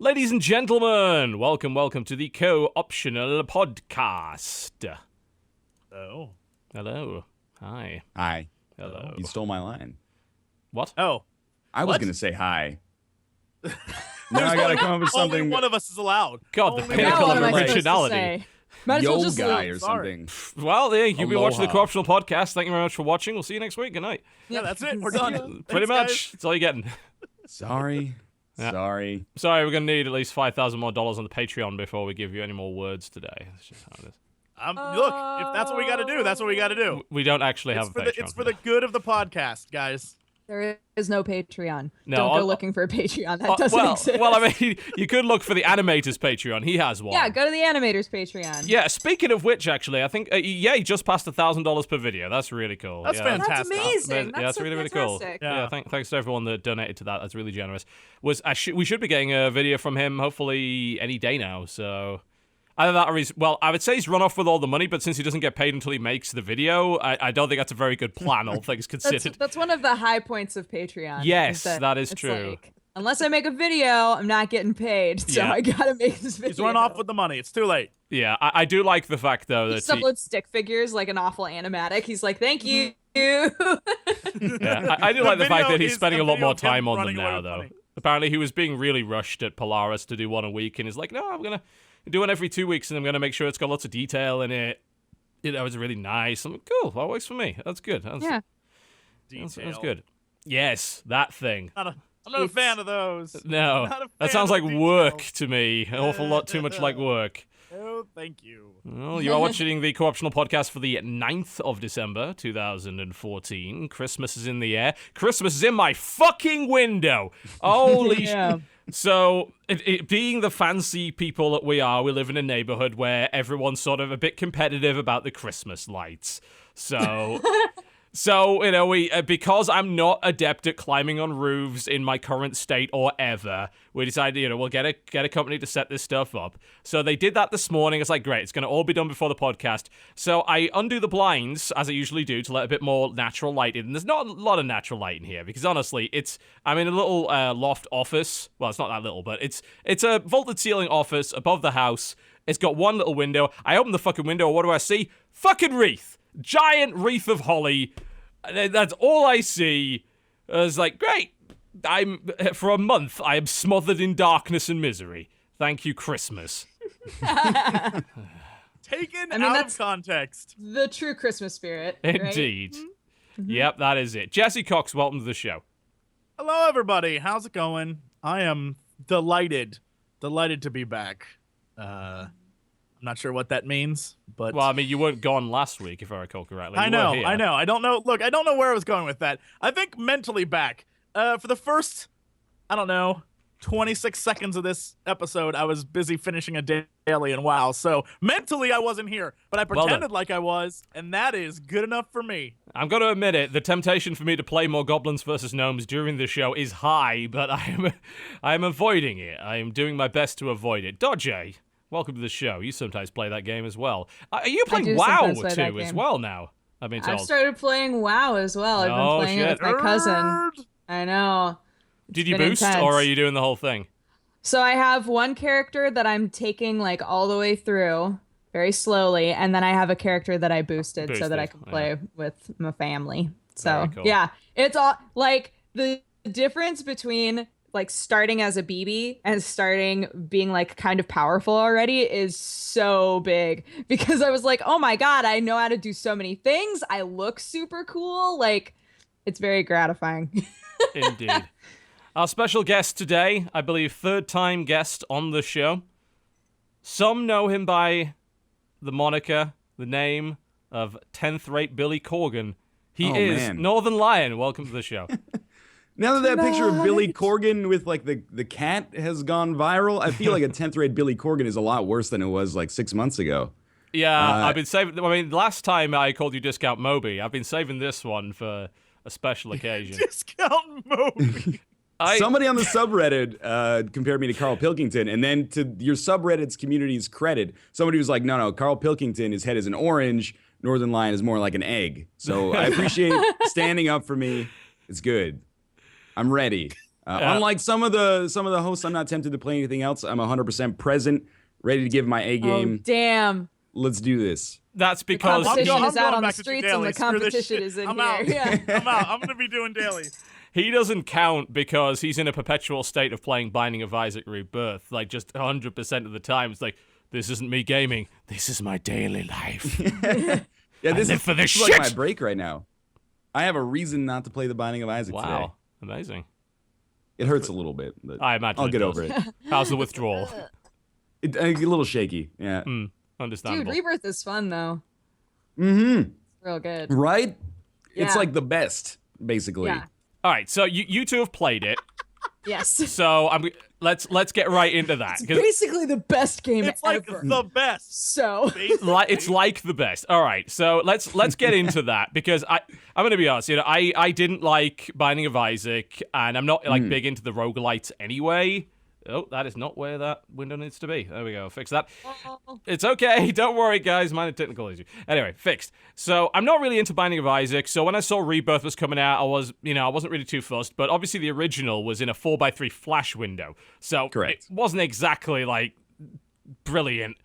Ladies and gentlemen, welcome to the Co-Optional Podcast. Oh. Hello. Hi. Hi. Hello. You stole my line. What? Oh. I was going to say hi. Now I gotta come up with something. Only one of us is allowed. God, the Only pinnacle one of of us. originality. Might as Yo well just guy leave. or something. Well, yeah, you've been watching the Aloha. Co-Optional Podcast. Thank you very much for watching. We'll see you next week. Good night. Yeah, that's it. We're done. Pretty Thanks, much. guys. That's all you're getting. Sorry. Yeah. Sorry. Sorry, we're going to need at least $5,000 more on the Patreon before we give you any more words today. That's just how it is. Look, if that's what we got to do, that's what we got to do. We don't actually have a Patreon. It's for the good of the podcast, guys. There is no Patreon. No, Don't I'll- go looking for a Patreon. That doesn't exist. Well, I mean, you could look for the animator's Patreon. He has one. yeah, go to the animator's Patreon. Yeah, speaking of which, actually, I think, he just passed $1,000 per video. That's really cool. That's yeah. fantastic. That's amazing. Yeah, that's so really, really cool. fantastic. Yeah, thanks to everyone that donated to that. That's really generous. We should be getting a video from him, hopefully, any day now, so... Either that or I would say he's run off with all the money, but since he doesn't get paid until he makes the video, I don't think that's a very good plan, all things considered. That's one of the high points of Patreon. Yes, that is it's true. Like, unless I make a video, I'm not getting paid, so Yeah. I gotta make this video. He's run off with the money. It's too late. Yeah, I do like the fact, though, He that uploads stick figures like an awful animatic. He's like, thank you. yeah, I do like the fact video that he's is spending a a lot video more of him time on them running away now, with though. money. Apparently, he was being really rushed at Polaris to do one a week, and he's like, no, I'm going to do one every 2 weeks, and I'm going to make sure it's got lots of detail in it. You know, it's really nice. I'm like, cool, that works for me. That's good. Yeah. That's good. Yes, that thing. I'm not a fan of those. No, Not a that fan sounds of like work details. to me. An awful lot too much like work. Oh, thank you. Well, you are watching the Co-Optional Podcast for the 9th of December, 2014. Christmas is in the air. Christmas is in my fucking window. Holy Yeah. shit. So, being the fancy people that we are, we live in a neighborhood where everyone's sort of a bit competitive about the Christmas lights. So... So, you know, because I'm not adept at climbing on roofs in my current state or ever, we decided, you know, we'll get a company to set this stuff up. So they did that this morning. It's like, great, it's going to all be done before the podcast. So I undo the blinds, as I usually do, to let a bit more natural light in. And there's not a lot of natural light in here, because honestly, I'm in a little loft office. Well, it's not that little, but it's a vaulted ceiling office above the house. It's got one little window. I open the fucking window. What do I see? Fucking wreath. Giant wreath of holly. That's all I see. I was like, great. For a month, I am smothered in darkness and misery. Thank you, Christmas. Taken out of that's- context. The true Christmas spirit. Right? Indeed. Yep, that is it. Jesse Cox, welcome to the show. Hello, everybody. How's it going? I am delighted to be back. I'm not sure what that means, but Well, I mean, you weren't gone last week, if I recall correctly. You I were know. here. I don't know. Look, I don't know where I was going with that. I think mentally back. For the first, 26 seconds of this episode, I was busy finishing a daily and WoW. So mentally, I wasn't here, but I Well done. pretended like I was, and that is good enough for me. I'm going to admit it, the temptation for me to play more Goblins vs. Gnomes during the show is high, but I am avoiding it. I am doing my best to avoid it. Dodgy, welcome to the show. You sometimes play that game as well. Are you playing do WoW sometimes play that too as game. well now? I've been told. I've started playing WoW as well. I've Oh, been playing shit. it with my cousin. Nerd. I know. Did you been boost, intense. or are you doing the whole thing? So I have one character that I'm taking like all the way through very slowly, and then I have a character that I boosted so that I can play with my family. So Very cool. yeah, it's all like the difference between like starting as a BB and starting being like kind of powerful already is so big, because I was like, oh my god, I know how to do so many things. I look super cool. Like, it's very gratifying. Indeed. Our special guest today, I believe third-time guest on the show. Some know him by the moniker, the name of 10th-rate Billy Corgan. He is man. Northernlion. Welcome to the show. Now that picture of Billy Corgan with like the cat has gone viral, I feel like a 10th rate Billy Corgan is a lot worse than it was like 6 months ago. Yeah, I've been saving... I mean, last time I called you Discount Moby, I've been saving this one for a special occasion. Discount Moby. Somebody on the subreddit compared me to Carl Pilkington, and then to your subreddit's community's credit, somebody was like, no, Carl Pilkington, his head is an orange, Northernlion is more like an egg. So I appreciate standing up for me. It's good. I'm ready. Unlike some of the hosts, I'm not tempted to play anything else. I'm 100% present, ready to give my A game. Oh, damn. Let's do this. That's The because competition I'm is out going on the back to do streets daily. and the Screw this competition shit. is in I'm here. out. Yeah. I'm out. I'm gonna be doing daily. he doesn't count because he's in a perpetual state of playing Binding of Isaac Rebirth. Like, just 100% of the time, it's like, this isn't me gaming. This is my daily life. Yeah, this live is for this like my shit. break right now. I have a reason not to play The Binding of Isaac today. Wow. Amazing. It hurts a little bit, but I imagine I'll it get does. over it. How's the withdrawal? A little shaky, yeah. Dude, Understandable. Rebirth is fun, though. Mm-hmm. It's real good. Right? It's Yeah. like the best, basically. Yeah. All right, so you two have played it. Yes. So let's get right into that. It's 'cause basically the best game It's like ever. the best. So. it's like the best. All right, so let's get into that because I'm gonna be honest. I didn't like Binding of Isaac, and I'm not like big into the roguelites anyway. Oh, that is not where that window needs to be. There we go. Fix that. It's okay. Don't worry, guys. Minor technical issue. Anyway, fixed. So I'm not really into Binding of Isaac. So when I saw Rebirth was coming out, I wasn't really too fussed. But obviously the original was in a 4:3 flash window. So Correct. it wasn't exactly like brilliant.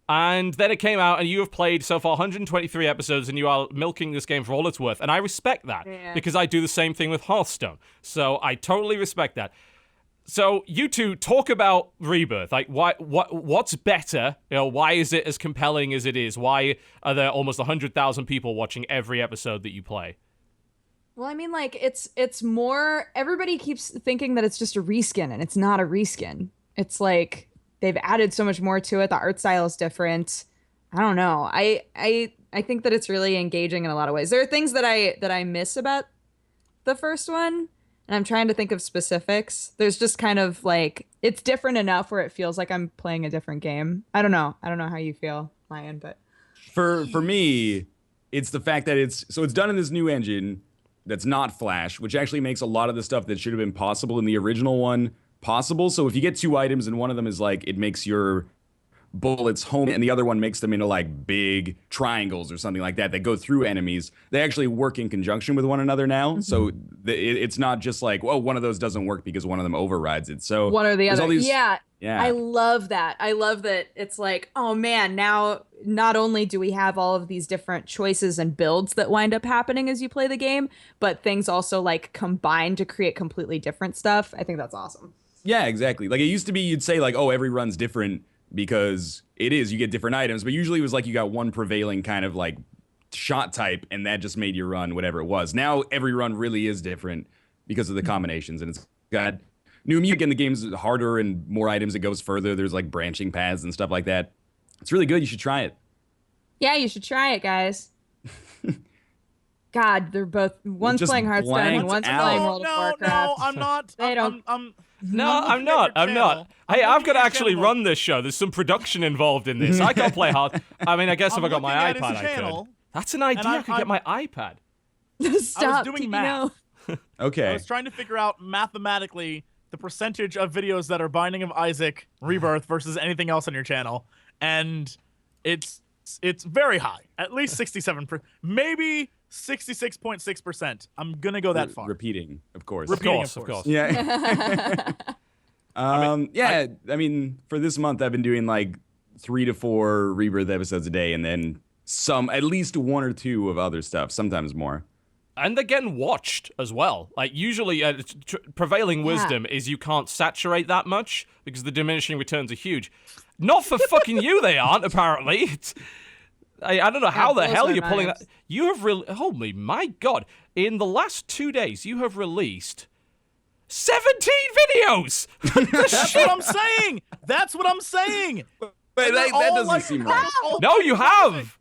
And then it came out, and you have played so far 123 episodes, and you are milking this game for all it's worth. And I respect that because I do the same thing with Hearthstone. So I totally respect that. So you two talk about Rebirth. Like, what's better? Why is it as compelling as it is? Why are there almost 100,000 people watching every episode that you play? Well, I mean, like, it's more. Everybody keeps thinking that it's just a reskin, and it's not a reskin. It's like they've added so much more to it. The art style is different. I don't know. I think that it's really engaging in a lot of ways. There are things that I miss about the first one. And I'm trying to think of specifics. There's just kind of like, it's different enough where it feels like I'm playing a different game. I don't know how you feel, Lion, but For me, it's the fact that it's done in this new engine that's not Flash, which actually makes a lot of the stuff that should have been possible in the original one possible. So if you get two items and one of them is like, it makes your bullets home and the other one makes them into like big triangles or something like that go through enemies, they actually work in conjunction with one another now. So it's not just like, well, one of those doesn't work because one of them overrides it. So one or the there's other. all these- Yeah. Yeah. I love that. I love that it's like, oh man, now not only do we have all of these different choices and builds that wind up happening as you play the game, but things also like combine to create completely different stuff. I think that's awesome. Yeah, exactly. Like it used to be, you'd say like, oh, every run's different because you get different items, but usually it was like you got one prevailing kind of like shot type and that just made your run whatever it was. Now every run really is different because of the combinations, and it's got new music in the game's harder and more items. It goes further. There's like branching paths and stuff like that. It's really good. You should try it. Yeah, you should try it, guys. God, they're both one's just playing Hearthstone and blanked one's out. playing World of Warcraft. No, I'm not. They don't- No, I'm not. Hey, I've got to actually run this show. There's some production involved in this. I can't play hard. I mean, I guess if I got my iPad, I could. That's an idea. I could get my iPad. Stop. doing you math. know. Okay. I was trying to figure out mathematically the percentage of videos that are Binding of Isaac Rebirth versus anything else on your channel, and it's very high. At least 67%, maybe 66.6%. I'm gonna go that far. Repeating, of course. Of Repeating, course, of of course. Yeah. I mean, for this month, I've been doing like 3 to 4 Rebirth episodes a day, and then at least 1 or 2 of other stuff, sometimes more. And they're getting watched as well. Like, usually, prevailing wisdom is you can't saturate that much because the diminishing returns are huge. Not for fucking you, they aren't, apparently. I don't know how the blows hell my you're pulling mind. that. You have holy my god! In the last 2 days, you have released 17 videos. That's what I'm saying. That's what I'm saying. But And they're that all, doesn't like, seem right. all No, you fucking have.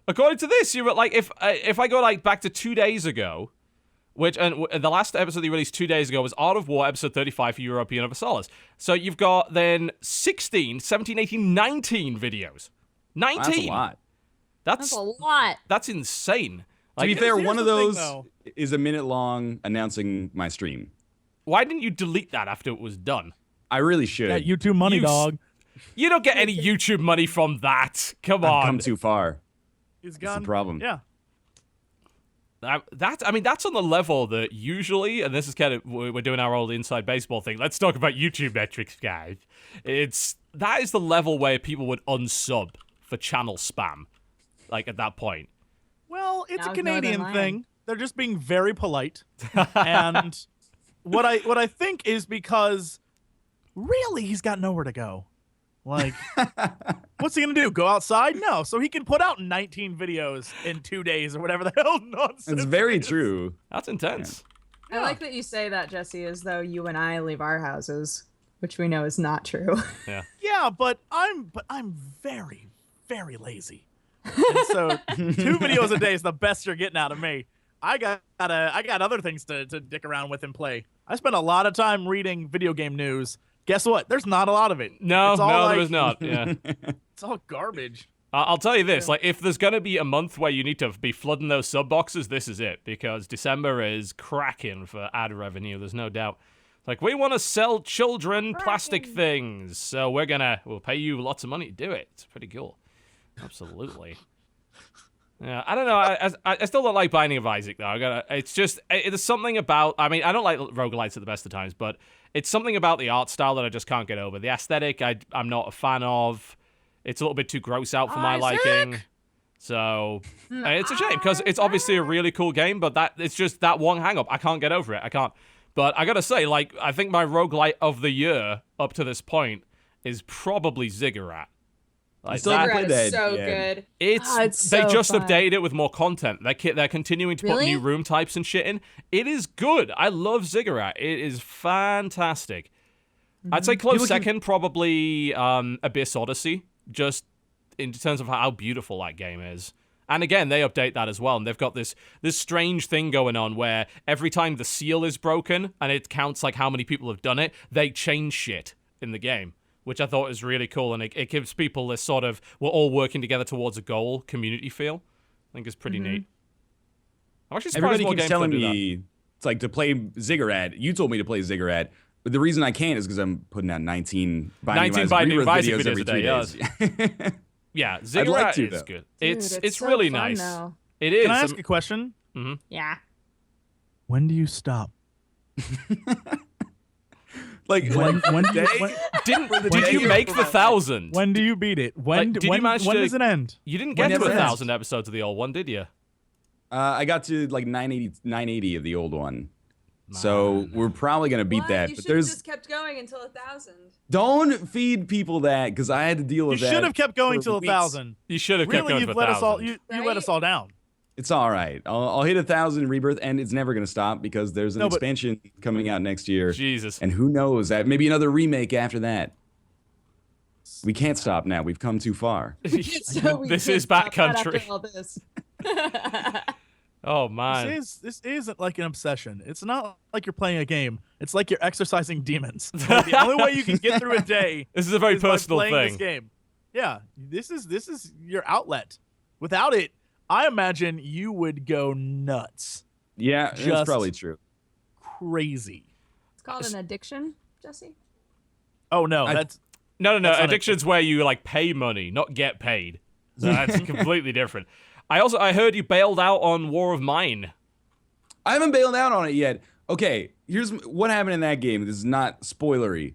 According to this, you were like, if I go like back to 2 days ago, the last episode you released 2 days ago was Art of War, episode 35 for European Universalis. So you've got then 16, 17, 18, 19 videos. 19. That's a lot. That's a lot. That's insane. To be Like, fair, here's one of the thing, those though. is a minute long announcing my stream. why didn't you delete that after it was done? I really should. That YouTube money, You s- dog. You don't get any YouTube money from that. Come I've on. come too far. He's the gone. problem. Yeah. That's on the level that usually, and this is kind of, we're doing our old inside baseball thing. Let's talk about YouTube metrics, guys. That is the level where people would unsub for channel spam, like at that point. Well, it's a Now's Canadian Northernlion. thing. They're just being very polite. And what I think is because really he's got nowhere to go. Like, what's he gonna do? Go outside? No. So he can put out 19 videos in 2 days or whatever the hell nonsense. It's very it is. true. That's intense. I like that you say that, Jesse, as though you and I leave our houses, which we know is not true. Yeah, but I'm very, very lazy. And so 2 videos a day is the best you're getting out of me. I got other things to dick around with and play. I spend a lot of time reading video game news. Guess what? There's not a lot of it. No, It's all there is not. Yeah. It's all garbage. I'll tell you this, like, if there's going to be a month where you need to be flooding those sub boxes, this is it, because December is cracking for ad revenue, there's no doubt. Like, we want to sell children plastic things, so we'll pay you lots of money to do it. It's pretty cool. Absolutely. Yeah, I don't know. I still don't like Binding of Isaac, though. It's something about, I don't like roguelites at the best of times, but it's something about the art style that I just can't get over. The aesthetic, I'm not a fan of. It's a little bit too gross out for my liking. So, it's a shame, because it's obviously a really cool game, but it's just that one hang-up. I can't get over it. I can't. But I gotta say, like, I think my roguelite of the year up to this point is probably Ziggurat. Like, still haven't played Ziggurat is that so yet. good. It's so they just fun. updated it with more content. They're continuing to put Really? new room types and shit in. It is good. I love Ziggurat. It is fantastic. I'd say close second, probably Abyss Odyssey, just in terms of how beautiful that game is. And again, they update that as well, and they've got this strange thing going on where every time the seal is broken and it counts like how many people have done it, they change shit in the game, which I thought is really cool, and it gives people this sort of, we're all working together towards a goal community feel. I think it's pretty neat. I'm actually surprised Everybody more keeps games telling don't do that. me it's like to play Ziggurat. You told me to play Ziggurat, but the reason I can't is because I'm putting out 19 Binding Binding of Isaac videos every 3 days. Yeah, Ziggurat to, is though. good. Dude, It's so really fun, nice. though. It is. Can I ask a question? Yeah. When do you stop? Like When day? Did you make the 1,000? When do you beat it? When Did you manage when to- does it end? You didn't When get to never 1,000 episodes of the old one, did you? I got to like 980 of the old one. So we're probably gonna beat that. You But should have there's just kept going until 1,000. don't feed people that because I had to deal You with that. should have kept going for till weeks. 1,000. You should have kept Really, going you've for let 1,000. us all. You let us all down. It's all right. I'll hit 1,000 rebirth, and it's never gonna stop because there's an No, but- expansion coming out next year. Jesus. And who knows that maybe another remake after that. We can't stop now. We've come too far. So we This can't is stop that backcountry. after all this. Oh, man. This isn't like an obsession. It's not like you're playing a game. It's like you're exercising demons. Like, the only way you can get through a day This is a very is by personal playing thing. this game. Yeah, this is your outlet. Without it, I imagine you would go nuts, Yeah, that's Just- probably true. crazy. It's called an addiction, Jesse. Oh no, I- that's No. That's not Addiction's where you, like, pay money, not get paid. So that's completely different. I heard you bailed out on War of Mine. I haven't bailed out on it yet. Okay, here's what happened in that game. This is not spoilery.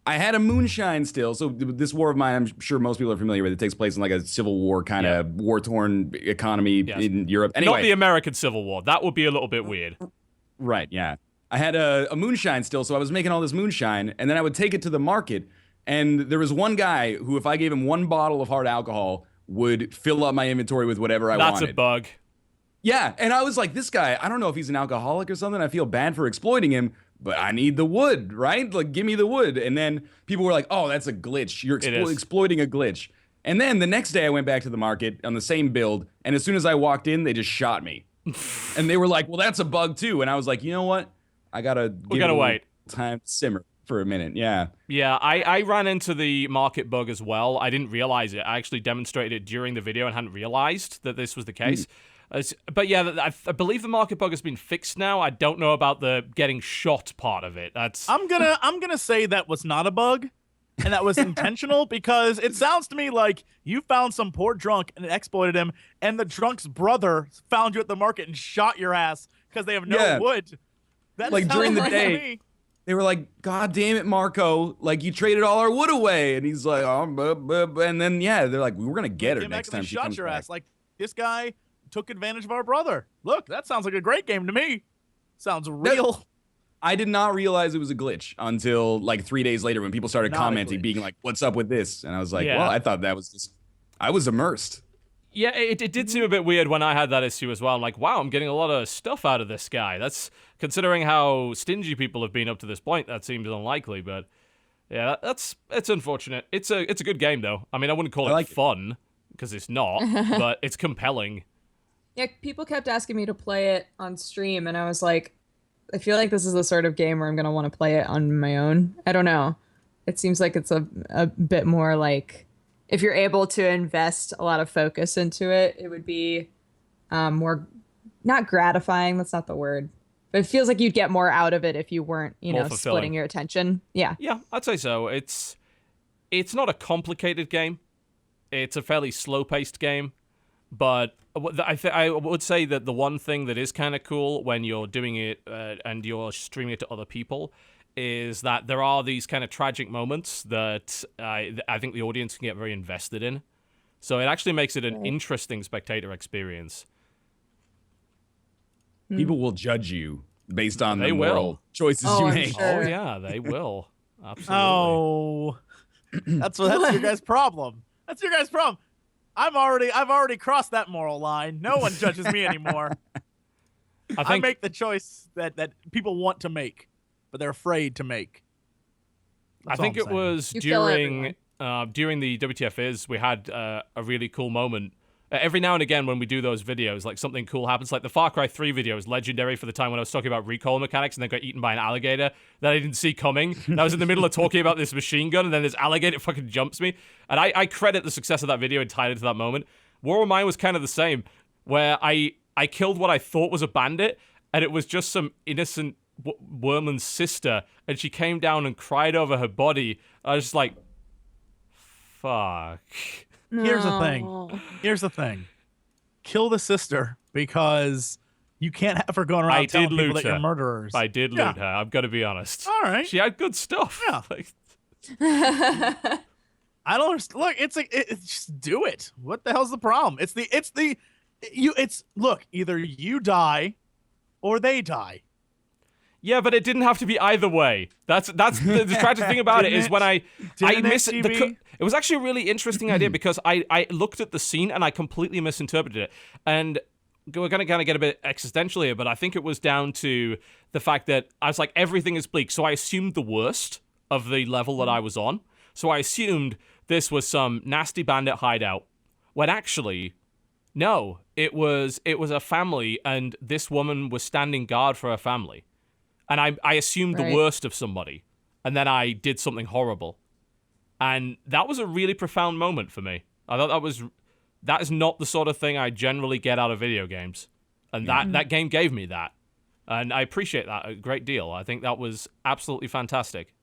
I had a moonshine still, so this War of Mine, I'm sure most people are familiar with. It takes place in like a civil war kind of war-torn economy Yes. in Europe. Not Anyway, the American Civil War. That would be a little bit weird. right, yeah. I had a moonshine still, so I was making all this moonshine, and then I would take it to the market, and there was one guy who, if I gave him one bottle of hard alcohol, would fill up my inventory with whatever I That's wanted. a bug. Yeah, and I was like, this guy, I don't know if he's an alcoholic or something. I feel bad for exploiting him, but I need the wood, right? Like, give me the wood. And then people were like, oh, that's a glitch. You're It is. exploiting a glitch. And then the next day I went back to the market on the same build, and as soon as I walked in, they just shot me. And they were like, well, that's a bug too. And I was like, you know what? I gotta give gotta it a wait. time to simmer for a minute. Yeah. Yeah, I ran into the market bug as well. I didn't realize it. I actually demonstrated it during the video and hadn't realized that this was the case. But yeah, I believe the market bug has been fixed now. I don't know about the getting shot part of it. I'm gonna say that was not a bug, and that was intentional? Because it sounds to me like you found some poor drunk and exploited him, and the drunk's brother found you at the market and shot your ass because they have no wood. That like during the to day, me. they were like, "God damn it, Marco! Like you traded all our wood away," and he's like, "Oh," and then they're like, "We're gonna get her next time she shot comes your back." ass. Like this guy took advantage of our brother. Look, that sounds like a great game to me. Sounds real. I did not realize it was a glitch until like 3 days later when people started commenting, being like, "What's up with this?" And I was like, "Well, I thought that was just I was immersed." Yeah, it did seem a bit weird when I had that issue as well. I'm like, wow, I'm getting a lot of stuff out of this guy. That's considering how stingy people have been up to this point. That seems unlikely, but yeah, it's unfortunate. It's a good game though. I mean, I wouldn't call it fun because it's not, but it's compelling. Yeah, people kept asking me to play it on stream, and I was like, I feel like this is the sort of game where I'm going to want to play it on my own. I don't know. It seems like it's a bit more like if you're able to invest a lot of focus into it, it would be more, not gratifying. That's not the word. But it feels like you'd get more out of it if you weren't, splitting your attention. Yeah. Yeah, I'd say so. It's not a complicated game. It's a fairly slow-paced game. But I would say that the one thing that is kind of cool when you're doing it and you're streaming it to other people is that there are these kind of tragic moments that I think the audience can get very invested in. So it actually makes it an interesting spectator experience. People will judge you based on the moral choices you make. Sure. Oh, yeah, they will. Absolutely. Oh, that's your guys' problem. That's your guys' problem. I've already crossed that moral line. No one judges me anymore. I make the choice that people want to make, but they're afraid to make. That's I think it was during the WTF is we had a really cool moment. Every now and again when we do those videos, like something cool happens. Like the Far Cry 3 video is legendary for the time when I was talking about recoil mechanics and then got eaten by an alligator that I didn't see coming. And I was in the middle of talking about this machine gun and then this alligator fucking jumps me. And I credit the success of that video entirely to that moment. War of Mine was kind of the same, where I killed what I thought was a bandit and it was just some innocent woman's sister and she came down and cried over her body. I was just like, fuck. Here's the thing. Kill the sister because you can't have her going around telling people that you're murderers. I did loot her. I'm going to be honest. All right. She had good stuff. Yeah. I don't understand. Look, it's just do it. What the hell's the problem? Look, either you die or they die. Yeah, but it didn't have to be either way. That's the tragic thing about it is when I miss it. It was actually a really interesting idea because I looked at the scene and I completely misinterpreted it. And we're going to kind of get a bit existential here, but I think it was down to the fact that I was like, everything is bleak. So I assumed the worst of the level that I was on. So I assumed this was some nasty bandit hideout. When actually, no, it was a family and this woman was standing guard for her family. And I assumed the worst of somebody. And then I did something horrible. And that was a really profound moment for me. I thought that is not the sort of thing I generally get out of video games. And that game gave me that. And I appreciate that a great deal. I think that was absolutely fantastic.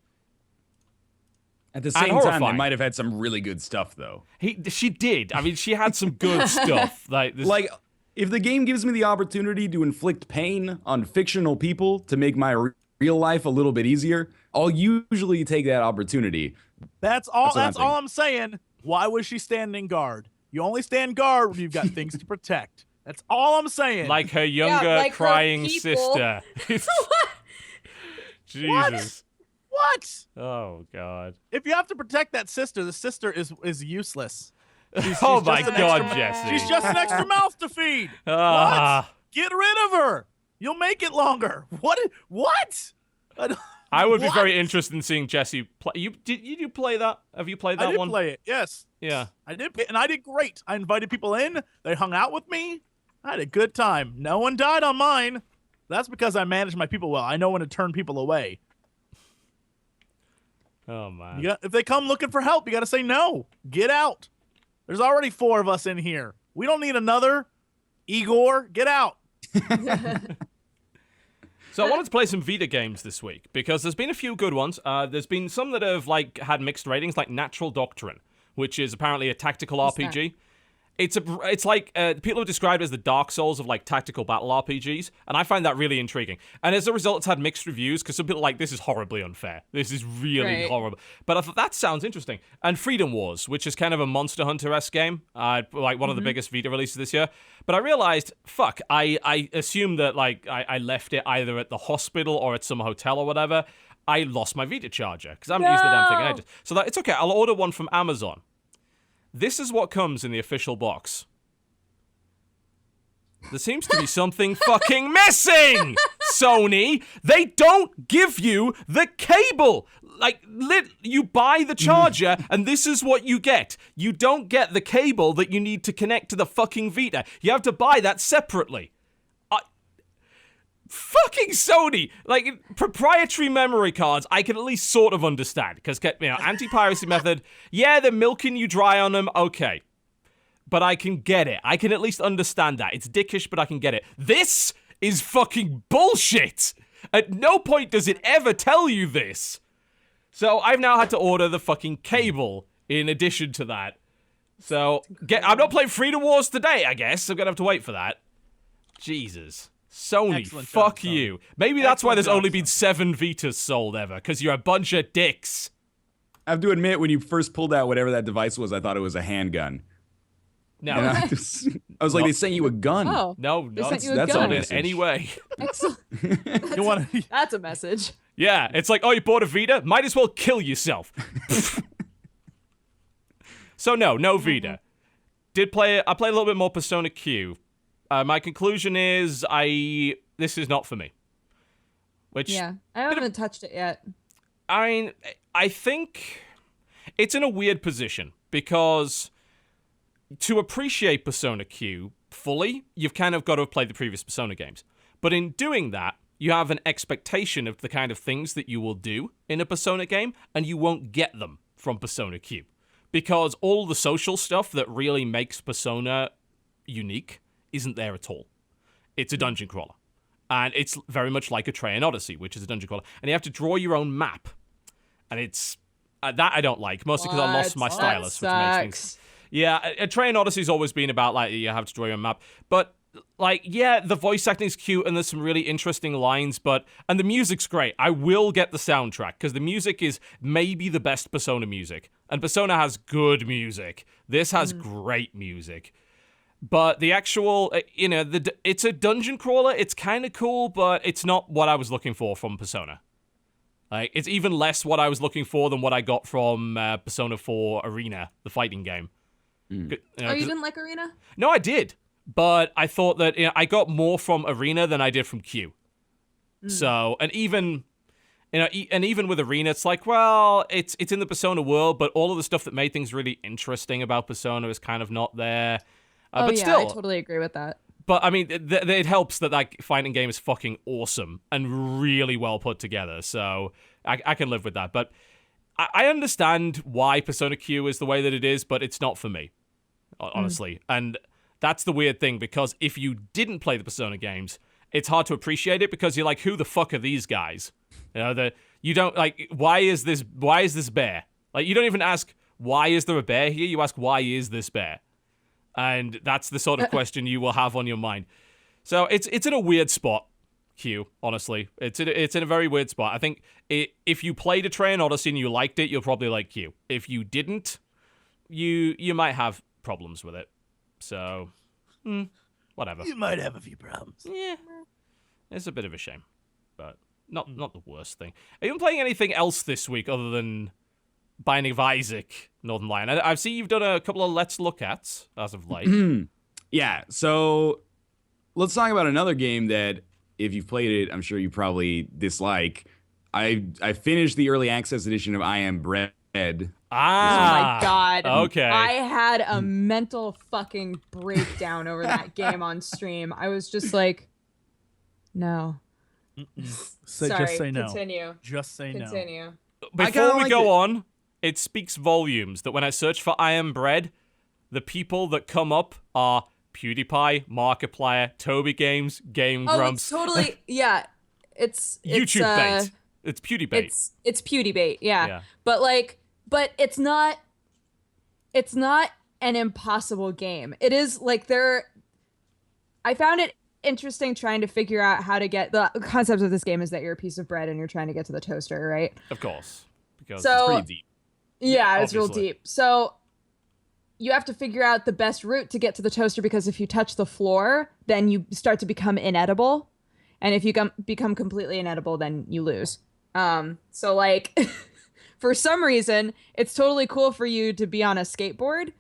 At the same time, they might have had some really good stuff, though. She did. I mean, she had some good stuff. Like if the game gives me the opportunity to inflict pain on fictional people to make my real life a little bit easier, I'll usually take that opportunity. That's all I'm saying. Why was she standing guard? You only stand guard when you've got things to protect. That's all I'm saying. Like her younger crying sister. Jesus. What? Oh, God. If you have to protect that sister, the sister is useless. She's oh my God, Jesse. She's just an extra mouth to feed. What? Get rid of her. You'll make it longer. What? I would be very interested in seeing Jesse play. Did you play that? Have you played that one? I did play it, yes. Yeah. I did, and I did great. I invited people in. They hung out with me. I had a good time. No one died on mine. That's because I managed my people well. I know when to turn people away. Oh, man. If they come looking for help, you got to say no. Get out. There's already 4 of us in here. We don't need another. Igor, get out. So I wanted to play some Vita games this week because there's been a few good ones. There's been some that have like had mixed ratings, like Natural Doctrine, which is apparently a tactical RPG. It's like people have described it as the Dark Souls of like tactical battle RPGs, and I find that really intriguing. And as a result, it's had mixed reviews because some people are like, this is horribly unfair. This is really horrible. But I thought that sounds interesting. And Freedom Wars, which is kind of a Monster Hunter-esque game, like one of the biggest Vita releases this year. But I realized, fuck, I assumed that like I left it either at the hospital or at some hotel or whatever. I lost my Vita charger because I haven't used the damn thing in ages. So it's okay. I'll order one from Amazon. This is what comes in the official box. There seems to be something fucking missing, Sony. They don't give you the cable. Like, you buy the charger, and this is what you get. You don't get the cable that you need to connect to the fucking Vita. You have to buy that separately. Fucking Sony! Like, proprietary memory cards, I can at least sort of understand. Because, anti-piracy method, yeah, they're milking you dry on them, okay. But I can get it. I can at least understand that. It's dickish, but I can get it. This is fucking bullshit! At no point does it ever tell you this. So, I've now had to order the fucking cable in addition to that. So, I'm not playing Freedom Wars today, I guess. I'm gonna have to wait for that. Jesus. Sony, Excellent fuck job, you. Maybe that's why there's Excellent only job, been 7 Vitas sold ever, because you're a bunch of dicks. I have to admit, when you first pulled out whatever that device was, I thought it was a handgun. No. And I was like, they sent you a gun. Oh, No, they sent you a that's gun. not in message. any way. Excellent. You want to? That's a message. Yeah, it's like, oh, you bought a Vita? Might as well kill yourself. So no Vita. I played a little bit more Persona Q. My conclusion is this is not for me. Which, Yeah, I haven't touched it yet. I mean, I think it's in a weird position because to appreciate Persona Q fully, you've kind of got to have played the previous Persona games. But in doing that, you have an expectation of the kind of things that you will do in a Persona game, and you won't get them from Persona Q. Because all the social stuff that really makes Persona unique isn't there at all. It's a dungeon crawler. And it's very much like a Train Odyssey, which is a dungeon crawler. And you have to draw your own map. And it's... that I don't like, mostly because I lost my stylus, which makes things... Yeah, a Train Odyssey's always been about, like, you have to draw your own map. But, like, yeah, the voice acting's cute and there's some really interesting lines, and the music's great. I will get the soundtrack, because the music is maybe the best Persona music. And Persona has good music. This has great music. But the actual, it's a dungeon crawler. It's kind of cool, but it's not what I was looking for from Persona. Like, it's even less what I was looking for than what I got from Persona 4 Arena, the fighting game. You didn't like Arena? No, I did. But I thought that I got more from Arena than I did from Q. So, and even with Arena, it's like, well, it's in the Persona world, but all of the stuff that made things really interesting about Persona is kind of not there. But still, I totally agree with that. But I mean, it helps that that fighting game is fucking awesome and really well put together. So I can live with that. But I understand why Persona Q is the way that it is, but it's not for me, honestly. And that's the weird thing, because if you didn't play the Persona games, it's hard to appreciate it because you're like, who the fuck are these guys? You don't like, why is this bear? Like, you don't even ask, why is there a bear here? You ask, why is this bear? And that's the sort of question you will have on your mind. So it's in a weird spot, Q, honestly. It's in a very weird spot. I think if you played a Train Odyssey and you liked it, you'll probably like Q. If you didn't, you might have problems with it. So, whatever. You might have a few problems. Yeah, it's a bit of a shame, but not the worst thing. Are you playing anything else this week other than Binding of Isaac, Northernlion? I've seen you've done a couple of Let's Look Ats as of late. Yeah, so let's talk about another game that, if you've played it, I'm sure you probably dislike. I finished the early access edition of I Am Bread. Oh my god. Okay. I had a mental fucking breakdown over that game on stream. I was just like, no. So Sorry, just say no. continue. Just say no. Continue. Before we go on, it speaks volumes that when I search for I Am Bread, the people that come up are PewDiePie, Markiplier, Toby Games, Game Grumps. Totally. Yeah. YouTube bait. It's PewDie bait. It's PewDie bait, yeah. Yeah. But it's not an impossible game. It is like I found it interesting trying to figure out how to get the concept of this game is that you're a piece of bread and you're trying to get to the toaster, right? Of course. Because So- It's pretty deep. Yeah, it's real obviously. deep. So you have to figure out the best route to get to the toaster because if you touch the floor, then you start to become inedible. And if you become completely inedible, then you lose. So like for some reason, it's totally cool for you to be on a skateboard.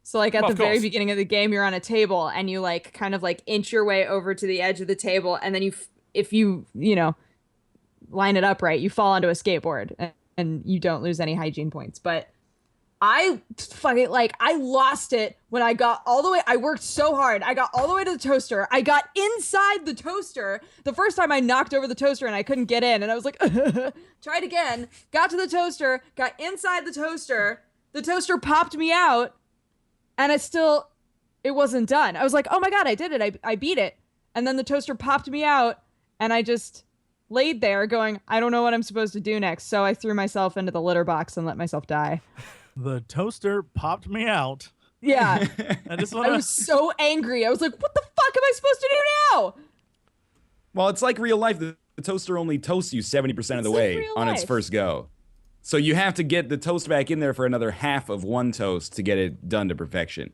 So like at Well, the of very course. beginning of the game, you're on a table and you like kind of like inch your way over to the edge of the table. And then if you line it up right, you fall onto a skateboard and you don't lose any hygiene points. But I fucking I lost it when I got all the way. I worked so hard. I got all the way to the toaster. I got inside the toaster. The first time I knocked over the toaster and I couldn't get in. And I was like, tried again. Got to the toaster. Got inside the toaster. The toaster popped me out. And it wasn't done. I was like, oh my God, I did it. I beat it. And then the toaster popped me out. And I just laid there going, I don't know what I'm supposed to do next. So I threw myself into the litter box and let myself die. The toaster popped me out. Yeah. I just I want was so angry. I was like, what the fuck am I supposed to do now? Well, it's like real life. The toaster only toasts you 70% of the It's like way real on its life. first go. So you have to get the toast back in there for another half of one toast to get it done to perfection.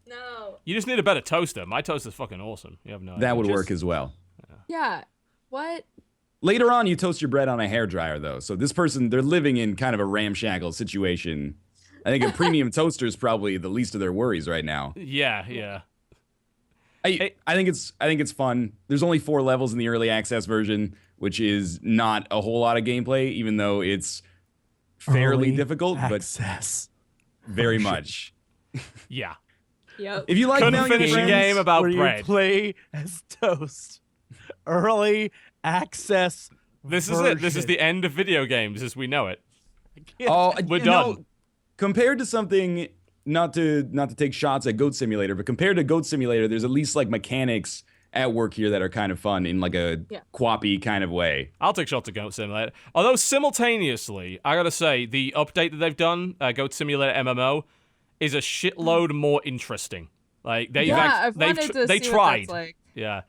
No. You just need a better toaster. My toaster's fucking awesome. You have no idea. That would Just- work as well. Yeah. What? Later on, you toast your bread on a hairdryer, though. So this person, they're living in kind of a ramshackle situation. I think a premium toaster is probably the least of their worries right now. Yeah. I think it's fun. There's only 4 levels in the early access version, which is not a whole lot of gameplay, even though it's fairly Early difficult, access. but very much. Yeah. Yep. If you like Couldn't Valiant finish a Friends- game about where bread. you play as Toast. Early access. This is it. This is version. the end of video games as we know it. Oh, We're you know, done. compared to something, not to take shots at Goat Simulator, but compared to Goat Simulator, there's at least like mechanics at work here that are kind of fun in like a Yeah. quappy kind of way. I'll take shots at Goat Simulator. Although simultaneously, I gotta say, the update that they've done, Goat Simulator MMO, is a shitload more interesting. Like they've I've they've wanted tr- to they see tried. what that's like. Yeah.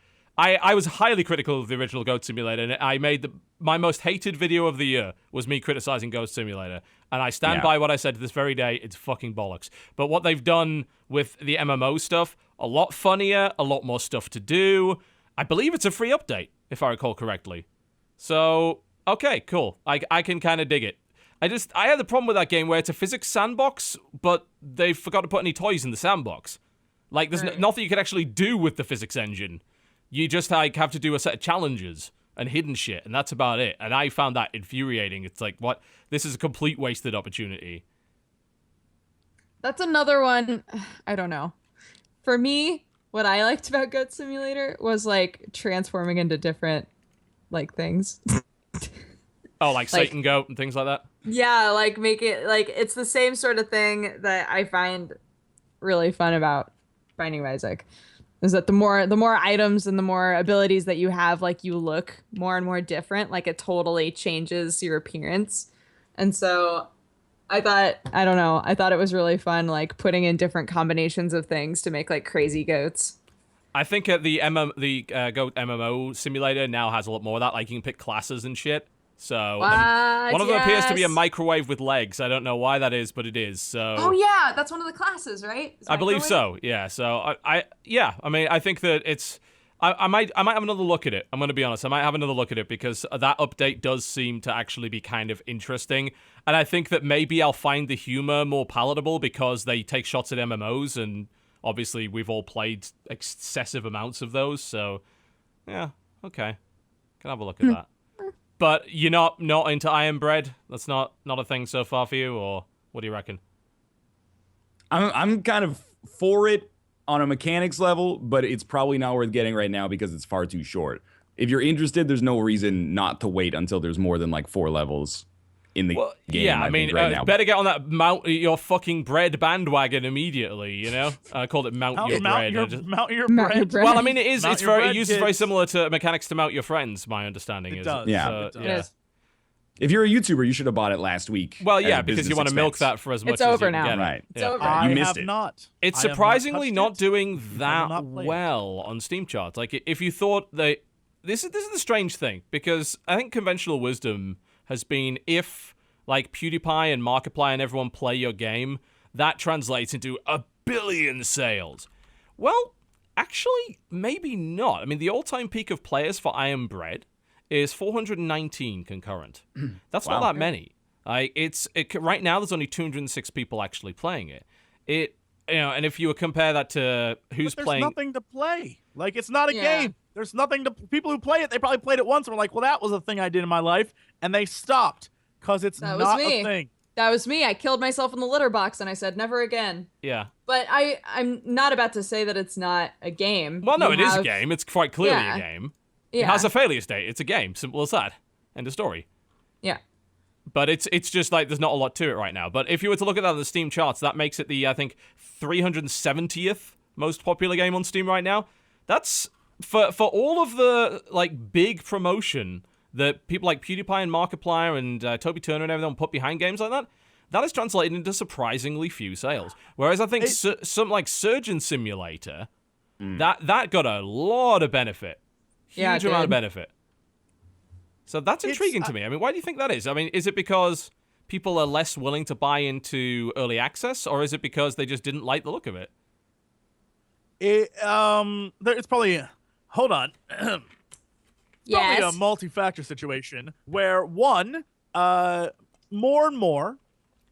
I was highly critical of the original Goat Simulator, and I made my most hated video of the year was me criticizing Goat Simulator. And I stand Yeah. by what I said to this very day. It's fucking bollocks. But what they've done with the MMO stuff, a lot funnier, a lot more stuff to do. I believe it's a free update, if I recall correctly. So, okay, cool. I can kind of dig it. I had the problem with that game where it's a physics sandbox, but they forgot to put any toys in the sandbox. Like, there's Right. nothing you can actually do with the physics engine. You just like have to do a set of challenges and hidden shit, and that's about it. And I found that infuriating. It's like, what? This is a complete wasted opportunity. That's another one. I don't know. For me, what I liked about Goat Simulator was like transforming into different like things. Oh, like Satan Goat and things like that? Yeah, like make it like it's the same sort of thing that I find really fun about Binding of Isaac. Is that the more items and the more abilities that you have, like you look more and more different. Like it totally changes your appearance. And so I thought it was really fun, like putting in different combinations of things to make like crazy goats. I think the Goat MMO simulator now has a lot more of that. Like you can pick classes and shit. So and one of them appears to be a Yes. microwave with legs. I don't know why that is, but it is. So Oh yeah, that's one of the classes, right? Is I believe microwave? so. Yeah. So I mean, I think that it's. I might have another look at it. I'm gonna be honest. I might have another look at it because that update does seem to actually be kind of interesting, and I think that maybe I'll find the humor more palatable because they take shots at MMOs, and obviously we've all played excessive amounts of those. So yeah, okay, can have a look at that. But you're not into Iron Bread? That's not a thing so far for you, or what do you reckon? I'm kind of for it on a mechanics level, but it's probably not worth getting right now because it's far too short. If you're interested, there's no reason not to wait until there's more than like 4 levels. in the game. Yeah, I mean, think, right now. better get on that mount your fucking bread bandwagon immediately. You know, I called it mount your bread. Mount your Mount your bread. bread. Well, I mean, it is. Mount It's your very. bread, It uses very kids. similar to mechanics to mount your friends. My understanding is. Does. Yeah. It does. Yeah. If you're a YouTuber, you should have bought it last week. Well, as yeah, a because you business want to milk expense. that for as much It's as over you can now. get. Right. It's Yeah. over. I You missed have it. not. It's I have surprisingly touched not it. doing I that will not play it. well on Steam charts. Like, if you thought that this is the strange thing, because I think conventional wisdom has been, if like PewDiePie and Markiplier and everyone play your game, that translates into 1 billion sales. Well, actually, maybe not. I mean, the all-time peak of players for I Am Bread is 419 concurrent. That's not that many. Right now there's only 206 people actually playing it. And if you compare that to who's There's playing, nothing to play. Like, it's not a Yeah. game. There's nothing to people who play it. They probably played it once and were like, "Well, that was a thing I did in my life," and they stopped because it's That was not me. a thing. That was me. I killed myself in the litter box and I said never again. yeah. But I'm not about to say that it's not a game. Well, no, You it is a have- game. It's quite clearly Yeah. a game. Yeah. It has a failure state. It's a game. Simple as that. End of story. Yeah. But it's just like there's not a lot to it right now. But if you were to look at that on the Steam charts, that makes it the, I think, 370th most popular game on Steam right now. That's for all of the like big promotion that people like PewDiePie and Markiplier and Toby Turner and everyone put behind games like that. That is translated into surprisingly few sales. Whereas I think some like Surgeon Simulator, that got a lot of benefit. Yeah, Huge it amount of did. benefit. So that's intriguing to me. I mean, why do you think that is? I mean, is it because people are less willing to buy into early access, or is it because they just didn't like the look of it? It's probably hold on. Probably a Yes. multi-factor situation where one, more and more,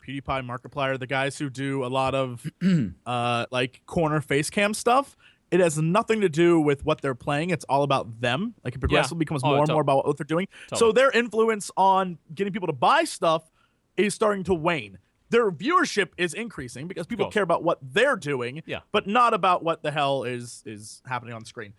PewDiePie, Markiplier, the guys who do a lot of like corner face cam stuff. It has nothing to do with what they're playing. It's all about them. Like, it progressively becomes more and more about what they're doing. So their influence on getting people to buy stuff is starting to wane. Their viewership is increasing because people care about what they're doing, but not about what the hell is happening on the screen.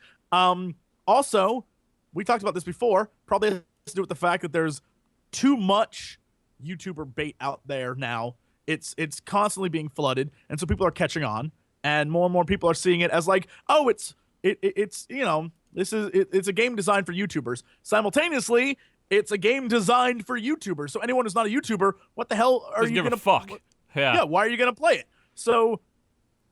Also, we talked about this before. Probably has to do with the fact that there's too much YouTuber bait out there now. It's constantly being flooded, and so people are catching on. And more people are seeing it as like, oh, it's you know, it's a game designed for YouTubers. Simultaneously, it's a game designed for YouTubers. So anyone who's not a YouTuber, what the hell are Doesn't you give gonna a fuck? Yeah, why are you gonna play it? So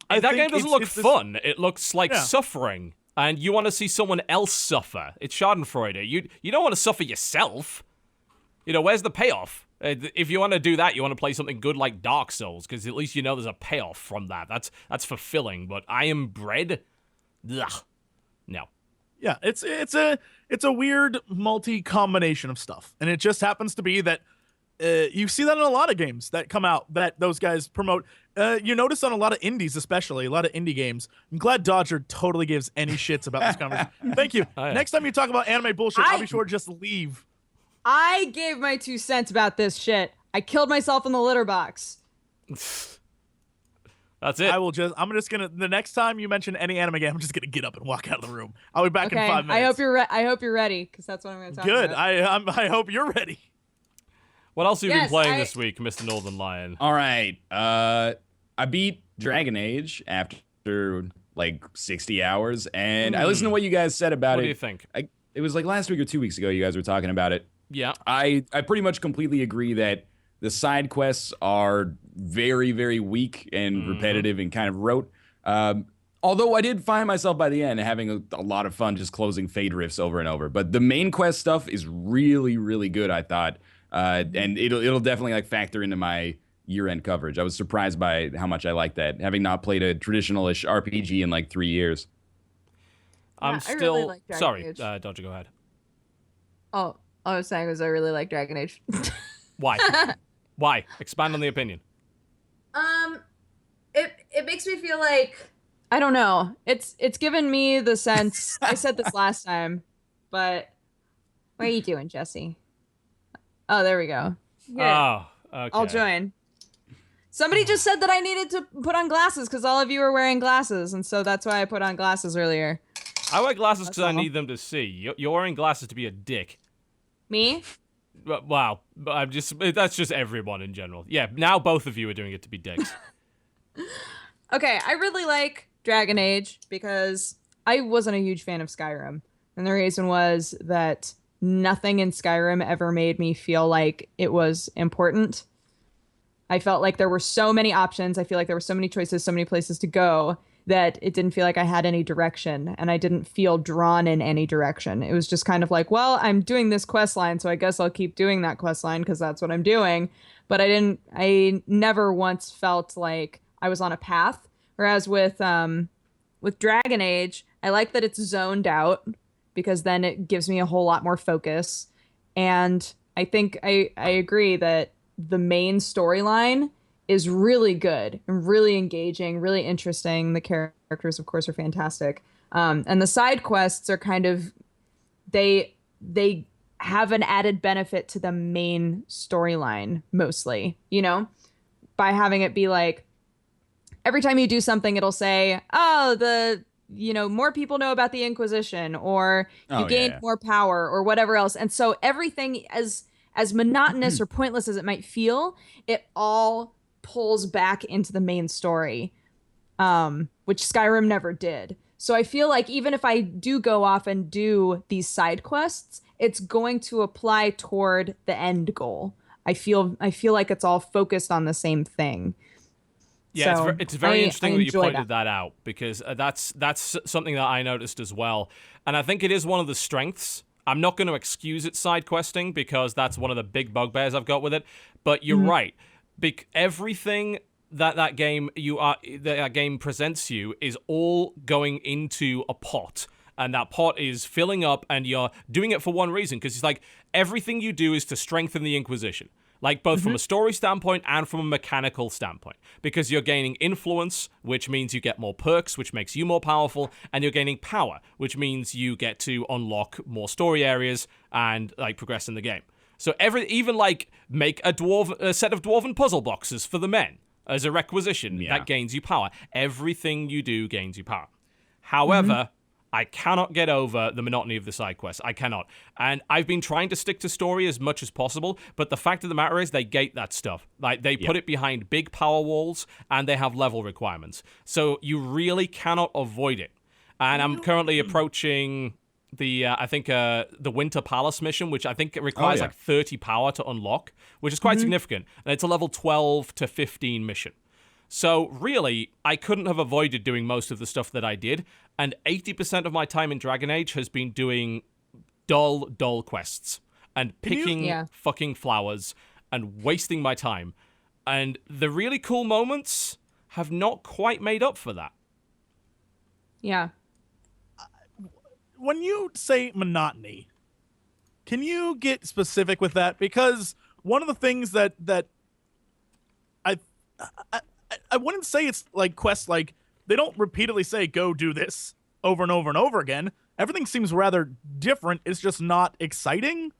that think game doesn't it's- look it's this- fun. It looks like suffering, and you want to see someone else suffer. It's Schadenfreude. You don't want to suffer yourself. You know, where's the payoff? If you want to do that, you want to play something good like Dark Souls, because at least you know there's a payoff from that. That's fulfilling. But I Am Bread? Ugh. No. Yeah, it's a weird multi combination of stuff, and it just happens to be that you see that in a lot of games that come out that those guys promote. You notice on a lot of indies, especially a lot of indie games. I'm glad Dodger totally gives any shits about this conversation. Thank you. Oh, yeah. Next time you talk about anime bullshit, I'll be sure to just leave. I gave my 2 cents about this shit. I killed myself in the litter box. That's it. I'm just gonna, the next time you mention any anime game, I'm just gonna get up and walk out of the room. I'll be back in 5 minutes. I hope you're ready, because that's what I'm going to talk Good. about. I hope you're ready. What else have you been Yes, playing this week, Mr. Northernlion? All right. I beat Dragon Age after like 60 hours, and I listened to what you guys said about What it. do you think? It was like last week or 2 weeks ago you guys were talking about it. Yeah. I pretty much completely agree that the side quests are very, very weak and repetitive and kind of rote. Although I did find myself by the end having a lot of fun just closing Fade Rifts over and over. But the main quest stuff is really, really good, I thought. And it'll definitely like factor into my year-end coverage. I was surprised by how much I like that, having not played a traditional-ish RPG in like 3 years. I'm I still really like Dragon sorry. Age. Dodger, go ahead. Oh, all I was saying was I really like Dragon Age. Why? Why? Expand on the opinion. It makes me feel like, I don't know. It's given me the sense. I said this last time, but what are you doing, Jesse? Oh, there we go. Here, Oh, okay. I'll join. Somebody just said that I needed to put on glasses because all of you are wearing glasses, and so that's why I put on glasses earlier. I wear glasses because I all. need them to see. You're wearing glasses to be a dick. Me? Wow, that's just everyone in general. Yeah, now both of you are doing it to be dicks. Okay, I really like Dragon Age because I wasn't a huge fan of Skyrim. And the reason was that nothing in Skyrim ever made me feel like it was important. I felt like there were so many options. I feel like there were so many choices, so many places to go that it didn't feel like I had any direction, and I didn't feel drawn in any direction. It was just kind of like, well, I'm doing this quest line, so I guess I'll keep doing that quest line because that's what I'm doing. But I never once felt like I was on a path. Whereas with Dragon Age, I like that it's zoned out because then it gives me a whole lot more focus. And I think I agree that the main storyline is really good and really engaging, really interesting. The characters, of course, are fantastic. And the side quests are kind of they have an added benefit to the main storyline mostly, you know, by having it be like every time you do something, it'll say, oh, more people know about the Inquisition, or you gained more power, or whatever else. And so everything, as monotonous or pointless as it might feel, it all pulls back into the main story, which Skyrim never did. So I feel like even if I do go off and do these side quests, it's going to apply toward the end goal. I feel like it's all focused on the same thing. Yeah, so it's very interesting that you pointed that out, because that's something that I noticed as well. And I think it is one of the strengths. I'm not going to excuse its side questing because that's one of the big bugbears I've got with it. But you're right. Everything that game presents you is all going into a pot. And that pot is filling up, and you're doing it for one reason, because it's like everything you do is to strengthen the Inquisition. Like, both from a story standpoint and from a mechanical standpoint. Because you're gaining influence, which means you get more perks, which makes you more powerful, and you're gaining power, which means you get to unlock more story areas and, like, progress in the game. So even, like, make a set of dwarven puzzle boxes for the men as a requisition. That gains you power. Everything you do gains you power. However, I cannot get over the monotony of the side quests. I cannot. And I've been trying to stick to story as much as possible, but the fact of the matter is they gate that stuff. Like, they put it behind big power walls, and they have level requirements. So you really cannot avoid it. And I'm currently approaching the Winter Palace mission, which I think it requires like 30 power to unlock, which is quite significant. And it's a level 12 to 15 mission. So really, I couldn't have avoided doing most of the stuff that I did, and 80% of my time in Dragon Age has been doing dull quests and picking fucking flowers and wasting my time. And the really cool moments have not quite made up for that. Yeah. When you say monotony, can you get specific with that? Because one of the things that I wouldn't say it's like quests, like they don't repeatedly say go do this over and over and over again. Everything seems rather different. It's just not exciting.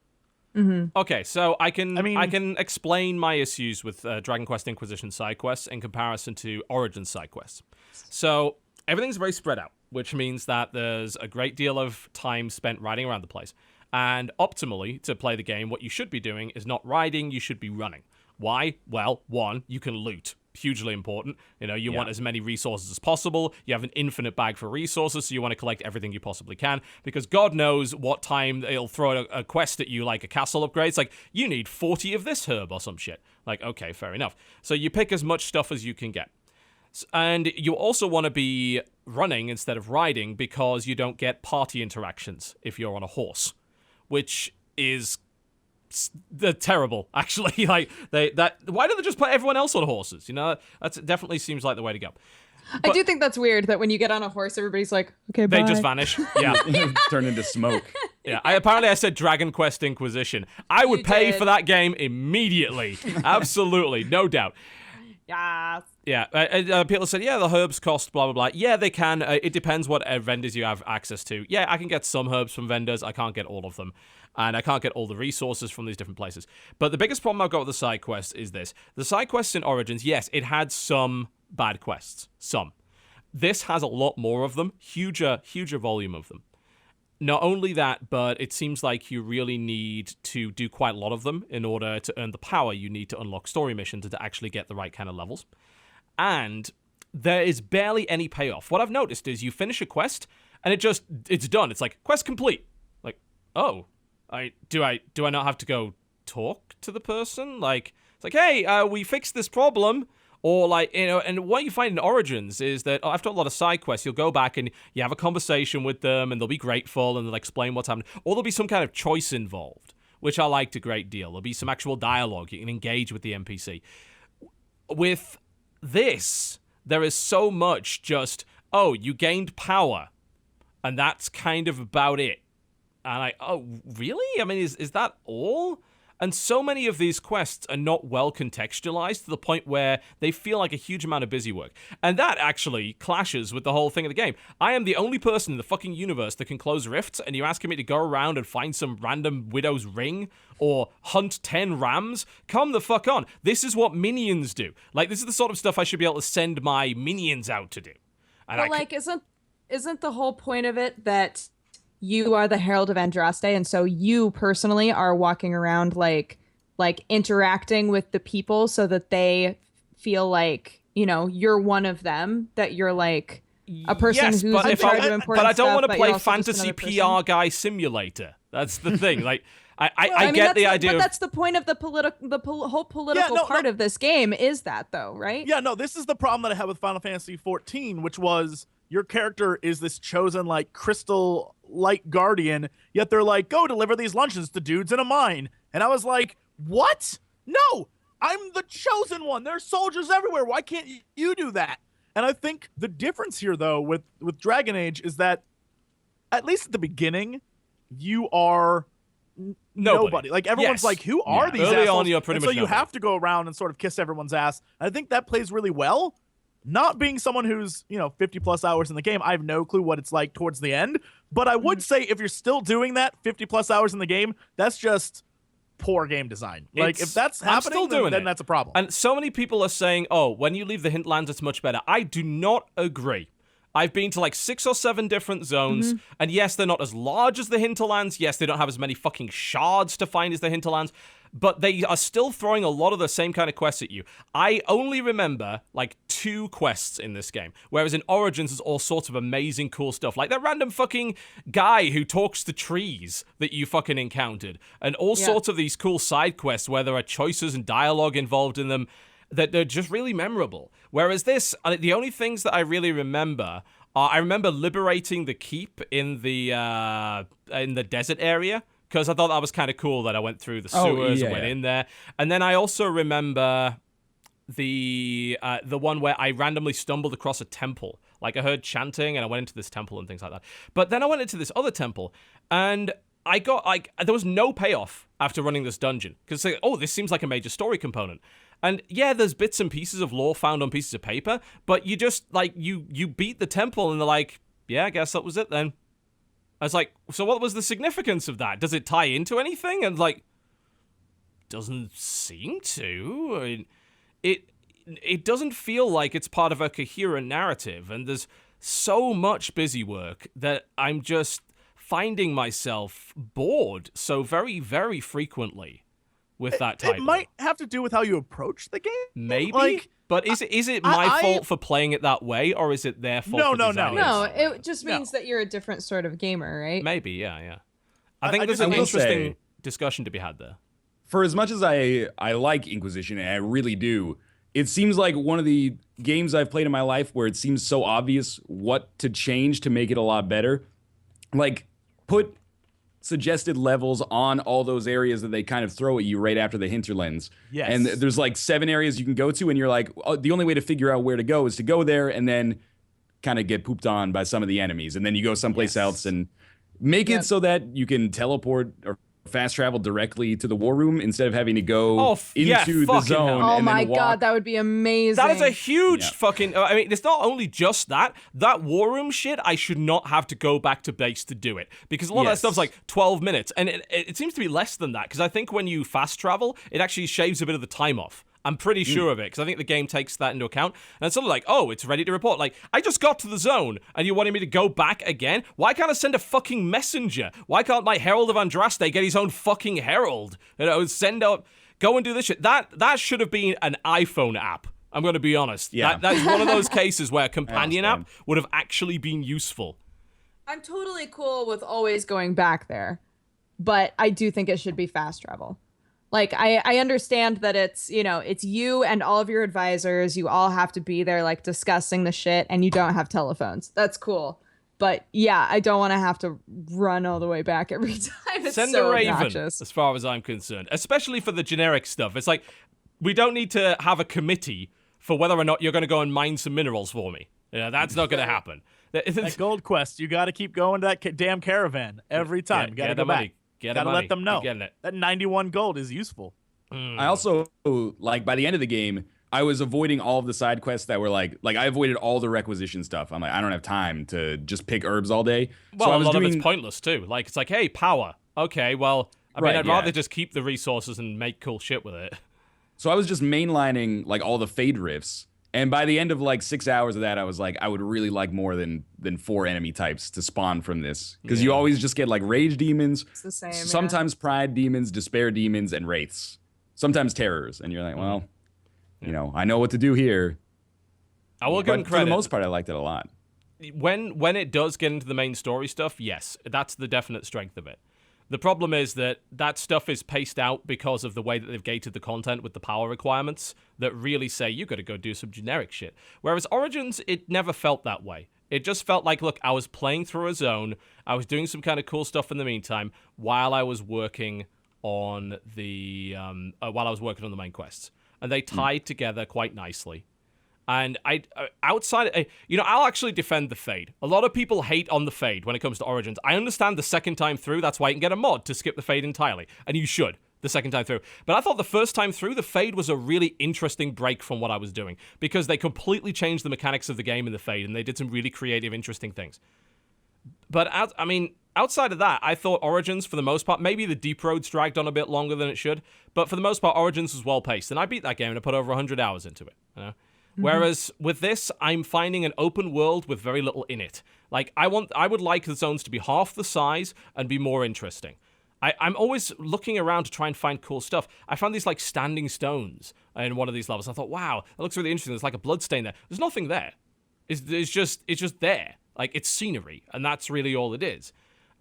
Okay, so I can explain my issues with Dragon Quest Inquisition side quests in comparison to Origin side quests. So everything's very spread out, which means that there's a great deal of time spent riding around the place. And optimally, to play the game, what you should be doing is not riding, you should be running. Why? Well, one, you can loot. Hugely important. You know, you want as many resources as possible. You have an infinite bag for resources, so you want to collect everything you possibly can, because God knows what time it'll throw a quest at you, like a castle upgrade. It's like, you need 40 of this herb or some shit. Like, okay, fair enough. So you pick as much stuff as you can get. And you also want to be running instead of riding, because you don't get party interactions if you're on a horse, which is they're terrible, actually. Like, why don't they just put everyone else on horses? You know, that definitely seems like the way to go. But I do think that's weird that when you get on a horse, everybody's like, okay, bye. They just vanish. Yeah. Turn into smoke. Yeah. I said Dragon Quest Inquisition. I would pay for that game immediately. Absolutely. No doubt. Yes. Yeah. People said, yeah, the herbs cost blah, blah, blah. Yeah, they can. It depends what vendors you have access to. Yeah, I can get some herbs from vendors. I can't get all of them. And I can't get all the resources from these different places. But the biggest problem I've got with the side quests is this. The side quests in Origins, yes, it had some bad quests. Some. This has a lot more of them. Huger volume of them. Not only that, but it seems like you really need to do quite a lot of them in order to earn the power you need to unlock story missions and to actually get the right kind of levels. And there is barely any payoff. What I've noticed is you finish a quest and it's done. It's like, quest complete. Like, oh, do I not have to go talk to the person? Like, it's like, hey, we fixed this problem. Or like, and what you find in Origins is that after a lot of side quests, you'll go back and you have a conversation with them and they'll be grateful and they'll explain what's happening. Or there'll be some kind of choice involved, which I liked a great deal. There'll be some actual dialogue. You can engage with the NPC. With this, there is so much just, oh, you gained power. And that's kind of about it. And oh, really? I mean, is that all? And so many of these quests are not well contextualized to the point where they feel like a huge amount of busy work. And that actually clashes with the whole thing of the game. I am the only person in the fucking universe that can close rifts, and you're asking me to go around and find some random widow's ring or hunt 10 rams? Come the fuck on. This is what minions do. Like, this is the sort of stuff I should be able to send my minions out to do. And but like, isn't the whole point of it that you are the Herald of Andraste, and so you personally are walking around like interacting with the people so that they feel like, you're one of them, that you're like a person who's in charge of important but I don't stuff, want to play you're also just fantasy another PR guy simulator. That's the thing. Like, Well, I get the idea. But that's the point of the whole political part of this game is that, though, right? Yeah, no, this is the problem that I had with Final Fantasy XIV, which was your character is this chosen, like, crystal light guardian, yet they're like, go deliver these luncheons to dudes in a mine. And I was like, what? No, I'm the chosen one. There's soldiers everywhere. Why can't you do that? And I think the difference here, though, with Dragon Age is that, at least at the beginning, you are nobody. Like, everyone's like, who are these Early assholes? on, you're pretty and much so you nobody. have to go around and sort of kiss everyone's ass. And I think that plays really well. Not being someone who's, 50 plus hours in the game, I have no clue what it's like towards the end. But I would say if you're still doing that 50 plus hours in the game, that's just poor game design. Like, if that's happening, then that's a problem. And so many people are saying, oh, when you leave the hinterlands, it's much better. I do not agree. I've been to like 6 or 7 different zones, and yes, they're not as large as the hinterlands. Yes, they don't have as many fucking shards to find as the hinterlands, but they are still throwing a lot of the same kind of quests at you. I only remember like 2 quests in this game, whereas in Origins there's all sorts of amazing cool stuff, like that random fucking guy who talks to trees that you fucking encountered, and all sorts of these cool side quests where there are choices and dialogue involved in them that they're just really memorable. Whereas this, the only things that I really remember are, I remember liberating the keep in the desert area, because I thought that was kind of cool that I went through the sewers and went in there. And then I also remember the one where I randomly stumbled across a temple. Like, I heard chanting and I went into this temple and things like that. But then I went into this other temple and I got, like, there was no payoff after running this dungeon. Because, like, oh, this seems like a major story component. And yeah, there's bits and pieces of lore found on pieces of paper, but you just, like, you beat the temple and they're like, yeah, I guess that was it then. I was like, so what was the significance of that? Does it tie into anything? And, like, doesn't seem to. I mean, it doesn't feel like it's part of a coherent narrative, and there's so much busy work that I'm just finding myself bored so very, very frequently with that title. It might have to do with how you approach the game. Maybe, like, but is it my fault for playing it that way, or is it their fault? No, it just means that you're a different sort of gamer, right? Maybe, yeah. I think there's an interesting discussion to be had there. For as much as I like Inquisition, and I really do, it seems like one of the games I've played in my life where it seems so obvious what to change to make it a lot better. Like, put suggested levels on all those areas that they kind of throw at you right after the hinterlands. Yes. And there's like 7 areas you can go to, and you're like, oh, the only way to figure out where to go is to go there and then kind of get pooped on by some of the enemies. And then you go someplace else and make it so that you can teleport or fast travel directly to the war room instead of having to go into the zone. Oh and my then walk. god, that would be amazing. That is a huge fucking... I mean, it's not only just that war room shit, I should not have to go back to base to do it. Because a lot of that stuff's like 12 minutes. And it seems to be less than that. Because I think when you fast travel, it actually shaves a bit of the time off. I'm pretty sure of it, because I think the game takes that into account. And it's sort of like, oh, it's ready to report. Like, I just got to the zone, and you wanted me to go back again? Why can't I send a fucking messenger? Why can't my Herald of Andraste get his own fucking herald? Send out, go and do this shit. That should have been an iPhone app. I'm going to be honest. Yeah. That's one of those cases where a companion app would have actually been useful. I'm totally cool with always going back there, but I do think it should be fast travel. Like, I understand that it's, it's you and all of your advisors. You all have to be there, like, discussing the shit, and you don't have telephones. That's cool. But, yeah, I don't want to have to run all the way back every time. It's Send so a Raven, obnoxious. as far as I'm concerned. Especially for the generic stuff. It's like, we don't need to have a committee for whether or not you're going to go and mine some minerals for me. That's not going to happen. That gold quest, you got to keep going to that damn caravan every time. You got to go back. Gotta let them know that 91 gold is useful. I also, like, by the end of the game, I was avoiding all of the side quests that were like I avoided all the requisition stuff. I'm like, I don't have time to just pick herbs all day. Well, so I a was lot doing... of it's pointless too. Like, it's like, hey, power. Okay, well, I mean, I'd rather just keep the resources and make cool shit with it. So I was just mainlining, like, all the Fade rifts. And by the end of, like, 6 hours of that, I was like, I would really like more than 4 enemy types to spawn from this. Because you always just get, like, Rage Demons, It's the same, sometimes Pride Demons, Despair Demons, and Wraiths. Sometimes Terrors. And you're like, well, I know what to do here. I will give him But credit. for the most part, I liked it a lot. When it does get into the main story stuff, yes, that's the definite strength of it. The problem is that stuff is paced out because of the way that they've gated the content with the power requirements that really say you got to go do some generic shit. Whereas Origins, it never felt that way. It just felt like, look, I was playing through a zone, I was doing some kind of cool stuff in the meantime while I was working on the main quests, and they tied together quite nicely. And I'll actually defend the Fade. A lot of people hate on the Fade when it comes to Origins. I understand the second time through, that's why you can get a mod to skip the Fade entirely. And you should, the second time through. But I thought the first time through, the Fade was a really interesting break from what I was doing. Because they completely changed the mechanics of the game in the Fade, and they did some really creative, interesting things. But, outside of that, I thought Origins, for the most part, maybe the Deep Roads dragged on a bit longer than it should. But for the most part, Origins was well-paced. And I beat that game, and I put over 100 hours into it, Whereas with this, I'm finding an open world with very little in it. Like, I would like the zones to be half the size and be more interesting. I'm always looking around to try and find cool stuff. I found these, like, standing stones in one of these levels. I thought, wow, that looks really interesting. There's like a blood stain there. There's nothing there. It's just there. Like, it's scenery, and that's really all it is.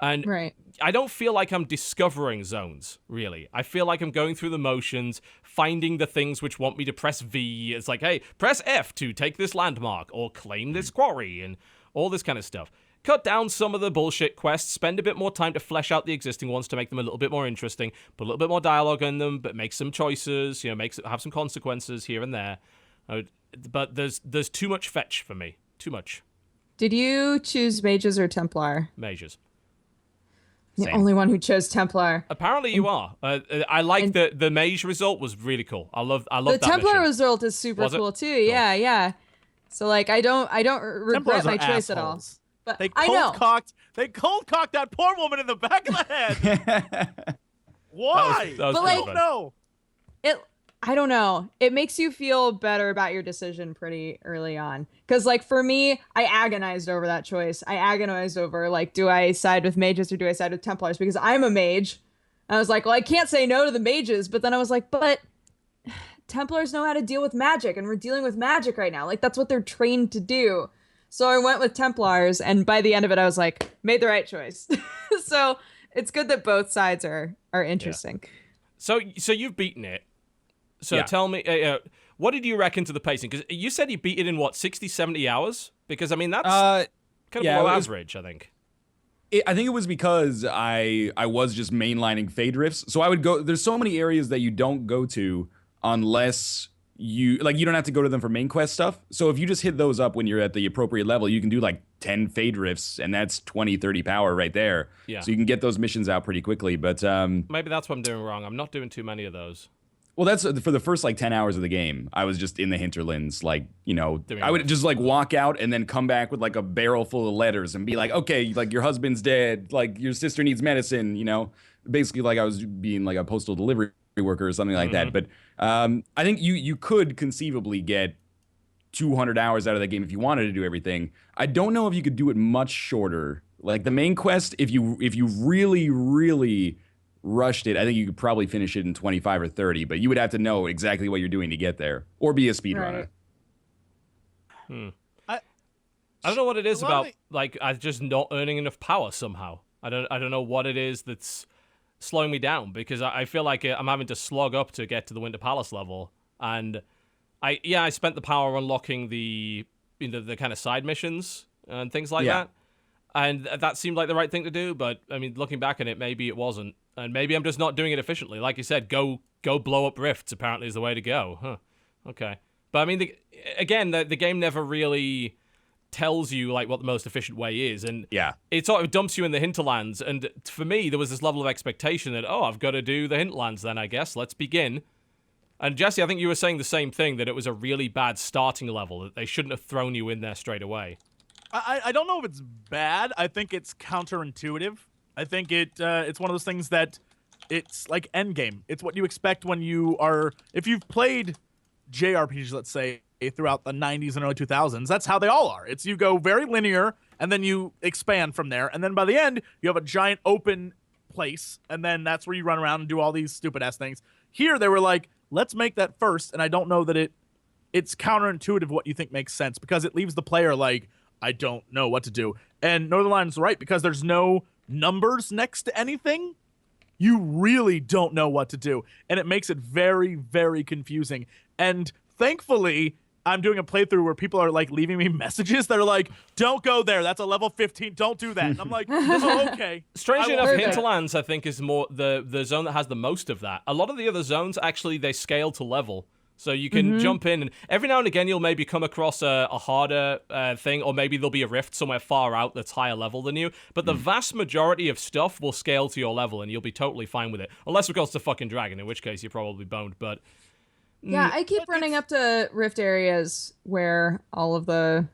And Right. I don't feel like I'm discovering zones, really. I feel like I'm going through the motions, finding the things which want me to press V. It's like, hey, press F to take this landmark, or claim this quarry, and all this kind of stuff. Cut down some of the bullshit quests, spend a bit more time to flesh out the existing ones to make them a little bit more interesting, put a little bit more dialogue in them, but make some choices, have some consequences here and there. But there's too much fetch for me. Too much. Did you choose mages or Templar? Mages. The only one who chose Templar. Apparently you are. I like the mage result was really cool. I love The that Templar mission. result is super cool too. Yeah. So like I don't regret my choice at all. But They I know. cold cocked that poor woman in the back of the head. Why? That was But, pretty like, fun. No. I don't know. It makes you feel better about your decision pretty early on. Because, like, for me, I agonized over that choice. I agonized over, like, do I side with mages or do I side with Templars? Because I'm a mage. And I was like, well, I can't say no to the mages. But then I was like, but Templars know how to deal with magic. And we're dealing with magic right now. Like, that's what they're trained to do. So I went with Templars. And by the end of it, I was like, made the right choice. So it's good that both sides are interesting. So you've beaten it. So Yeah. tell me, what did you reckon to the pacing? Because you said you beat it in, 60, 70 hours? Because, I mean, that's kind of below average, I think. I think it was because I was just mainlining Fade Rifts. So I would go, there's so many areas that you don't go to unless you don't have to go to them for main quest stuff. So if you just hit those up when you're at the appropriate level, you can do like 10 Fade Rifts, and that's 20, 30 power right there. Yeah. So you can get those missions out pretty quickly. But Maybe that's what I'm doing wrong. I'm not doing too many of those. well, that's for the first like 10 hours of the game. I was just in the hinterlands, Doing I would this. just like walk out and then come back with like a barrel full of letters and be like, okay, like your husband's dead, like your sister needs medicine, Basically like I was being like a postal delivery worker or something like that. But I think you could conceivably get 200 hours out of that game if you wanted to do everything. I don't know if you could do it much shorter. Like the main quest, if you really, really rushed it, I think you could probably finish it in 25 or 30, but you would have to know exactly what you're doing to get there, or be a speedrunner. Right. I don't know what it is about, like, I just not earning enough power somehow. I don't know what it is that's slowing me down, because I feel like I'm having to slog up to get to the Winter Palace level, and I spent the power unlocking the kind of side missions and things like that. And that seemed like the right thing to do, but I mean, looking back on it, maybe it wasn't. And maybe I'm just not doing it efficiently. Like you said, go blow up rifts apparently is the way to go. Huh. Okay. But I mean, the game never really tells you like what the most efficient way is, and it sort of dumps you in the hinterlands. And for me, there was this level of expectation that, I've got to do the hinterlands then, I guess. Let's begin. And Jesse, I think you were saying the same thing, that it was a really bad starting level, that they shouldn't have thrown you in there straight away. I don't know if it's bad. I think it's counterintuitive. I think it's one of those things that it's like Endgame. It's what you expect when you are, if you've played JRPGs, let's say, throughout the 90s and early 2000s, that's how they all are. It's you go very linear, and then you expand from there, and then by the end, you have a giant open place, and then that's where you run around and do all these stupid-ass things. Here, they were like, let's make that first, and I don't know that it's counterintuitive what you think makes sense, because it leaves the player like, I don't know what to do. And Northernlion's right, because there's no numbers next to anything, you really don't know what to do. And it makes it very, very confusing. And thankfully, I'm doing a playthrough where people are like leaving me messages that are like, don't go there, that's a level 15, don't do that. And I'm like, oh, okay. Strangely enough, Hinterlands, I think, is more the zone that has the most of that. A lot of the other zones, actually, they scale to level. So you can jump in, and every now and again you'll maybe come across a harder thing, or maybe there'll be a rift somewhere far out that's higher level than you. But the vast majority of stuff will scale to your level, and you'll be totally fine with it. Unless, of course, it's a fucking dragon, in which case you're probably boned. But yeah, I keep running up to rift areas where all of the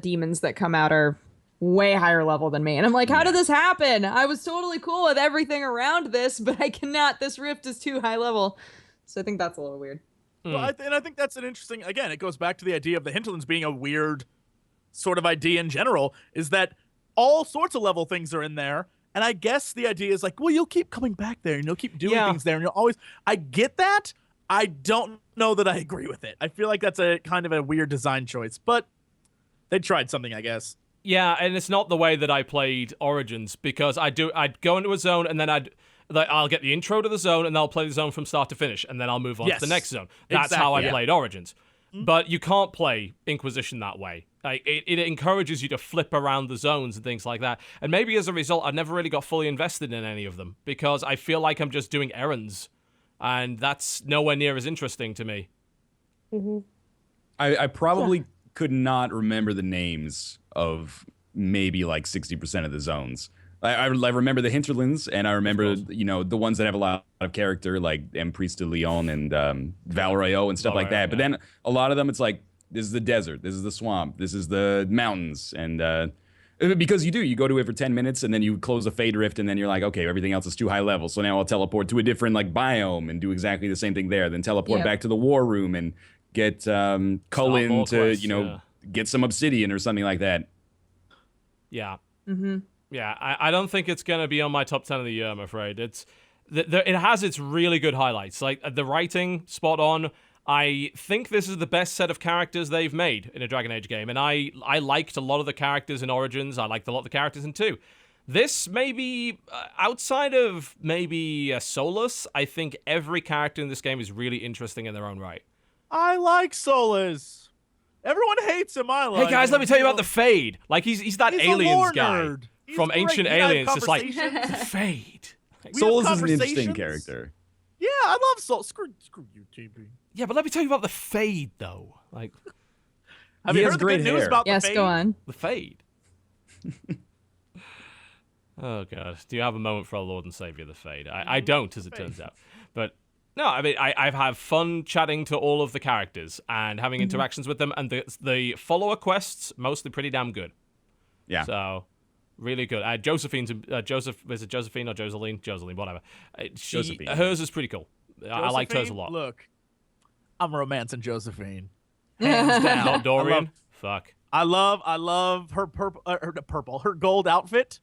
demons that come out are way higher level than me, and I'm like, how did this happen? I was totally cool with everything around this, but I cannot. This rift is too high level. So I think that's a little weird. Well, I think that's an interesting, again, it goes back to the idea of the hinterlands being a weird sort of idea in general, is that all sorts of level things are in there, and I guess the idea is like, well, you'll keep coming back there, and you'll keep doing things there, and you'll always, I get that, I don't know that I agree with it. I feel like that's a kind of a weird design choice, but they tried something, I guess. Yeah, and it's not the way that I played Origins, because I'd go into a zone, and then I'll get the intro to the zone, and I'll play the zone from start to finish, and then I'll move on to the next zone. That's how I played Origins. But you can't play Inquisition that way. Like, it encourages you to flip around the zones and things like that. And maybe as a result, I've never really got fully invested in any of them, because I feel like I'm just doing errands, and that's nowhere near as interesting to me. I probably could not remember the names of maybe like 60% of the zones. I remember the hinterlands, and I remember, the ones that have a lot of character, like Priest de Leon and Valrayo and stuff like that. But then a lot of them, it's like, this is the desert, this is the swamp, this is the mountains. And because you go to it for 10 minutes, and then you close a fade rift, and then you're like, okay, everything else is too high level. So now I'll teleport to a different like biome and do exactly the same thing there. Then teleport back to the war room and get Cullen to, get some obsidian or something like that. Yeah. Yeah, I don't think it's going to be on my top 10 of the year, I'm afraid. It has its really good highlights. Like, the writing, spot on. I think this is the best set of characters they've made in a Dragon Age game, and I liked a lot of the characters in Origins. I liked a lot of the characters in 2. This, maybe, outside of maybe Solus, I think every character in this game is really interesting in their own right. I like Solus. Everyone hates him. I like Hey, guys, him. let me tell you about the Fade. Like, he's that aliens guy. Nerd. From great. Ancient Aliens, just like, the Fade. Solus is an interesting character. Yeah, I love Solus. Screw you, TB. Yeah, but let me tell you about the Fade, though. Like, have you heard the good news about the Fade? Yes, go on. The Fade. Oh, God. Do you have a moment for our Lord and Savior, the Fade? I don't, as it turns out. But, no, I mean, I've had fun chatting to all of the characters and having interactions with them, and the follower quests, mostly pretty damn good. Yeah. So, really good. Josephine's, is it Josephine or Joseline? Joseline, whatever. Josephine. Hers is pretty cool. I liked hers a Josephine, lot. Look, I'm romancing Josephine, hands down. Not Dorian. Fuck. I love her her gold outfit.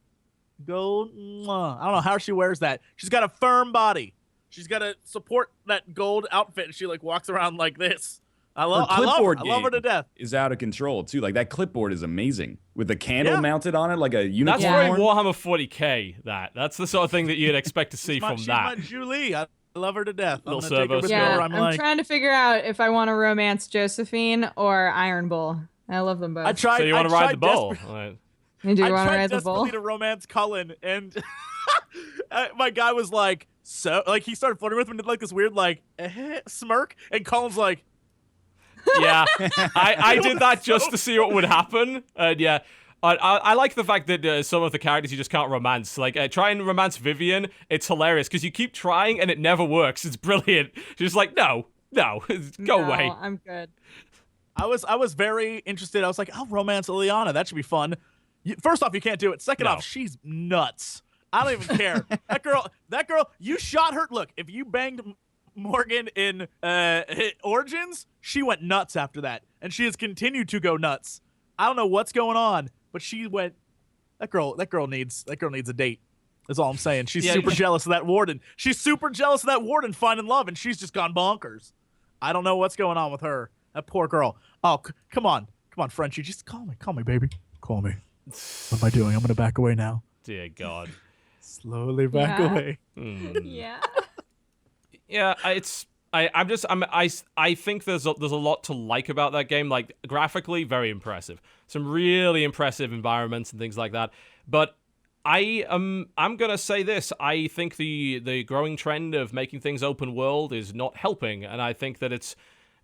Gold. I don't know how she wears that. She's got a firm body. She's got to support that gold outfit, and she like walks around like this. I love her. I love her to death. Is out of control too. Like that clipboard is amazing with the candle mounted on it, like a unicorn. That's very Warhammer 40k. That's the sort of thing that you'd expect to see from She's that. my Julie. I love her to death. Little I'm gonna take her servo with scroll. me Yeah, wherever I'm trying to figure out if I want to romance Josephine or Iron Bull. I love them both. I tried. So you want to ride the bull? desperately- You do I want to tried ride the bull? desperately to romance Cullen, and my guy was like, so like he started flirting with me and did like this weird like smirk, and Cullen's like, Yeah, I did that just to see what would happen. And yeah, I like the fact that some of the characters you just can't romance. Like, try and romance Vivian. It's hilarious because you keep trying and it never works. It's brilliant. She's just like, no, go away. I'm good. I was very interested. I was like, I'll romance Ileana. That should be fun. First off, you can't do it. Second No. off, she's nuts. I don't even care. That girl, you shot her. Look, if you banged Morgan in Origins, she went nuts after that, and she has continued to go nuts. I don't know what's going on, but she went. That girl needs a date. That's all I'm saying. She's super jealous of that warden. She's super jealous of that warden finding love, and she's just gone bonkers. I don't know what's going on with her. That poor girl. Oh, come on, Frenchie, just call me, baby, call me. What am I doing? I'm gonna back away now. Dear God. Slowly back away. Yeah. Yeah, I think there's a lot to like about that game. Like, graphically, very impressive. Some really impressive environments and things like that. But I'm gonna say this. I think the growing trend of making things open world is not helping, and I think that it's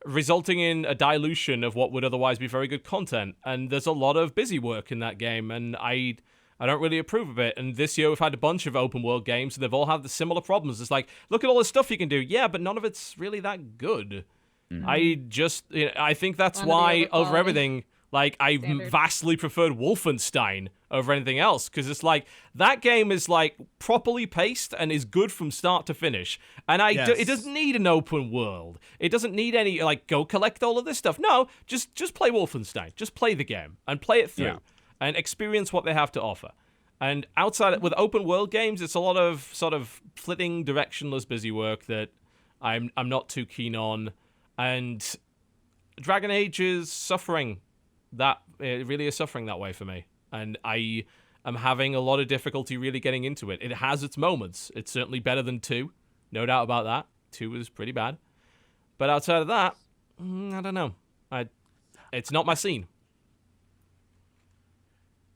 resulting in a dilution of what would otherwise be very good content. And there's a lot of busy work in that game, and I don't really approve of it. And this year we've had a bunch of open world games, and they've all had the similar problems. It's like, look at all this stuff you can do. Yeah, but none of it's really that good. I think that's why over everything, like, I vastly preferred Wolfenstein over anything else, because it's like, that game is like properly paced and is good from start to finish. And it doesn't need an open world. It doesn't need any, like, go collect all of this stuff. No, just play Wolfenstein. Just play the game and play it through. Yeah. And experience what they have to offer. And outside, with open world games, it's a lot of sort of flitting, directionless, busy work that I'm not too keen on. And Dragon Age is suffering. It really is suffering that way for me. And I am having a lot of difficulty really getting into it. It has its moments. It's certainly better than 2. No doubt about that. 2 was pretty bad. But outside of that, I don't know. It's not my scene.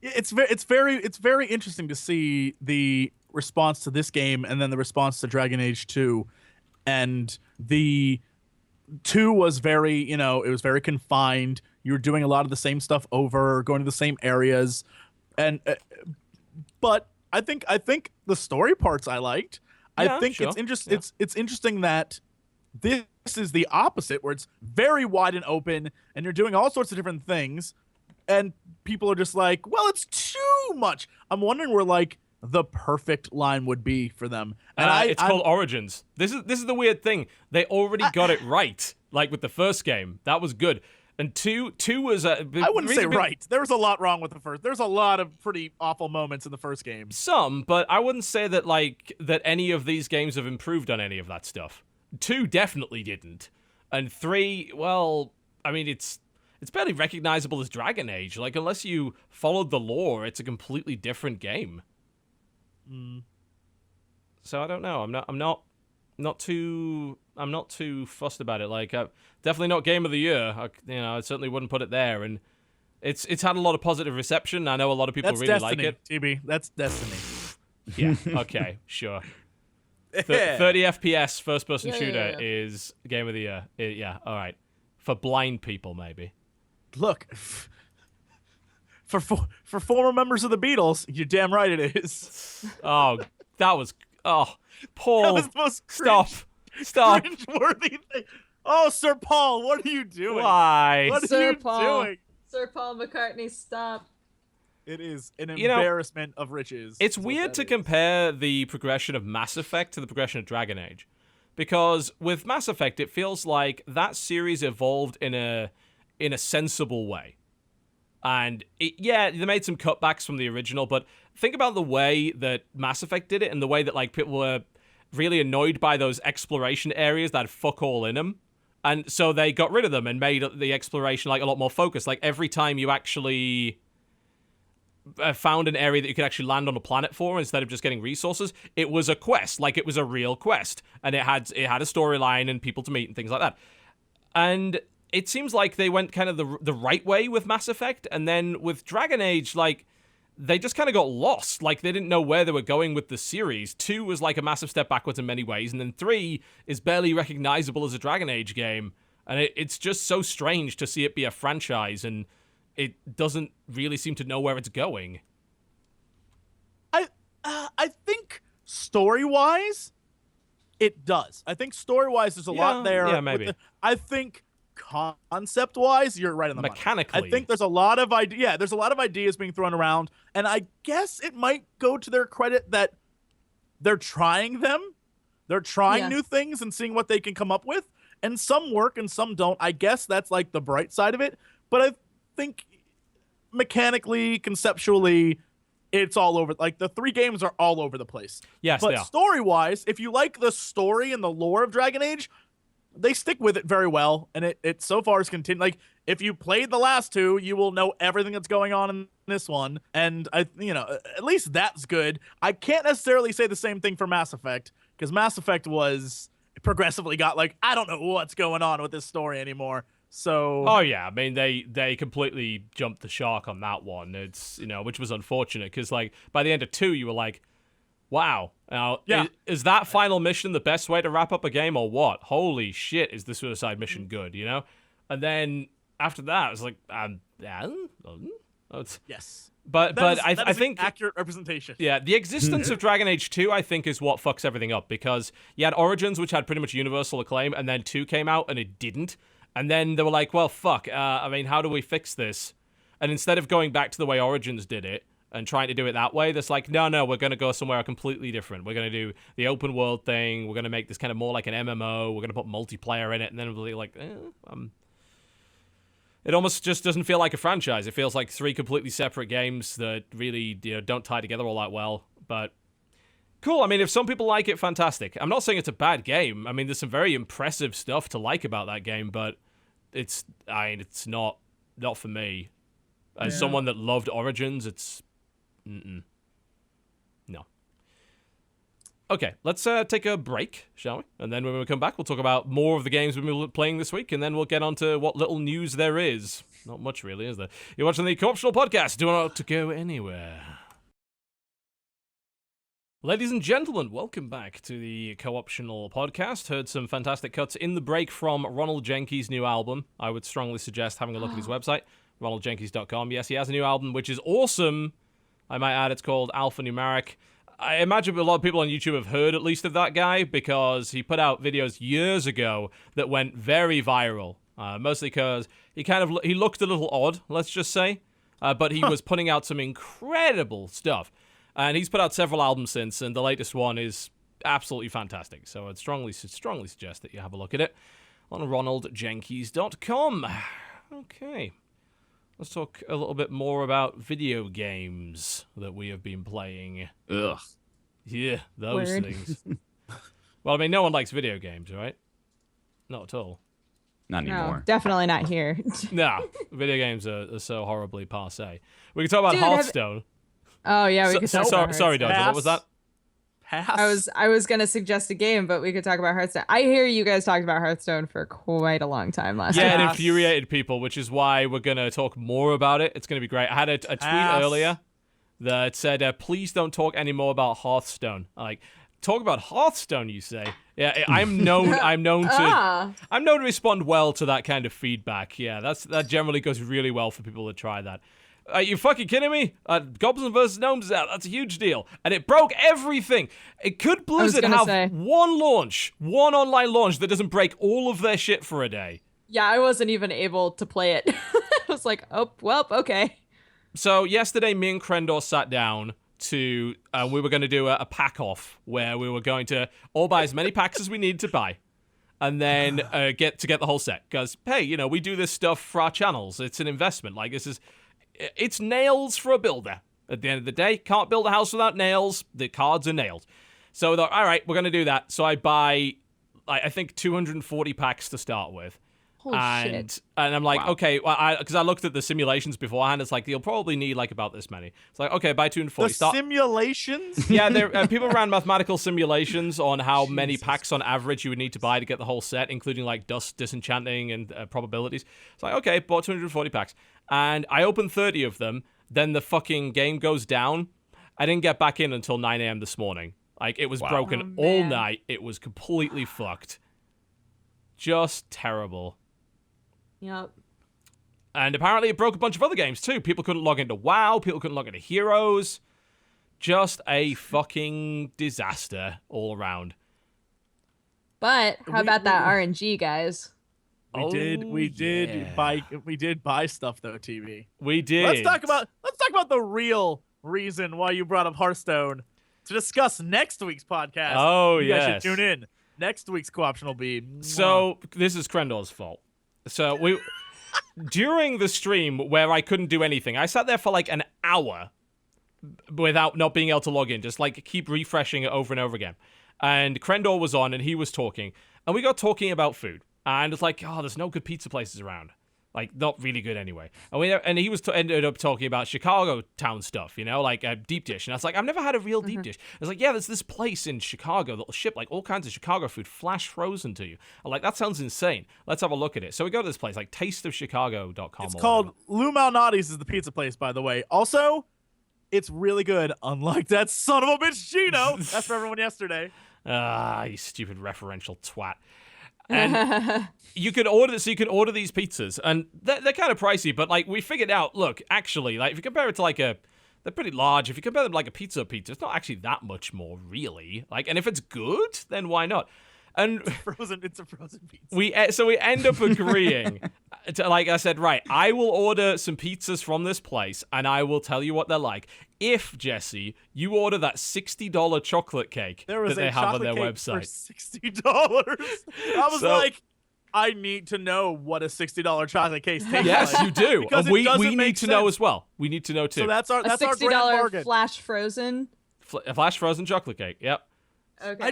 It's very interesting to see the response to this game and then the response to Dragon Age 2. And the 2 was very, it was very confined. You were doing a lot of the same stuff over, going to the same areas. And but I think the story parts I liked. Yeah, I think sure. it's interesting. Yeah. It's interesting that this is the opposite, where it's very wide and open, and you're doing all sorts of different things, and people are just like, well, it's too much. I'm wondering where like the perfect line would be for them. And it's called Origins. This is the weird thing. They already got it right. Like with the first game, that was good. And two was I wouldn't say right. There was a lot wrong with the first. There's a lot of pretty awful moments in the first game. Some, but I wouldn't say that any of these games have improved on any of that stuff. 2 definitely didn't, and 3, well, I mean, it's barely recognizable as Dragon Age. Like, unless you followed the lore, it's a completely different game. So I don't know. I'm not too fussed about it. Like, definitely not Game of the Year. I certainly wouldn't put it there. And it's had a lot of positive reception. I know a lot of people really like it. TB, that's Destiny. Yeah. Okay. Sure. 30 FPS first-person shooter is Game of the Year. Yeah. All right. For blind people, maybe. Look, for former members of the Beatles, you're damn right it is. Oh, that was Paul. That was the most Stop. cringe-worthy thing. Oh, Sir Paul, what are you doing? Why? What are Sir you Paul. doing? Sir Paul McCartney, stop. It is an embarrassment of riches. It's weird to compare the progression of Mass Effect to the progression of Dragon Age. because with Mass Effect, it feels like that series evolved in a sensible way. And they made some cutbacks from the original, but think about the way that Mass Effect did it and the way that like people were really annoyed by those exploration areas that had fuck all in them. And so they got rid of them and made the exploration like a lot more focused. Like every time you actually found an area that you could actually land on a planet for instead of just getting resources, it was a quest. Like it was a real quest. And it had a storyline and people to meet and things like that. And it seems like they went kind of the right way with Mass Effect, and then with Dragon Age, like, they just kind of got lost. Like, they didn't know where they were going with the series. 2 was like a massive step backwards in many ways, and then 3 is barely recognizable as a Dragon Age game, and it's just so strange to see it be a franchise, and it doesn't really seem to know where it's going. I think story-wise, it does. I think story-wise, there's a lot there. Yeah, maybe. I think concept-wise, you're right on the mechanically. money. I think there's a lot of there's a lot of ideas being thrown around, and I guess it might go to their credit that they're trying them. They're trying new things and seeing what they can come up with, and some work and some don't. I guess that's like the bright side of it, but I think mechanically, conceptually, it's all over. Like the 3 games are all over the place. Yes, but they are. Story-wise, if you like the story and the lore of Dragon Age, they stick with it very well, and it so far has continued. Like, if you played the last 2, you will know everything that's going on in this one, and at least that's good. I can't necessarily say the same thing for Mass Effect, because Mass Effect was progressively got like, I don't know what's going on with this story anymore. So, oh yeah, I mean they completely jumped the shark on that one. It's which was unfortunate because like by the end of 2, you were like, wow. Now, is that final mission the best way to wrap up a game or what? Holy shit, is the suicide mission good, And then after that, it was like, yes. But I think accurate representation. Yeah, the existence of Dragon Age 2, I think, is what fucks everything up because you had Origins, which had pretty much universal acclaim, and then 2 came out and it didn't. And then they were like, well, fuck, how do we fix this? And instead of going back to the way Origins did it, and trying to do it that way, that's like, no, we're going to go somewhere completely different. We're going to do the open world thing. We're going to make this kind of more like an MMO. We're going to put multiplayer in it. And then we'll be like, it almost just doesn't feel like a franchise. It feels like 3 completely separate games that really don't tie together all that well. But cool. I mean, if some people like it, fantastic. I'm not saying it's a bad game. I mean, there's some very impressive stuff to like about that game, but it's not for me. As someone that loved Origins, it's... No. Okay, let's take a break, shall we? And then when we come back, we'll talk about more of the games we've been playing this week, and then we'll get on to what little news there is. Not much, really, is there? You're watching the Co-optional Podcast. Do not to go anywhere. Ladies and gentlemen, welcome back to the Co-optional Podcast. Heard some fantastic cuts in the break from Ronald Jenkins' new album. I would strongly suggest having a look at his website, ronaldjenkins.com. Yes, he has a new album, which is awesome. I might add, it's called Alphanumeric. I imagine a lot of people on YouTube have heard at least of that guy because he put out videos years ago that went very viral. Mostly because he looked a little odd, let's just say. But he was putting out some incredible stuff. And he's put out several albums since, and the latest one is absolutely fantastic. So I'd strongly suggest that you have a look at it on ronaldjenkins.com. Okay. Let's talk a little bit more about video games that we have been playing. Ugh. Yeah, those Word. things. Well, I mean, no one likes video games, right? Not at all. Not No, anymore. definitely not here. No, video games are so horribly passé. We can talk about Dude, Hearthstone. Oh yeah, we could talk about Sorry, Hearthstone. Dodger, what was that? Pass. I was gonna suggest a game, but we could talk about Hearthstone. I hear you guys talked about Hearthstone for quite a long time last Yeah, time. it infuriated people, which is why we're going to talk more about it. It's going to be great. I had a tweet earlier that said, please don't talk anymore about Hearthstone. Like, talk about Hearthstone, you say? Yeah, I'm known to respond well to that kind of feedback. Yeah, that generally goes really well for people that try that. Are you fucking kidding me? Goblins vs. Gnomes is out. That's a huge deal. And it broke everything. Could Blizzard have one online launch that doesn't break all of their shit for a day? Yeah, I wasn't even able to play it. I was like, oh, well, okay. So yesterday, me and Krendor sat down to, we were going to do a pack off where we were going to all buy as many packs as we needed to buy. And then get the whole set. Because, hey, you know, we do this stuff for our channels. It's an investment. Like, it's nails for a builder. At the end of the day, can't build a house without nails. The cards are nailed. So, all right, we're going to do that. So I buy, I think, 240 packs to start with. Holy shit. And I'm like, okay, well, because I looked at the simulations beforehand. It's like, you'll probably need, like, about this many. It's like, okay, buy 240. Simulations? Yeah, people ran mathematical simulations on how many packs on average you would need to buy to get the whole set, including, like, dust, disenchanting, and probabilities. It's like, okay, bought 240 packs. And I opened 30 of them. Then the fucking game goes down. I didn't get back in until 9 a.m. this morning. Like, it was broken all night. It was completely fucked. Just terrible. Yep. And apparently it broke a bunch of other games, too. People couldn't log into WoW. People couldn't log into Heroes. Just a fucking disaster all around. But how about that RNG, guys? We did buy stuff though, TV. We did. Let's talk about the real reason why you brought up Hearthstone to discuss next week's podcast. Oh, you guys yes. should tune in. Next week's co-option will be. So this is Krendor's fault. So during the stream where I couldn't do anything, I sat there for like an hour without not being able to log in, just like keep refreshing it over and over again. And Krendor was on and he was talking, and we got talking about food. And it's like, oh, there's no good pizza places around. Like, not really good anyway. And he was ended up talking about Chicago town stuff, you know, like a deep dish. And I was like, I've never had a real deep dish. I was like, yeah, there's this place in Chicago that'll ship like all kinds of Chicago food flash frozen to you. I'm like, that sounds insane. Let's have a look at it. So we go to this place, like tasteofchicago.com. It's called Lou Malnati's is the pizza place, by the way. Also, it's really good, unlike that son of a bitch Gino. That's for everyone yesterday. Ah, you stupid referential twat. And you can order these pizzas, and they're kind of pricey, but like we figured out, look, actually, like if you compare it to they're pretty large. If you compare them to like a pizza, it's not actually that much more, really. Like, and if it's good, then why not? And it's a frozen pizza. So we end up agreeing to, like I said, right, I will order some pizzas from this place, and I will tell you what they're like. If, Jesse, you order that $60 chocolate cake that they have on their website. For $60. I was like, I need to know what a $60 chocolate cake tastes like. Yes, you do. We need to know as well. We need to know too. So that's our $60 grand bargain. flash frozen. A flash frozen chocolate cake. Yep. Okay.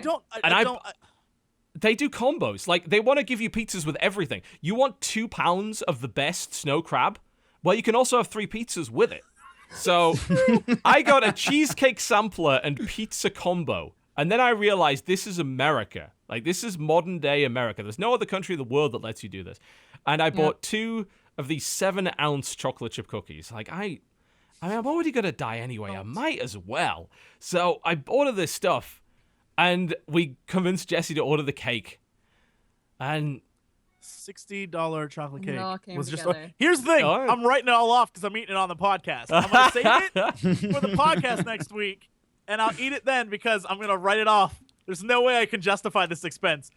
They do combos. Like, they want to give you pizzas with everything. You want 2 pounds of the best snow crab? Well, you can also have 3 pizzas with it. So I got a cheesecake sampler and pizza combo. And then I realized this is America. Like, this is modern day America. There's no other country in the world that lets you do this. And I bought 2 of these 7-ounce chocolate chip cookies. Like, I'm already going to die anyway. I might as well. So I ordered this stuff. And we convinced Jesse to order the cake. And $60 chocolate cake was just. Together. Here's the thing. I'm writing it all off because I'm eating it on the podcast. I'm going to save it for the podcast next week, and I'll eat it then because I'm going to write it off. There's no way I can justify this expense.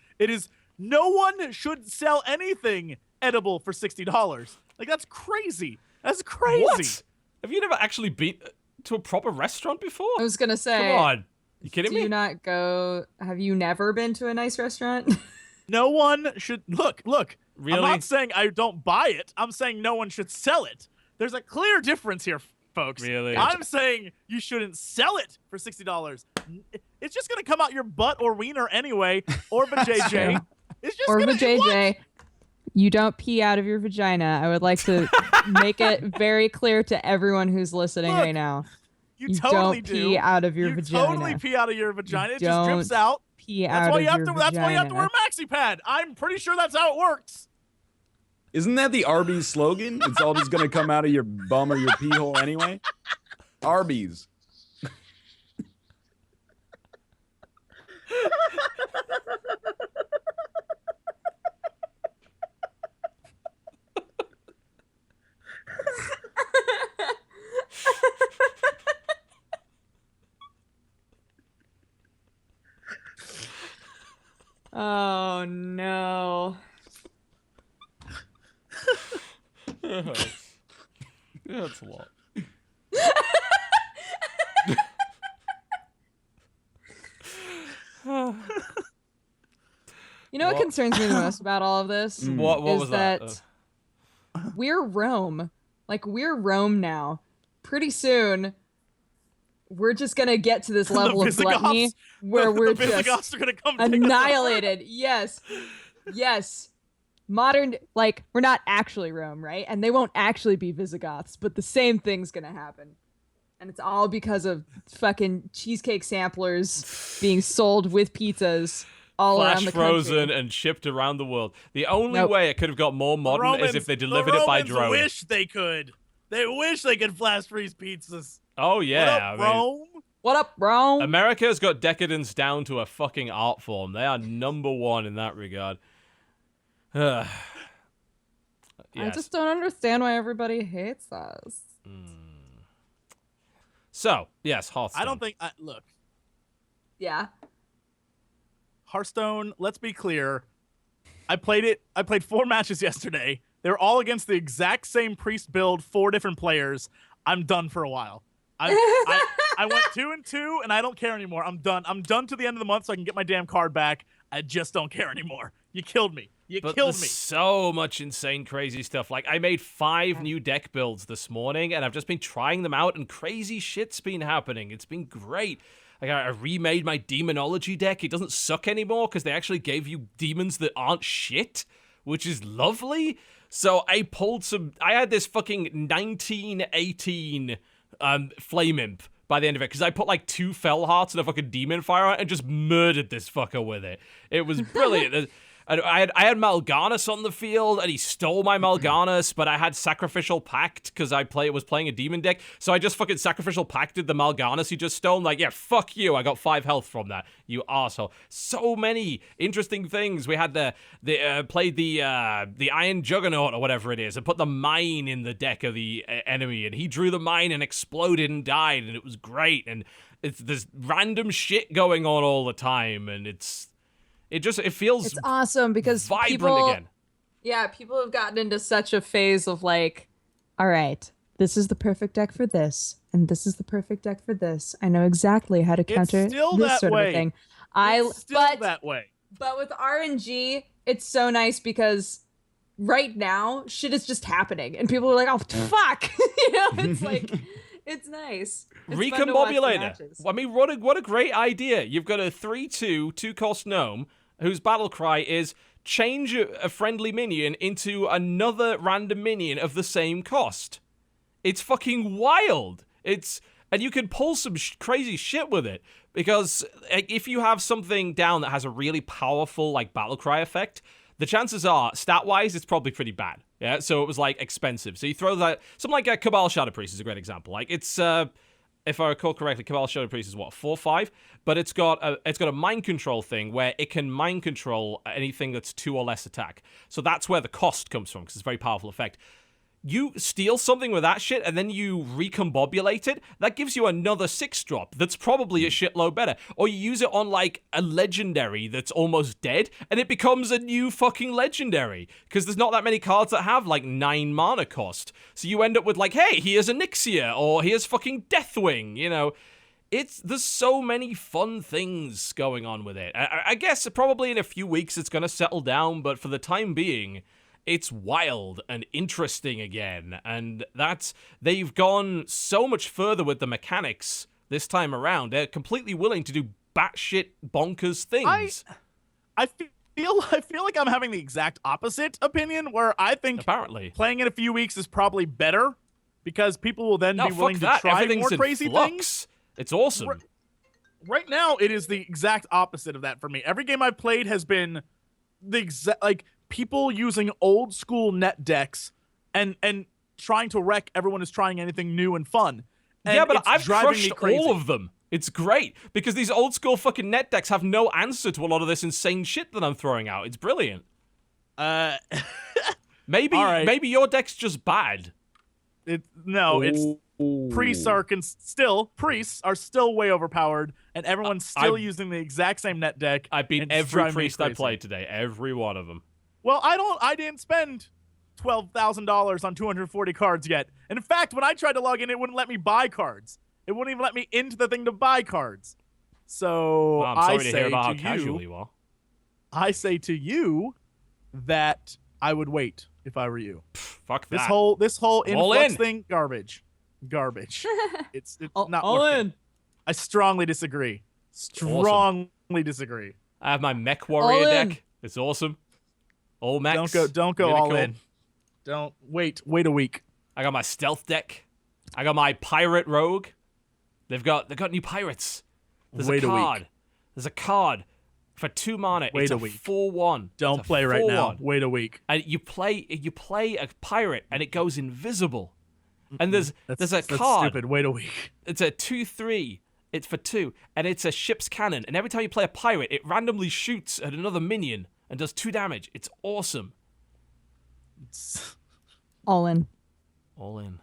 No one should sell anything edible for $60. Like, that's crazy. That's crazy. What? Have you never actually been to a proper restaurant before? I was going to say. Come on. You kidding me? Do you not go? Have you never been to a nice restaurant? No one should look. Really? I'm not saying I don't buy it. I'm saying no one should sell it. There's a clear difference here, folks. Really? I'm saying you shouldn't sell it for $60. It's just gonna come out your butt or wiener anyway, or vajayjay. It's just or gonna, vajayjay. You don't pee out of your vagina. I would like to make it very clear to everyone who's listening right now. You totally don't pee out of your vagina. You totally pee out of your vagina. It just don't drips out. Pee out of your vagina. That's why you have to wear a maxi pad. I'm pretty sure that's how it works. Isn't that the Arby's slogan? It's all just going to come out of your bum or your pee hole anyway? Arby's. Oh no. Yeah, that's a lot. You know what concerns me the most about all of this? What is was that? We're Rome. Like, we're Rome now. Pretty soon, we're just gonna get to this level of gluttony where we're the just Visigoths are gonna come take us annihilated. Yes. Yes. Modern, like, we're not actually Rome, right? And they won't actually be Visigoths, but the same thing's gonna happen. And it's all because of fucking cheesecake samplers being sold with pizzas all around the frozen country. and shipped around the world. The only way it could have got more modern is if they delivered the it by Romans drone. wish they could. They wish they could flash freeze pizzas. Oh yeah, What up, Rome? What up, Rome? America's got decadence down to a fucking art form. They are number one in that regard. Yes. I just don't understand why everybody hates us. So, yes, Hearthstone. I don't think. Look, Yeah. Hearthstone. Let's be clear. I played it. I played 4 matches yesterday. They were all against the exact same priest build, 4 different players. I'm done for a while. I went 2-2, and I don't care anymore. I'm done. I'm done to the end of the month, so I can get my damn card back. I just don't care anymore. You killed me. You killed me. So much insane, crazy stuff. Like, I made 5 new deck builds this morning, and I've just been trying them out, and crazy shit's been happening. It's been great. Like, I remade my demonology deck. It doesn't suck anymore because they actually gave you demons that aren't shit, which is lovely. So I pulled some. I had this fucking 1918 Flame Imp by the end of it because I put like 2 Fell Hearts and a fucking Demon Fire on it and just murdered this fucker with it. It was brilliant. I had Mal'Ganis on the field, and he stole my Mal'Ganis, but I had Sacrificial Pact because was playing a demon deck, so I just fucking Sacrificial Pacted the Mal'Ganis he just stole. Like, yeah, fuck you. I got 5 health from that, you arsehole. So many interesting things. We had played the Iron Juggernaut or whatever it is, and put the mine in the deck of the enemy, and he drew the mine and exploded and died, and it was great. And there's random shit going on all the time, and it feels It's awesome because vibrant again. Yeah, people have gotten into such a phase of like, all right, this is the perfect deck for this, and this is the perfect deck for this. I know exactly how to counter this sort of a thing. It's still that way. But with RNG, it's so nice because right now shit is just happening, and people are like, "Oh fuck," It's like, it's nice. It's Recombobulator. I mean, what a great idea! You've got a 3/2 2-cost gnome whose battle cry is change a friendly minion into another random minion of the same cost. It's fucking wild. And you can pull some crazy shit with it because if you have something down that has a really powerful like battle cry effect, the chances are stat-wise it's probably pretty bad. Yeah, so it was like expensive. So you throw that something like a Cabal Shadow Priest is a great example. Like it's if I recall correctly, Cabal Shadow Priest is what 4/5, but it's got a mind control thing where it can mind control anything that's 2 or less attack. So that's where the cost comes from because it's a very powerful effect. You steal something with that shit and then you recombobulate it, that gives you another 6-drop that's probably a shitload better. Or you use it on like a legendary that's almost dead and it becomes a new fucking legendary because there's not that many cards that have like 9 mana cost. So you end up with like, hey, here's Onyxia or here's fucking Deathwing, there's so many fun things going on with it. I guess probably in a few weeks it's going to settle down, but for the time being, it's wild and interesting again, and they've gone so much further with the mechanics this time around. They're completely willing to do batshit bonkers things. I feel like I'm having the exact opposite opinion, where I think apparently playing in a few weeks is probably better because people will then be willing to try more crazy things. It's awesome. Right now, it is the exact opposite of that for me. Every game I've played has been the exact people using old school net decks and trying to wreck everyone who's trying anything new and fun. And yeah, but I've crushed crazy. all of them. It's great because these old school fucking net decks have no answer to a lot of this insane shit that I'm throwing out. It's brilliant. Maybe your deck's just bad. Priests are still way overpowered, and everyone's still using the exact same net deck. I beat every priest I played today, every one of them. Well, I didn't spend $12,000 on 240 cards yet. And in fact, when I tried to log in, it wouldn't let me buy cards. It wouldn't even let me into the thing to buy cards. So I'm sorry to hear about how casual you are. I say to you that I would wait if I were you. Fuck that. This whole All influx in. thing, garbage. It's not all working. in. I strongly disagree. Strongly disagree. I have my Mech Warrior All in. deck. It's awesome. All mechs. Don't go Really all cool. in. Don't wait a week. I got my Stealth deck. I got my Pirate Rogue. They've got new pirates. There's Wait a a week. card. There's a card for 2 mana. Wait it's a a week. 4/1. Don't It's a play right now. 4/1. Wait a week. And you play a pirate and it goes invisible. And there's a That's card. stupid. Wait a week. It's a 2/3. It's for 2, and it's a ship's cannon. And every time you play a pirate, it randomly shoots at another minion and does 2 damage. It's awesome. All in. All in.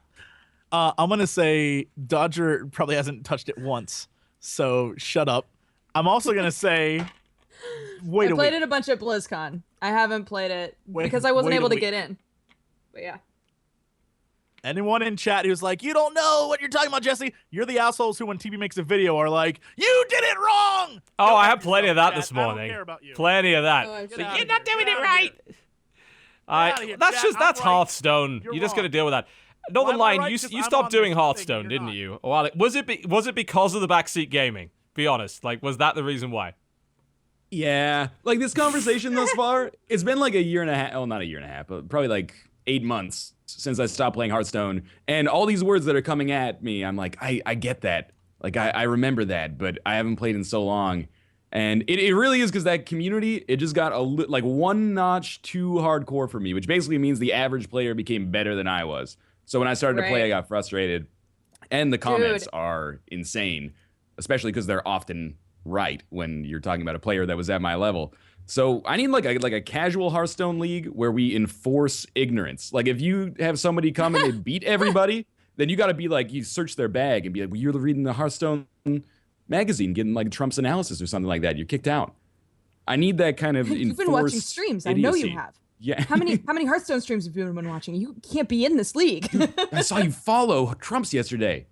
I'm gonna say Dodger probably hasn't touched it once, so shut up. I'm also gonna say wait I a played week. it a bunch at BlizzCon. I haven't played it Wait- because I wasn't wait a able to week. get in. But yeah. Anyone in chat who's like, you don't know what you're talking about, Jesse. You're the assholes who, when TV makes a video, are like, you did it wrong. Oh, Go I fuck had plenty of yourself, that chat. this morning. I don't care about you. Plenty of that. Oh, I've So seen you're it. not doing Get it outta right. here. outta here, That's chat. that's I'm right. Hearthstone. You're You're just wrong. gonna deal with that. Why am I Northernlion, right? you 'Cause you I'm stopped on doing this Hearthstone, thing, didn't you're you? Well, was it because of the backseat gaming? Be honest. Like, was that the reason why? Yeah, like this conversation thus far, it's been like a year and a half. Oh, not a year and a half, but probably like 8 months since I stopped playing Hearthstone. And all these words that are coming at me, I'm like, I get that. Like, I remember that, but I haven't played in so long. And it really is because that community, it just got like 1 notch too hardcore for me, which basically means the average player became better than I was. So when I started to play, I Right. got frustrated. And the comments Dude. are insane, especially because they're often right when you're talking about a player that was at my level. So I need like a casual Hearthstone league where we enforce ignorance. Like if you have somebody come and they beat everybody, then you got to be like, you search their bag and be like, well, you're reading the Hearthstone magazine, getting like Trump's analysis or something like that. You're kicked out. I need that kind of You've been watching enforced streams. I know you idiocy. have. Yeah. How many Hearthstone streams have you been watching? You can't be in this league. I saw you follow Trump's yesterday.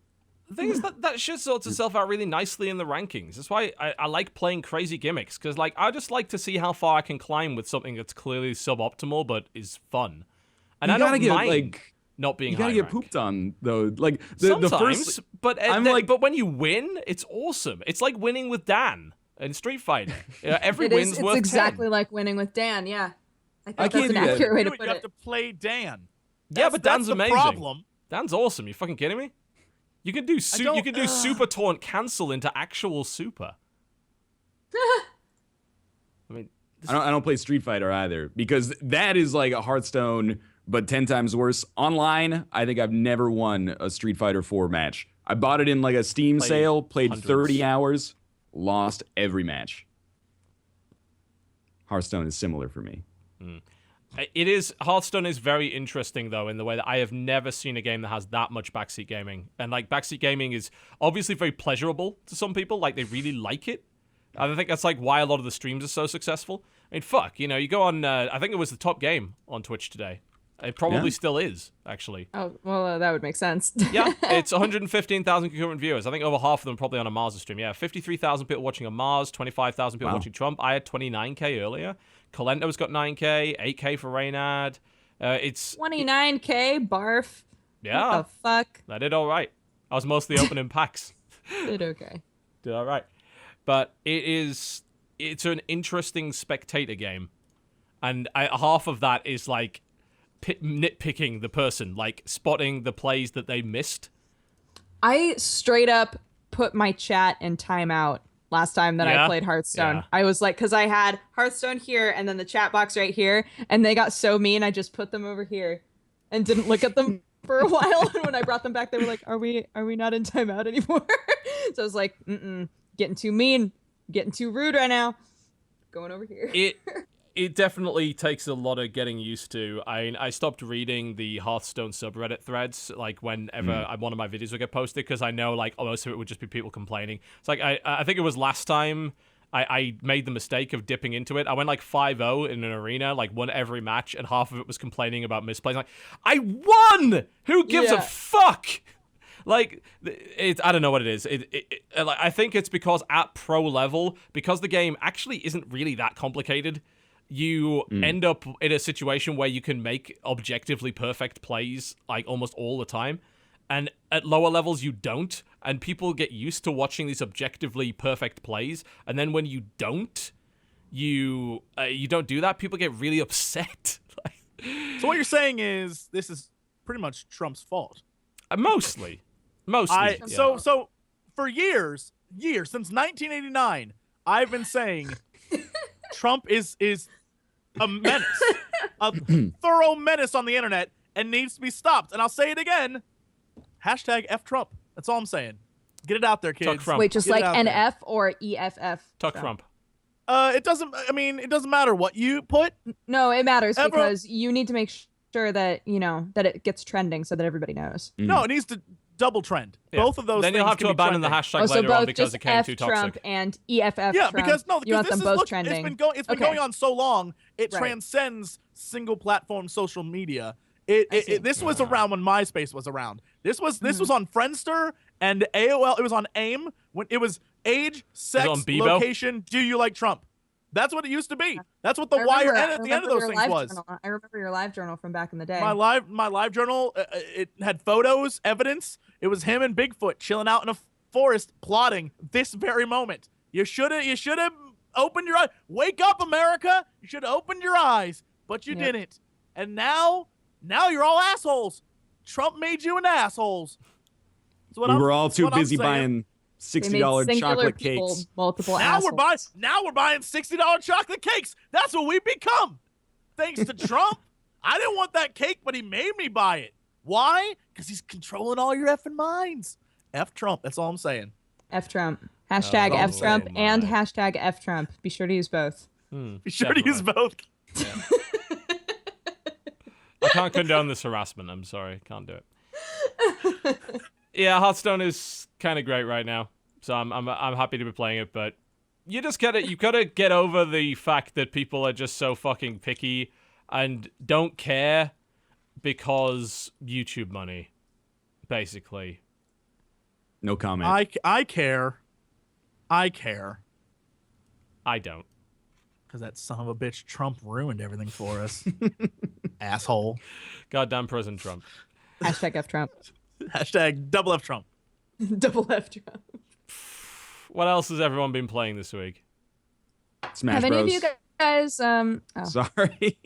The thing is that shit sorts itself out really nicely in the rankings. That's why I like playing crazy gimmicks, because like I just like to see how far I can climb with something that's clearly suboptimal but is fun. And You I gotta don't get mind like not being you gotta high get rank. pooped on though. Like the Sometimes, first but I'm like- but when you win, it's awesome. It's like winning with Dan in Street Fighter. Every It is. win's It's worth exactly 10. like winning with Dan. Yeah, I think I that's can't an do that. accurate way to You put have it. to play Dan. Yeah, but Dan's that's the amazing. problem. Dan's awesome. You fucking kidding me? You can do don't- you can do super taunt cancel into actual super. I mean, I don't play Street Fighter either because that is like a Hearthstone but 10 times worse. Online, I think I've never won a Street Fighter 4 match. I bought it in like a Steam Played sale, played hundreds. 30 hours, lost every match. Hearthstone is similar for me. it is. Hearthstone is very interesting though in the way that I have never seen a game that has that much backseat gaming. And like backseat gaming is obviously very pleasurable to some people. Like they really like it. And I think that's like why a lot of the streams are so successful. I mean, fuck, you know, you go on. I think it was the top game on Twitch today. It probably Yeah. still is actually. Oh well, that would make sense. Yeah, it's 115,000 concurrent viewers. I think over half of them probably on a Mars stream. Yeah, 53,000 people watching on Mars, 25,000 people Wow. watching Trump. I had 29k earlier. Colento's got 9k, 8k for Reynad. It's 29K barf. yeah, What the fuck? I did all right. I was mostly opening packs. Did okay. Did all right, but it's an interesting spectator game, and half of that is like nitpicking the person, like spotting the plays that they missed. I straight up put my chat in timeout last time that Yeah? I played Hearthstone. Yeah. I was like, because I had Hearthstone here and then the chat box right here, and they got so mean, I just put them over here and didn't look at them for a while. And when I brought them back, they were like, "Are we not in timeout anymore?" So I was like, getting too mean, getting too rude right now. Going over here. It definitely takes a lot of getting used to. I stopped reading the Hearthstone subreddit threads like whenever one of my videos would get posted because I know like most of it would just be people complaining. It's like I think it was last time I made the mistake of dipping into it. I went like 5-0 in an arena, like won every match, and half of it was complaining about misplays. Like, I won! Who gives a Yeah. fuck? Like, I don't know what it is. Like, I think it's because at pro level, because the game actually isn't really that complicated, you end up in a situation where you can make objectively perfect plays like almost all the time. And at lower levels, you don't. And people get used to watching these objectively perfect plays. And then when you don't, you don't do that, people get really upset. So what you're saying is this is pretty much Trump's fault. Mostly. Yeah. So for years, since 1989, I've been saying Trump is a menace, a thorough menace on the internet, and needs to be stopped. And I'll say it again. Hashtag F Trump. That's all I'm saying. Get it out there, kids. Tuck Trump. Wait, just Get it like out an there. F or EFF? Tuck Trump. It doesn't matter what you put. No, it matters Everyone- because you need to make sure that, that it gets trending so that everybody knows. No, it needs to double trend. Yeah. Both of those Then things you'll have can to be abandon the trending. hashtag So later on both because just it became F too Trump toxic. and EFF Yeah, Trump. because you want them both trending. It's been going on so long. It Right. transcends single platform social media. see. This was around when MySpace was around. This was on Friendster and AOL. It was on AIM when it was age, sex, on Bebo? location. Do you like Trump? That's what it used to be. That's what the wire end at the end of those things was. I remember your live journal from back in the day. My live journal, it had photos, evidence. It was him and Bigfoot chilling out in a forest plotting this very moment. You should have opened your eyes. Wake up, America. You should have opened your eyes, but you didn't. And now you're all assholes. Trump made you an assholes. That's what We I'm- were all that's too what I'm busy saying. buying They made $60 singular chocolate people cakes. multiple Now assholes. we're buying $60 chocolate cakes. That's what we become. Thanks to Trump. I didn't want that cake, but he made me buy it. Why? Because he's controlling all your effing minds. F Trump. That's all I'm saying. F Trump. Hashtag Oh, F Trump my. and hashtag F Trump. Be sure to use both. Be sure to use both. I can't condone this harassment. I'm sorry. Can't do it. Yeah, Hearthstone is kind of great right now. So I'm happy to be playing it, but you gotta get over the fact that people are just so fucking picky and don't care because YouTube money, basically. No comment. I care. I don't. Because that son of a bitch Trump ruined everything for us. Asshole. Goddamn President Trump. Hashtag F Trump. Hashtag double F Trump. Double F Trump. What else has everyone been playing this week? Smash Have Bros. any of you guys Sorry.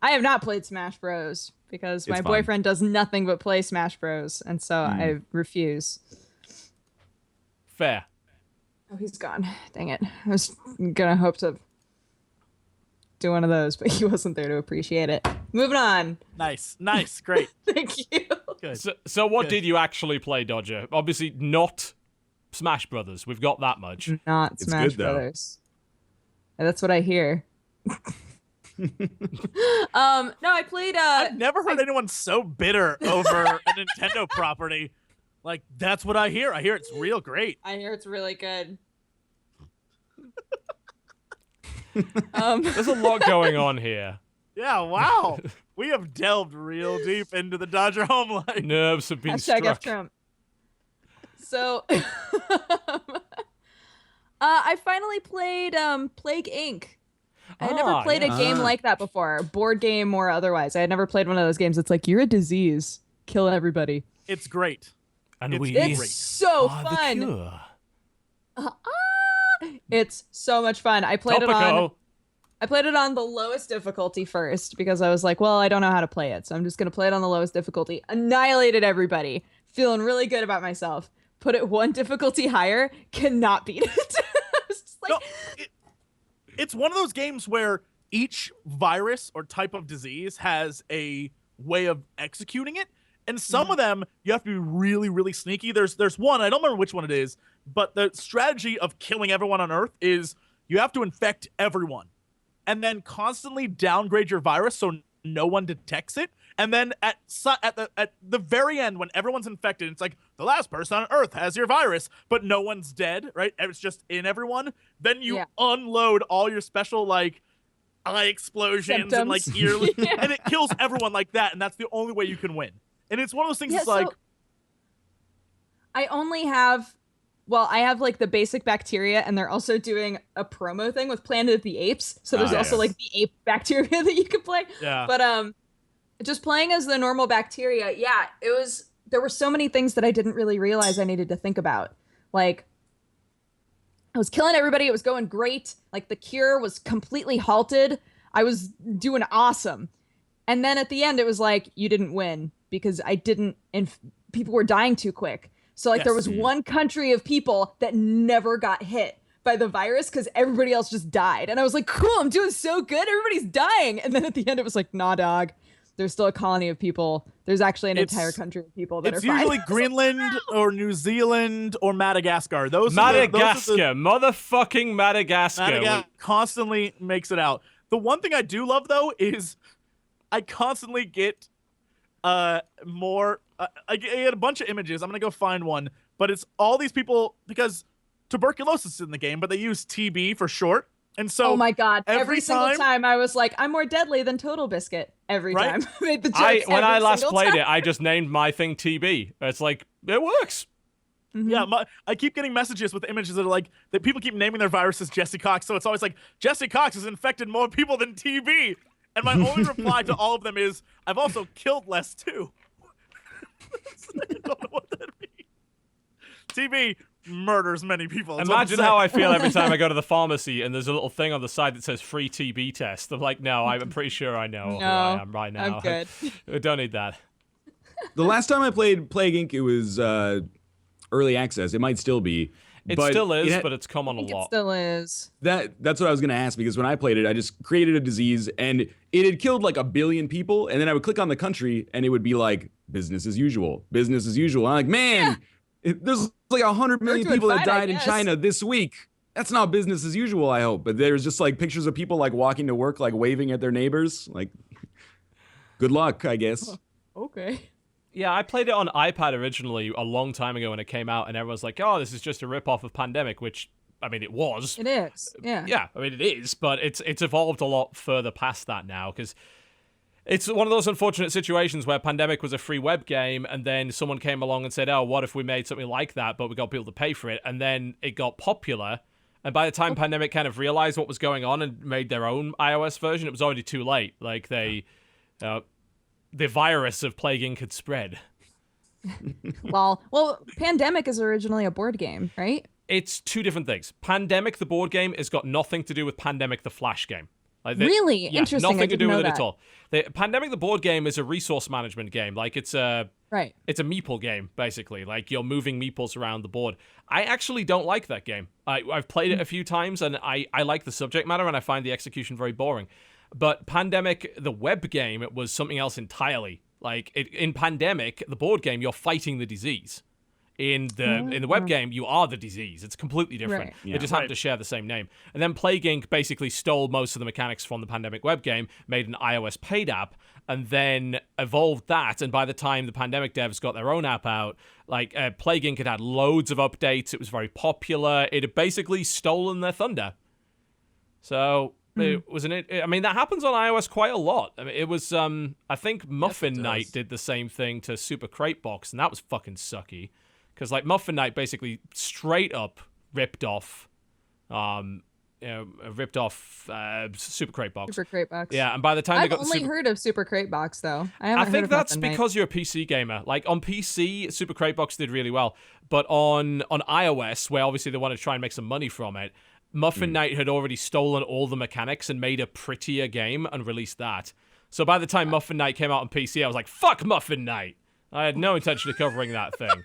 I have not played Smash Bros because my It's fun. boyfriend does nothing but play Smash Bros, and so I refuse. Fair. Oh, he's gone. Dang it. I was gonna hope to do one of those, but he wasn't there to appreciate it. Moving on. Nice. Great. Thank you. Good. So what Good. did you actually play, Dodger? Obviously not Smash Brothers. We've got that much. Not It's Smash good, though. Brothers. And that's what I hear. No, I played I've never heard anyone so bitter over a Nintendo property. Like, that's what I hear. I hear it's real great. I hear it's really good. There's a lot going on here. Yeah, wow. We have delved real deep into the Dodger home life. Nerves have been Hashtag F struck. Trump. So, I finally played Plague Inc. I had never played a game like that before, board game or otherwise. I had never played one of those games. It's like, you're a disease, killing everybody. It's great. And It's we great. It's so are the fun. cure. It's so much fun. I played Topico. it on the lowest difficulty first because I was like, well, I don't know how to play it, so I'm just gonna play it on the lowest difficulty. Annihilated everybody. Feeling really good about myself. Put it one difficulty higher, cannot beat it. I was just like, No, it's one of those games where each virus or type of disease has a way of executing it. And some of them, you have to be really, really sneaky. There's one, I don't remember which one it is, but the strategy of killing everyone on Earth is you have to infect everyone and then constantly downgrade your virus so no one detects it. And then at the very end, when everyone's infected, it's like the last person on Earth has your virus, but no one's dead, right? It's just in everyone. Then you unload all your special, like, eye explosions and, like, Symptoms. and it kills everyone like that, and that's the only way you can win. And it's one of those things. Yeah, It's like, I only have, well, I have like the basic bacteria, and they're also doing a promo thing with Planet of the Apes. So there's also yes. like the ape bacteria that you can play. yeah. But just playing as the normal bacteria, yeah, there were so many things that I didn't really realize I needed to think about. Like, I was killing everybody. It was going great. Like, the cure was completely halted. I was doing awesome. And then at the end, it was like, you didn't win because I didn't, and people were dying too quick. So, like, there was one country of people that never got hit by the virus because everybody else just died. And I was like, cool, I'm doing so good. Everybody's dying. And then at the end, it was like, nah, dog. There's still a colony of people. There's actually an entire country of people that are fine. It's usually Greenland or New Zealand or Madagascar. Madagascar, motherfucking Madagascar. Madagascar constantly makes it out. The one thing I do love, though, is I constantly get more. I get a bunch of images. I'm going to go find one. But it's all these people, because tuberculosis is in the game, but they use TB for short. And so, oh my God, every single time I was like, I'm more deadly than TotalBiscuit. Every time I made the jokes. When I last played it, I just named my thing TB. It's like, it works. Mm-hmm. Yeah, I keep getting messages with images that are like, that people keep naming their viruses Jesse Cox. So it's always like, Jesse Cox has infected more people than TB. And my only reply to all of them is, I've also killed less too. I don't know what that means. TB murders many people. Imagine how I feel every time I go to the pharmacy and there's a little thing on the side that says free TB test. I'm like, no, I'm pretty sure I know who I am right now. I'm good. I don't need that. The last time I played Plague Inc., it was early access. It might still be. It but still is, but it's come on a lot. It still is. That's what I was going to ask, because when I played it, I just created a disease, and it had killed like 1 billion people, and then I would click on the country, and it would be like, business as usual, business as usual. I'm like, man, there's like 100 million people that died in China this week. That's not business as usual, I hope. But there's just like pictures of people like walking to work, like waving at their neighbors. Like, good luck, I guess. Okay. Yeah, I played it on iPad originally a long time ago when it came out, and everyone's like, oh, this is just a rip-off of Pandemic, which, I mean, it was. It is, yeah. Yeah, I mean, it is, but it's evolved a lot further past that now, because it's one of those unfortunate situations where Pandemic was a free web game, and then someone came along and said, oh, what if we made something like that, but we got people to pay for it, and then it got popular, and by the time Pandemic kind of realized what was going on and made their own iOS version, it was already too late. Like, the virus of Plague Inc. had spread. Well, Pandemic is originally a board game, right? It's two different things. Pandemic, the board game, has got nothing to do with Pandemic, the Flash game. Like really? Yeah, interesting. Nothing to do with it that. at all. Pandemic, the board game, is a resource management game. Like, it's a meeple game, basically. Like, you're moving meeples around the board. I actually don't like that game. I've played it a few times, and I like the subject matter, and I find the execution very boring. But Pandemic, the web game, it was something else entirely. Like, in Pandemic, the board game, you're fighting the disease. In the web game, you are the disease. It's completely different. Right. They just happen to share the same name. And then Plague Inc. basically stole most of the mechanics from the Pandemic web game, made an iOS paid app, and then evolved that. And by the time the Pandemic devs got their own app out, like, Plague Inc. had had loads of updates. It was very popular. It had basically stolen their thunder. So it was I mean, that happens on iOS quite a lot. I mean, it was I think Muffin Night did the same thing to Super Crate Box, and that was fucking sucky. Because, like, Muffin Night basically straight up ripped off Super Crate Box. Super Crate Box. Yeah, and by the time I've they got only heard of Super Crate Box, though. I think that's because you're a PC gamer. Like, on PC, Super Crate Box did really well. But on iOS, where obviously they want to try and make some money from it, Muffin Night had already stolen all the mechanics and made a prettier game and released that. So by the time Muffin Night came out on PC, I was like, fuck Muffin Night! I had no intention of covering that thing.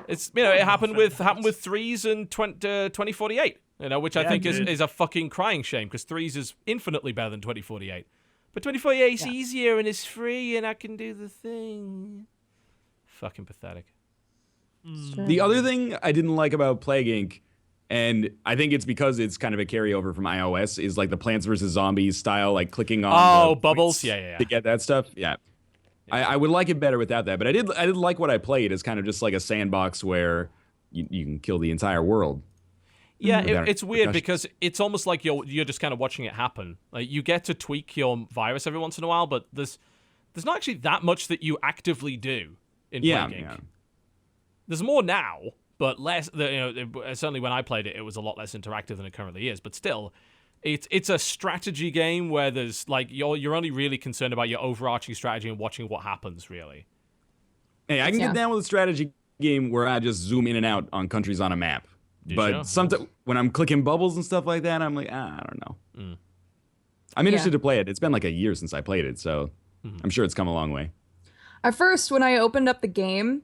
It's, it happened with Threes and 2048, which I think is a fucking crying shame, because Threes is infinitely better than 2048. But 2048 is easier and it's free and I can do the thing. Fucking pathetic. The other thing I didn't like about Plague Inc., and I think it's because it's kind of a carryover from iOS, is like the Plants vs. Zombies style, like clicking on the bubbles, to get that stuff. Yeah. I would like it better without that, but I did like what I played as kind of just like a sandbox where you can kill the entire world. Yeah, it's weird because it's almost like you're just kind of watching it happen. Like, you get to tweak your virus every once in a while, but there's there's not actually that much that you actively do in Plague Inc. Yeah. There's more now, but less. Certainly when I played it, it was a lot less interactive than it currently is. But still, it's a strategy game where there's like you're only really concerned about your overarching strategy and watching what happens. Really. Hey, I can get down with a strategy game where I just zoom in and out on countries on a map. But sometimes when I'm clicking bubbles and stuff like that, I'm like, I don't know. I'm interested to play it. It's been like a year since I played it, so I'm sure it's come a long way. At first, when I opened up the game,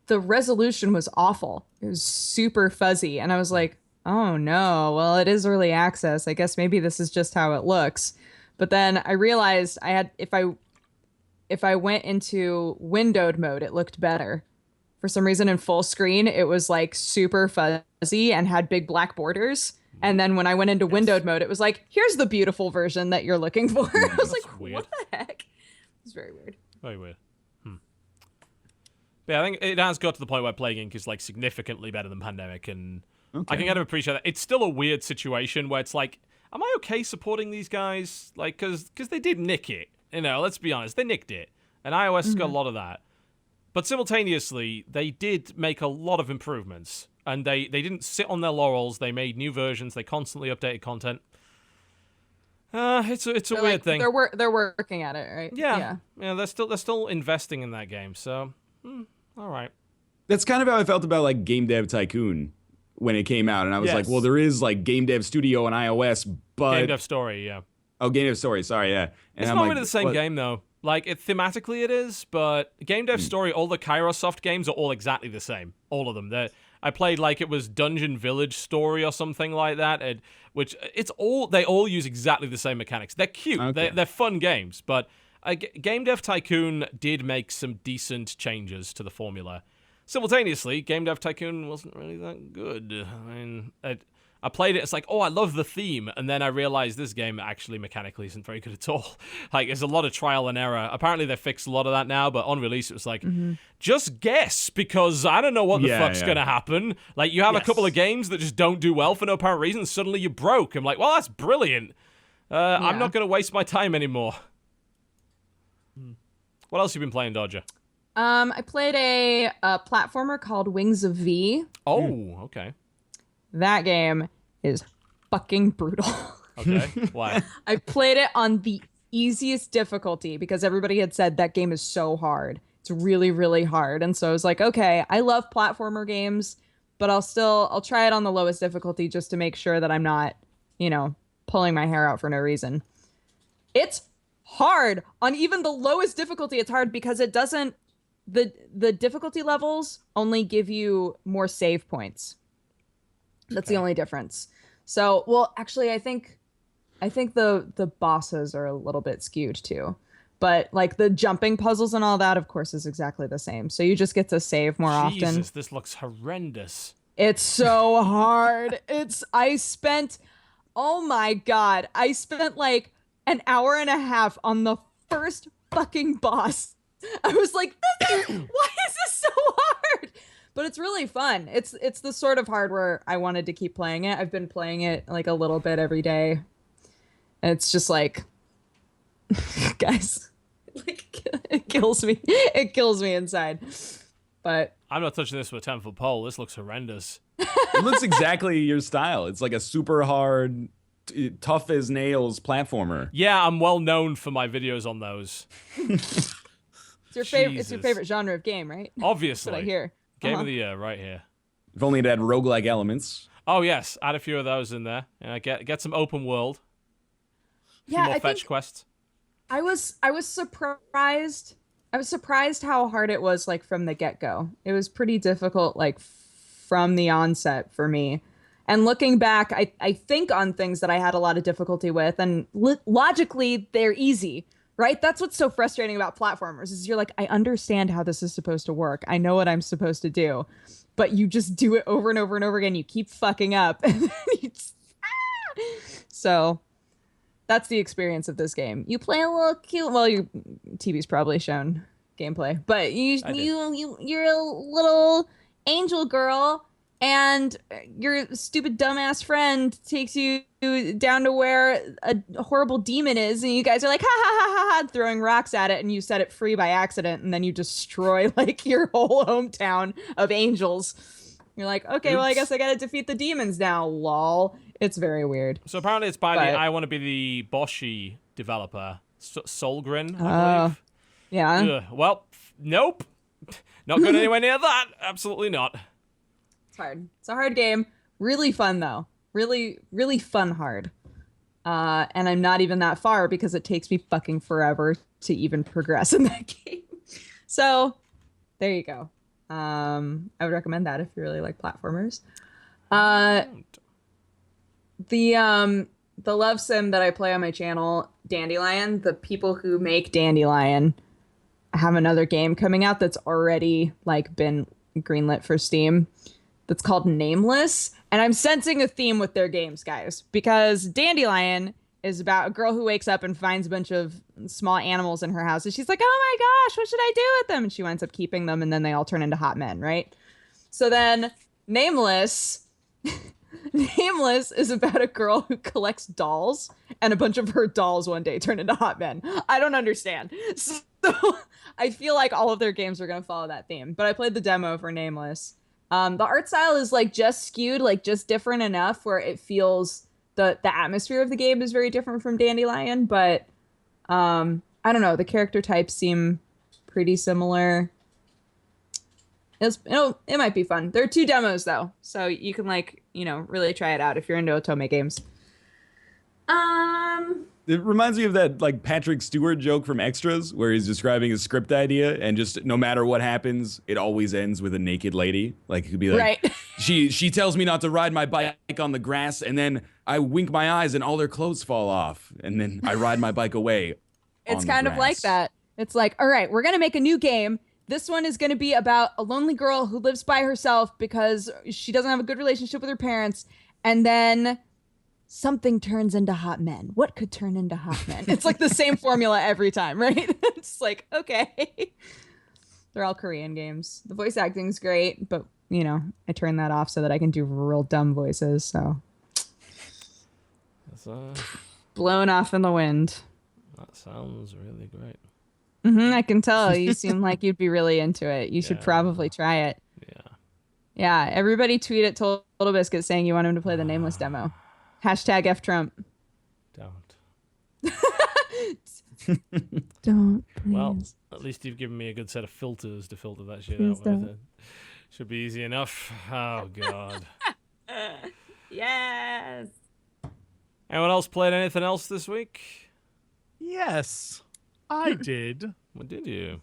the resolution was awful. It was super fuzzy, and I was like, oh no, well, it is early access. I guess maybe this is just how it looks. But then I realized if I went into windowed mode, it looked better. For some reason, in full screen, it was like super fuzzy and had big black borders. And then when I went into windowed mode, it was like, here's the beautiful version that you're looking for. I was like, weird. What the heck? It's very weird. Very weird. But yeah, I think it has got to the point where Plague Inc. is like significantly better than Pandemic, and I can kind of appreciate that. It's still a weird situation where it's like, am I okay supporting these guys? Like, because they did nick it. Let's be honest, they nicked it, and iOS has got a lot of that. But simultaneously, they did make a lot of improvements, and they didn't sit on their laurels. They made new versions. They constantly updated content. It's a weird thing. They're working at it, right? Yeah. They're still investing in that game. So, all right. That's kind of how I felt about like Game Dev Tycoon when it came out, and I was like, well, there is like Game Dev Studio on iOS, but Game Dev Story, yeah. Oh, Game Dev Story, sorry, yeah. And it's I'm not like, really the same game though. Like thematically it is, but Game Dev Story, all the Kairosoft games are all exactly the same. All of them. I played like it was Dungeon Village Story or something like that, they all use exactly the same mechanics. They're cute. Okay. They're fun games, but Game Dev Tycoon did make some decent changes to the formula. Simultaneously, Game Dev Tycoon wasn't really that good. I mean, I played it, it's like, oh, I love the theme, and then I realized this game actually mechanically isn't very good at all. Like, there's a lot of trial and error. Apparently they fixed a lot of that now, but on release it was like, just guess, because I don't know what the fuck's gonna happen. Like, you have a couple of games that just don't do well for no apparent reason, and suddenly you're broke. I'm like, well, that's brilliant. I'm not gonna waste my time anymore. What else have you been playing, Dodger? I played a platformer called Wings of V. Oh, okay. That game is fucking brutal. Okay, why? I played it on the easiest difficulty because everybody had said that game is so hard. It's really, really hard. And so I was like, okay, I love platformer games, but I'll try it on the lowest difficulty just to make sure that I'm not, pulling my hair out for no reason. It's hard. On even the lowest difficulty, it's hard because it doesn't, the difficulty levels only give you more save points. That's the only difference. So, well, actually, I think the bosses are a little bit skewed too. But like the jumping puzzles and all that, of course, is exactly the same. So you just get to save more often. This looks horrendous. It's so hard. Oh my God. I spent like an hour and a half on the first fucking boss. I was like, why is this so hard? But it's really fun. It's the sort of hardware I wanted to keep playing it. I've been playing it like a little bit every day. And it's just like, guys, like it kills me. It kills me inside. But I'm not touching this with a 10-foot pole. This looks horrendous. It looks exactly your style. It's like a super hard, tough as nails platformer. Yeah, I'm well known for my videos on those. It's your favorite genre of game, right? Obviously. That's what I hear. Game of the year, right here. If only it had roguelike elements. Oh yes, add a few of those in there, and get some open world. A few more fetch quests. I was surprised. I was surprised how hard it was, like from the get-go. It was pretty difficult, like from the onset for me. And looking back, I think on things that I had a lot of difficulty with, and logically they're easy. Right? That's what's so frustrating about platformers is you're like, I understand how this is supposed to work. I know what I'm supposed to do. But you just do it over and over and over again. You keep fucking up. So that's the experience of this game. You play a little cute. Well, your TV's probably shown gameplay. But you're a little angel girl and your stupid dumbass friend takes you down to where a horrible demon is, and you guys are like ha ha ha ha ha, throwing rocks at it, and you set it free by accident, and then you destroy like your whole hometown of angels. You're like, okay, well, I guess I gotta defeat the demons now. Lol. It's very weird. So apparently it's by the I Want to Be the Boshi developer, Solgren, I believe. Yeah. Ugh. Well, nope. Not going anywhere near that. Absolutely not. It's hard. It's a hard game. Really fun though. Really, really fun hard. And I'm not even that far because it takes me fucking forever to even progress in that game. So there you go. I would recommend that if you really like platformers. The love sim that I play on my channel, Dandelion, the people who make Dandelion have another game coming out that's already like been greenlit for Steam that's called Nameless, and I'm sensing a theme with their games, guys, because Dandelion is about a girl who wakes up and finds a bunch of small animals in her house, and she's like, oh my gosh, what should I do with them? And she winds up keeping them, and then they all turn into hot men, right? So then Nameless Nameless is about a girl who collects dolls, and a bunch of her dolls one day turn into hot men. I don't understand. So I feel like all of their games are going to follow that theme. But I played the demo for Nameless. The art style is like just skewed, like just different enough where it feels the atmosphere of the game is very different from Dandelion. But I don't know. The character types seem pretty similar. It might be fun. There are 2 demos though, so you can really try it out if you're into Otome games. It reminds me of that like Patrick Stewart joke from Extras where he's describing a script idea and just no matter what happens, it always ends with a naked lady. Like it could be like, right. she tells me not to ride my bike on the grass, and then I wink my eyes and all their clothes fall off, and then I ride my bike away. It's kind of like that. It's like, all right, we're gonna make a new game. This one is going to be about a lonely girl who lives by herself because she doesn't have a good relationship with her parents. And then something turns into hot men. What could turn into hot men? It's like the same formula every time, right? It's like, okay. They're all Korean games. The voice acting's great, but, I turn that off so that I can do real dumb voices. So blown off in the wind. That sounds really great. I can tell. You seem like you'd be really into it. You should probably try it. Yeah. Yeah. Everybody tweet at TotalBiscuit saying you want him to play the Nameless demo. Hashtag F Trump. Don't. Don't, please. Well, at least you've given me a good set of filters to filter that shit Please out don't. with. It should be easy enough. Oh, God. Yes. Anyone else played anything else this week? Yes, I did. What did you?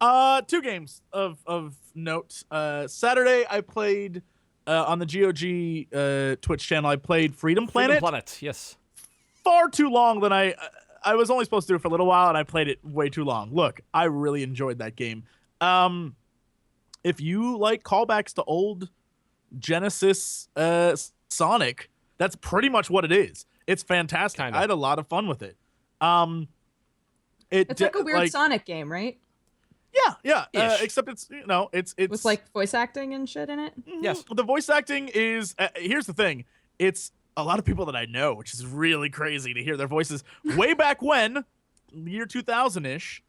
2 games of note. Saturday I played on the GOG Twitch channel. I played Freedom Planet. Freedom Planet, yes. Far too long than I was only supposed to do it for a little while, and I played it way too long. Look, I really enjoyed that game. If you like callbacks to old Genesis Sonic, that's pretty much what it is. It's fantastic. Kinda. I had a lot of fun with it. It's like a weird Sonic game, right? Yeah. Ish. Except it's With like voice acting and shit in it. Yes. The voice acting is here's the thing. It's a lot of people that I know, which is really crazy to hear their voices. Way back when, year 2000-ish,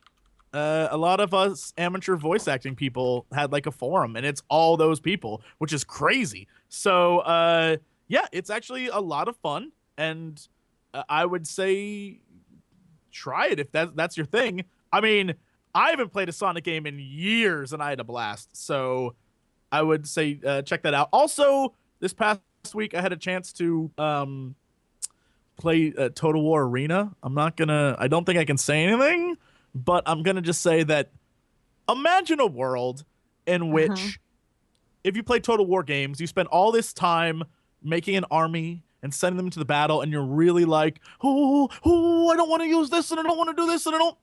a lot of us amateur voice acting people had like a forum, and it's all those people, which is crazy. So yeah, it's actually a lot of fun, and I would say try it if that's your thing. I mean, I haven't played a Sonic game in years, and I had a blast. So I would say check that out. Also, this past week, I had a chance to play Total War Arena. I don't think I can say anything, but I'm going to just say that imagine a world in which if you play Total War games, you spend all this time making an army and sending them to the battle, and you're really like, oh, I don't want to use this, and I don't want to do this, and I don't.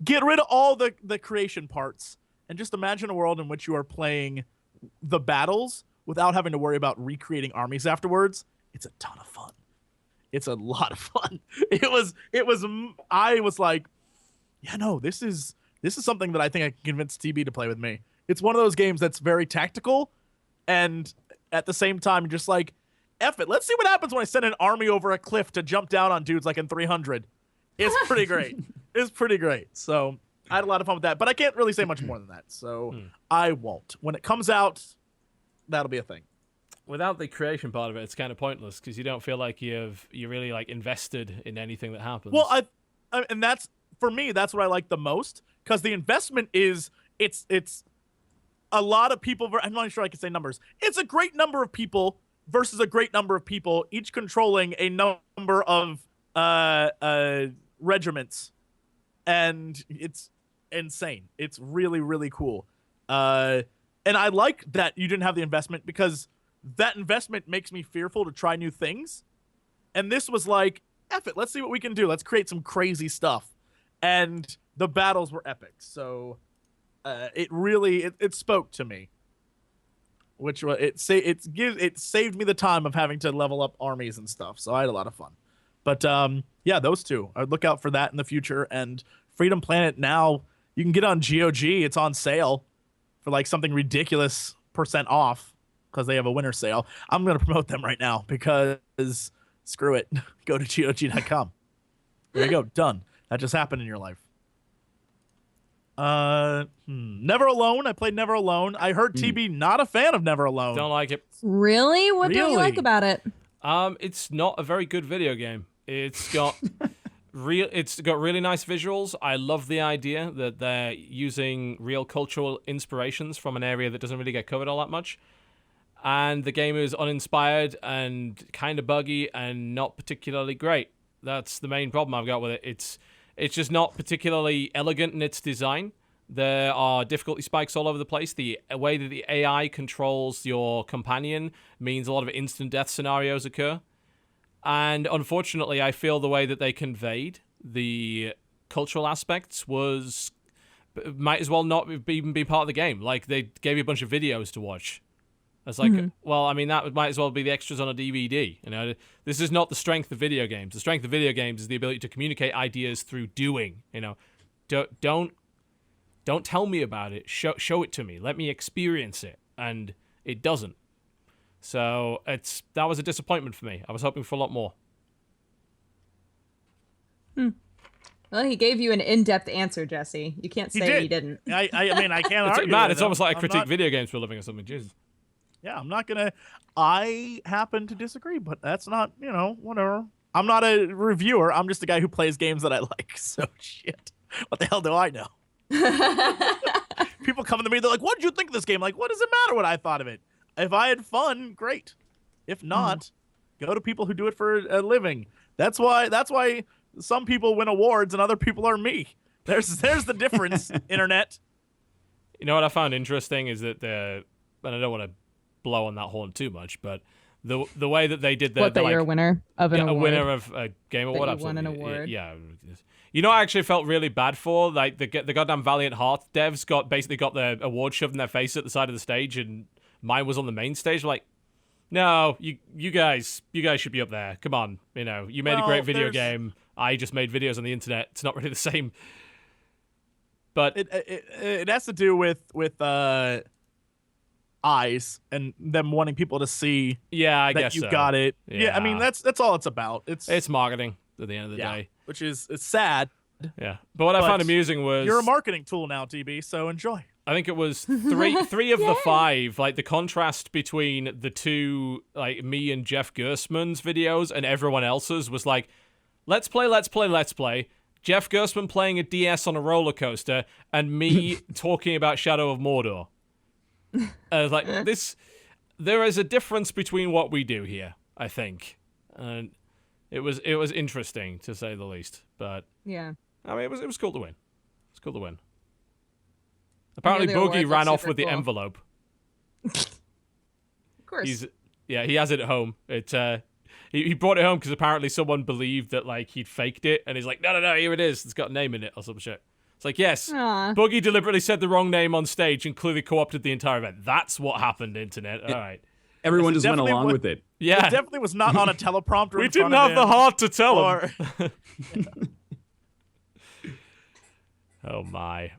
Get rid of all the creation parts, and just imagine a world in which you are playing the battles without having to worry about recreating armies afterwards. It's a ton of fun. It's a lot of fun. I was like, yeah, no, this is something that I think I can convince TB to play with me. It's one of those games that's very tactical, and at the same time, you're just like, F it. Let's see what happens when I send an army over a cliff to jump down on dudes like in 300. It's pretty great. It's pretty great. So I had a lot of fun with that, but I can't really say much more than that. So I won't. When it comes out, that'll be a thing. Without the creation part of it, it's kind of pointless because you don't feel like you're really like invested in anything that happens. Well, and that's for me. That's what I like the most because the investment is it's a lot of people. I'm not sure I can say numbers. It's a great number of people versus a great number of people, each controlling a number of regiments, and it's insane. It's really, really cool. And I like that you didn't have the investment because that investment makes me fearful to try new things. And this was like, F it, let's see what we can do. Let's create some crazy stuff. And the battles were epic. So it really spoke to me. Which it saved me the time of having to level up armies and stuff. So I had a lot of fun. But yeah, those two. I'd look out for that in the future. And Freedom Planet now, you can get on GOG. It's on sale for like something ridiculous % off because they have a winter sale. I'm going to promote them right now because screw it. Go to GOG.com. There you go. Done. That just happened in your life. Never Alone. I played Never Alone. I heard TB not a fan of Never Alone. Don't like it. Really? What don't you like about it? It's not a very good video game. It's got really nice visuals. I love the idea that they're using real cultural inspirations from an area that doesn't really get covered all that much. And the game is uninspired and kind of buggy and not particularly great. That's the main problem I've got with it. It's just not particularly elegant in its design. There are difficulty spikes all over the place. The way that the AI controls your companion means a lot of instant death scenarios occur. And unfortunately, I feel the way that they conveyed the cultural aspects might as well not even be part of the game. Like, they gave you a bunch of videos to watch. It's like, well, I mean, that might as well be the extras on a DVD. You know, this is not the strength of video games. The strength of video games is the ability to communicate ideas through doing. You know, don't tell me about it. Show it to me. Let me experience it. And it doesn't. So that was a disappointment for me. I was hoping for a lot more. Well, he gave you an in-depth answer, Jesse. You can't say he didn't. I mean, I can't argue. Matt, it's almost like I critique video games for a living or something. Jesus. Yeah, I'm not gonna. I happen to disagree, but that's not, whatever. I'm not a reviewer. I'm just a guy who plays games that I like. So shit. What the hell do I know? People come to me, they're like, "What did you think of this game?" Like, what does it matter what I thought of it? If I had fun, great. If not, go to people who do it for a living. That's why some people win awards and other people are me. There's the difference, internet. You know what I found interesting is that and I don't want to blow on that horn too much, but the way that they did that you're a winner of an award. A winner of a game award. That you won an award. Yeah. You know, I actually felt really bad for like the goddamn Valiant Hearts devs basically got the award shoved in their face at the side of the stage, and mine was on the main stage. Like, no, you guys should be up there. Come on, you made a great video game. I just made videos on the internet. It's not really the same. But it has to do with eyes and them wanting people to see. Yeah, I guess you so. Got it. Yeah, I mean that's all it's about. It's marketing at the end of the day, which is sad. Yeah, but what I found amusing was you're a marketing tool now, TB. So enjoy. I think it was three of the five. Like the contrast between the two, like me and Jeff Gerstmann's videos and everyone else's was like, let's play. Jeff Gerstmann playing a DS on a roller coaster, and me talking about Shadow of Mordor. I was like, there is a difference between what we do here, I think. And it was interesting, to say the least. But yeah, I mean, it was cool to win. It's cool to win. Apparently, Boogie ran off with the envelope. Of course. He has it at home. He brought it home because apparently someone believed that like he'd faked it, and he's like, no, here it is. It's got a name in it or some shit. It's like, yes, Boogie deliberately said the wrong name on stage and clearly co-opted the entire event. That's what happened, internet. All right. Everyone just went along with it. Yeah. It definitely was not on a teleprompter. We didn't have the heart to tell him. Oh, my.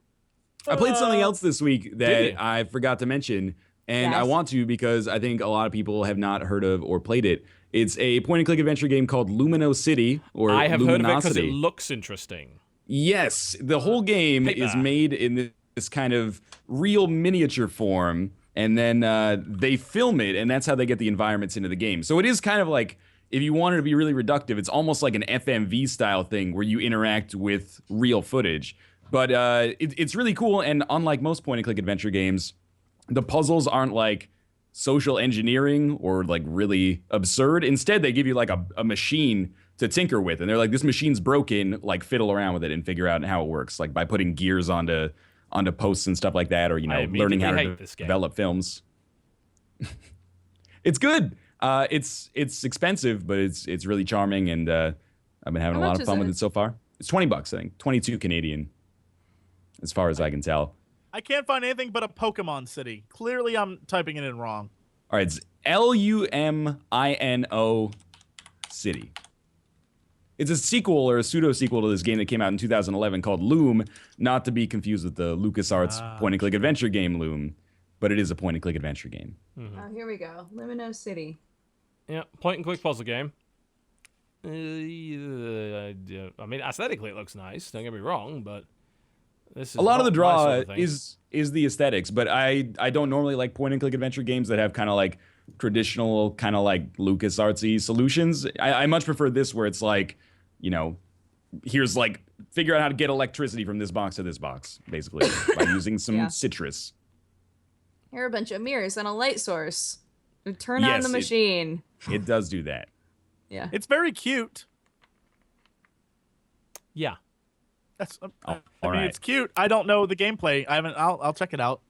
I played something else this week that I forgot to mention. And I Yes. want to because I think a lot of people have not heard of or played it. It's a point-and-click adventure game called Lumino City, or I have heard of it because it Luminosity. looks interesting. Yes, the whole game paper. is made in this kind of real miniature form, and then they film it, and that's how they get the environments into the game. So it is kind of like, if you wanted to be really reductive, it's almost like an FMV style thing where you interact with real footage. But it's really cool, and unlike most point-and-click adventure games, the puzzles aren't like social engineering or like really absurd. Instead, they give you like a machine to tinker with, and they're like, this machine's broken, like fiddle around with it and figure out how it works, like by putting gears onto posts and stuff like that, or learning how to develop films. It's good. It's expensive, but it's really charming, and I've been having a lot of fun with it so far. It's $20, I think, 22 Canadian, as far as I can tell. I can't find anything but a Pokemon City. Clearly, I'm typing it in wrong. All right, it's Lumino City. It's a sequel or a pseudo-sequel to this game that came out in 2011 called Loom, not to be confused with the LucasArts point-and-click adventure game Loom, but it is a point-and-click adventure game. Oh, here we go. Lumino City. Yeah, point-and-click puzzle game. I mean, aesthetically it looks nice. Don't get me wrong, but this is a lot of the draw sort of is the aesthetics, but I don't normally like point-and-click adventure games that have kind of like traditional, kind of like LucasArtsy solutions. I much prefer this, where it's like, here's like, figure out how to get electricity from this box to this box, basically, by using some citrus. Here are a bunch of mirrors and a light source. Turn on the machine. It does do that. Yeah. It's very cute. Yeah. That's. All I mean, right. it's cute. I don't know the gameplay. I haven't. I'll check it out.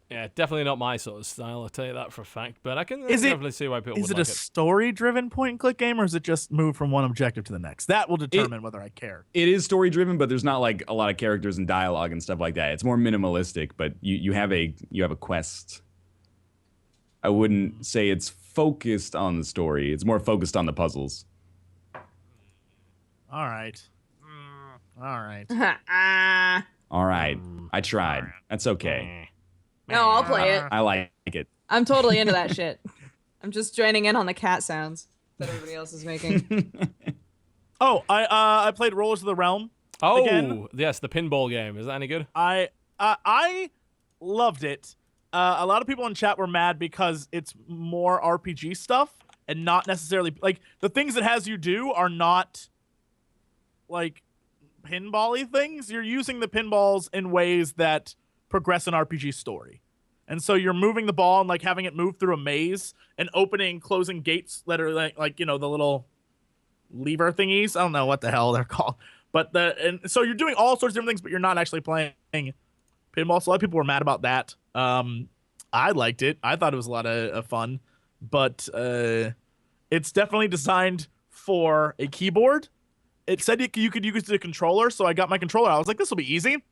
Yeah, definitely not my sort of style, I'll tell you that for a fact. But I can Is it- definitely see why people Is would it a like it. story-driven point-and-click game, or is it just move from one objective to the next? That will determine whether I care. It is story-driven, but there's not like a lot of characters and dialogue and stuff like that. It's more minimalistic, but you have a quest. I wouldn't say it's focused on the story. It's more focused on the puzzles. All right. All right. All right, I tried. That's okay. No, I'll play it. I like it. I'm totally into that shit. I'm just joining in on the cat sounds that everybody else is making. Oh, I played Rollers of the Realm. Oh, Again? yes, the pinball game. Is that any good? I loved it. A lot of people in chat were mad because it's more RPG stuff and not necessarily like the things it has you do are not like pinball-y things. You're using the pinballs in ways that progress an RPG story. And so you're moving the ball and like having it move through a maze and opening and closing gates that are like the little lever thingies. I don't know what the hell they're called. But so you're doing all sorts of different things, but you're not actually playing pinball. So a lot of people were mad about that. I liked it. I thought it was a lot of fun, but it's definitely designed for a keyboard. It said you could use the controller, so I got my controller. I was like, this will be easy.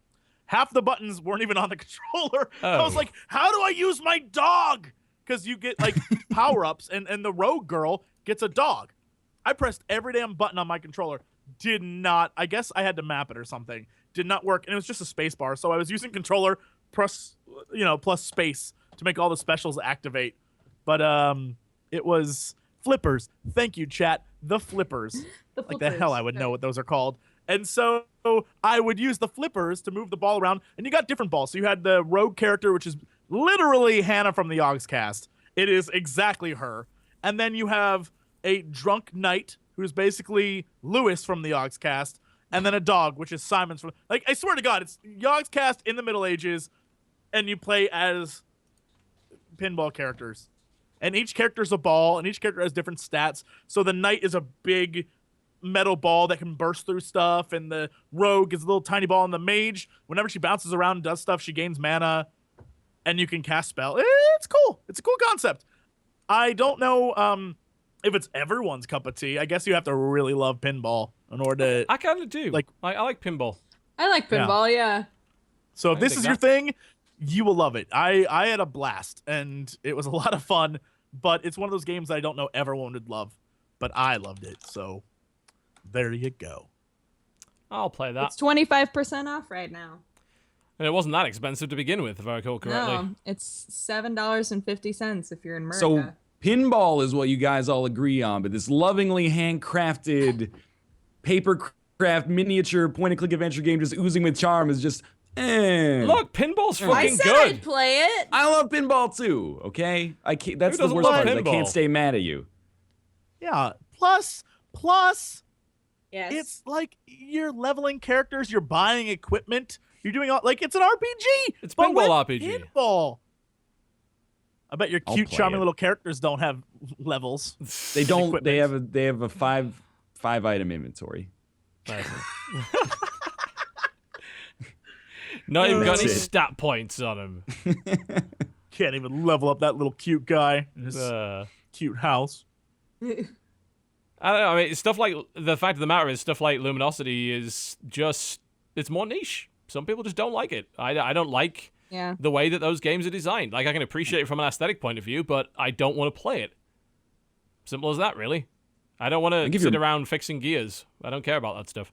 Half the buttons weren't even on the controller. I was like, how do I use my dog? Because you get like power-ups, and the rogue girl gets a dog. I pressed every damn button on my controller. Did not. I guess I had to map it or something. Did not work, and it was just a space bar. So I was using controller plus space to make all the specials activate. But it was flippers. Thank you, chat. The flippers. Like the hell I would know what those are called. And so I would use the flippers to move the ball around, and you got different balls. So you had the rogue character, which is literally Hannah from the Yogscast. It is exactly her. And then you have a drunk knight, who's basically Lewis from the Yogscast, and then a dog, which is Simon's from... Like, I swear to God, it's Yogscast in the Middle Ages, and you play as pinball characters. And each character's a ball, and each character has different stats. So the knight is a big metal ball that can burst through stuff, and the rogue is a little tiny ball, and the mage, whenever she bounces around and does stuff, she gains mana, and you can cast spell. It's cool. It's a cool concept. I don't know if it's everyone's cup of tea. I guess you have to really love pinball in order to... I kind of do. Like, I like pinball. I like pinball, yeah. So if I this think is your that- thing, you will love it. I had a blast, and it was a lot of fun, but it's one of those games that I don't know everyone would love, but I loved it, so there you go. I'll play that. It's 25% off right now. And it wasn't that expensive to begin with, if I recall correctly. No, it's $7.50 if you're in America. So pinball is what you guys all agree on, but this lovingly handcrafted paper craft miniature point-and-click adventure game just oozing with charm is just Look, pinball's I fucking said good. I'd play it. I love pinball too, okay? I can't, that's Who the doesn't worst love part is I pinball? can't stay mad at you. Yeah. Plus, Yes. it's like you're leveling characters, you're buying equipment, you're doing all like it's an RPG. It's but pinball with RPG. Pinball. I bet your I'll cute, play charming it. little characters don't have levels. They don't. Equipment. They have a five item inventory. Not even got any That's it. stat points on him. Can't even level up that little cute guy in his cute house. I don't know. I mean, stuff like the fact of the matter is, stuff like Luminosity is just it's more niche. Some people just don't like it. I don't like Yeah. the way that those games are designed. Like I can appreciate it from an aesthetic point of view, but I don't want to play it. Simple as that, really. I don't want to sit around fixing gears. I don't care about that stuff.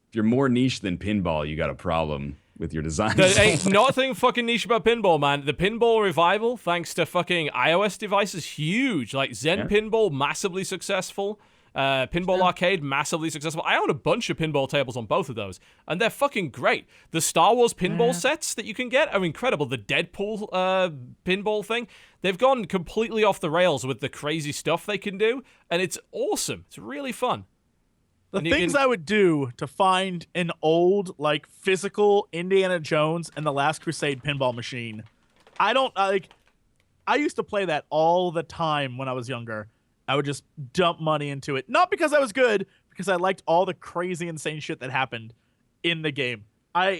If you're more niche than pinball, you got a problem with your design. There ain't nothing fucking niche about pinball, man. The pinball revival, thanks to fucking iOS devices, huge. Like Zen Pinball, massively successful. Pinball Arcade, massively successful. I own a bunch of pinball tables on both of those, and they're fucking great. The Star Wars pinball sets that you can get are incredible. The Deadpool pinball thing, they've gone completely off the rails with the crazy stuff they can do, and it's awesome. It's really fun. The And you things can- I would do to find an old, like, physical Indiana Jones and the Last Crusade pinball machine. I used to play that all the time when I was younger. I would just dump money into it. Not because I was good, because I liked all the crazy, insane shit that happened in the game. Man,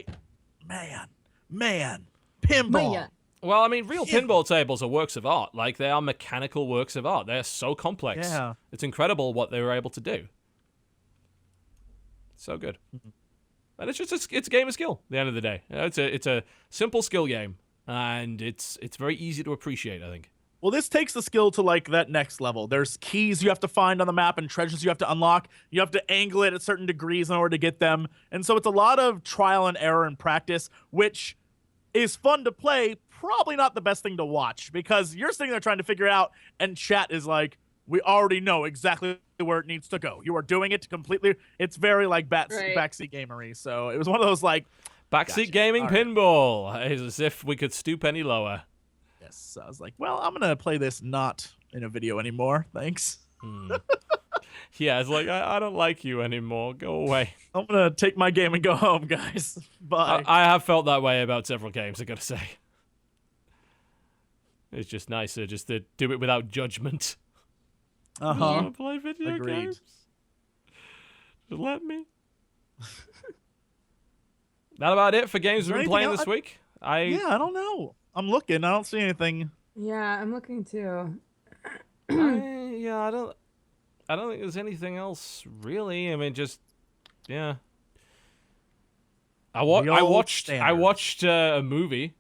pinball. Man. Well, I mean, real pinball tables are works of art. Like, they are mechanical works of art. They're so complex. Yeah. It's incredible what they were able to do. So good. And it's just it's a game of skill at the end of the day. You know, it's a simple skill game, and it's very easy to appreciate, I think. Well, this takes the skill to, like, that next level. There's keys you have to find on the map and treasures you have to unlock. You have to angle it at certain degrees in order to get them. And so it's a lot of trial and error and practice, which is fun to play, probably not the best thing to watch, because you're sitting there trying to figure it out, and chat is like, we already know exactly where it needs to go. You are doing it completely. It's very, like, backseat gamery. So it was one of those, like... Backseat Gotcha. gaming All right. pinball. It's as if we could stoop any lower. Yes. So I was like, well, I'm going to play this not in a video anymore. Thanks. Yeah, it's like, I don't like you anymore. Go away. I'm going to take my game and go home, guys. Bye. I have felt that way about several games, I gotta say. It's just nicer just to do it without judgment. I want to play video Agreed. games. Just let me. That about it for games we've been anything playing else? this week? Yeah, I don't know. I'm looking. I don't see anything. Yeah, I'm looking too. I don't think there's anything else really. I mean, just yeah. I The old watched standard. a movie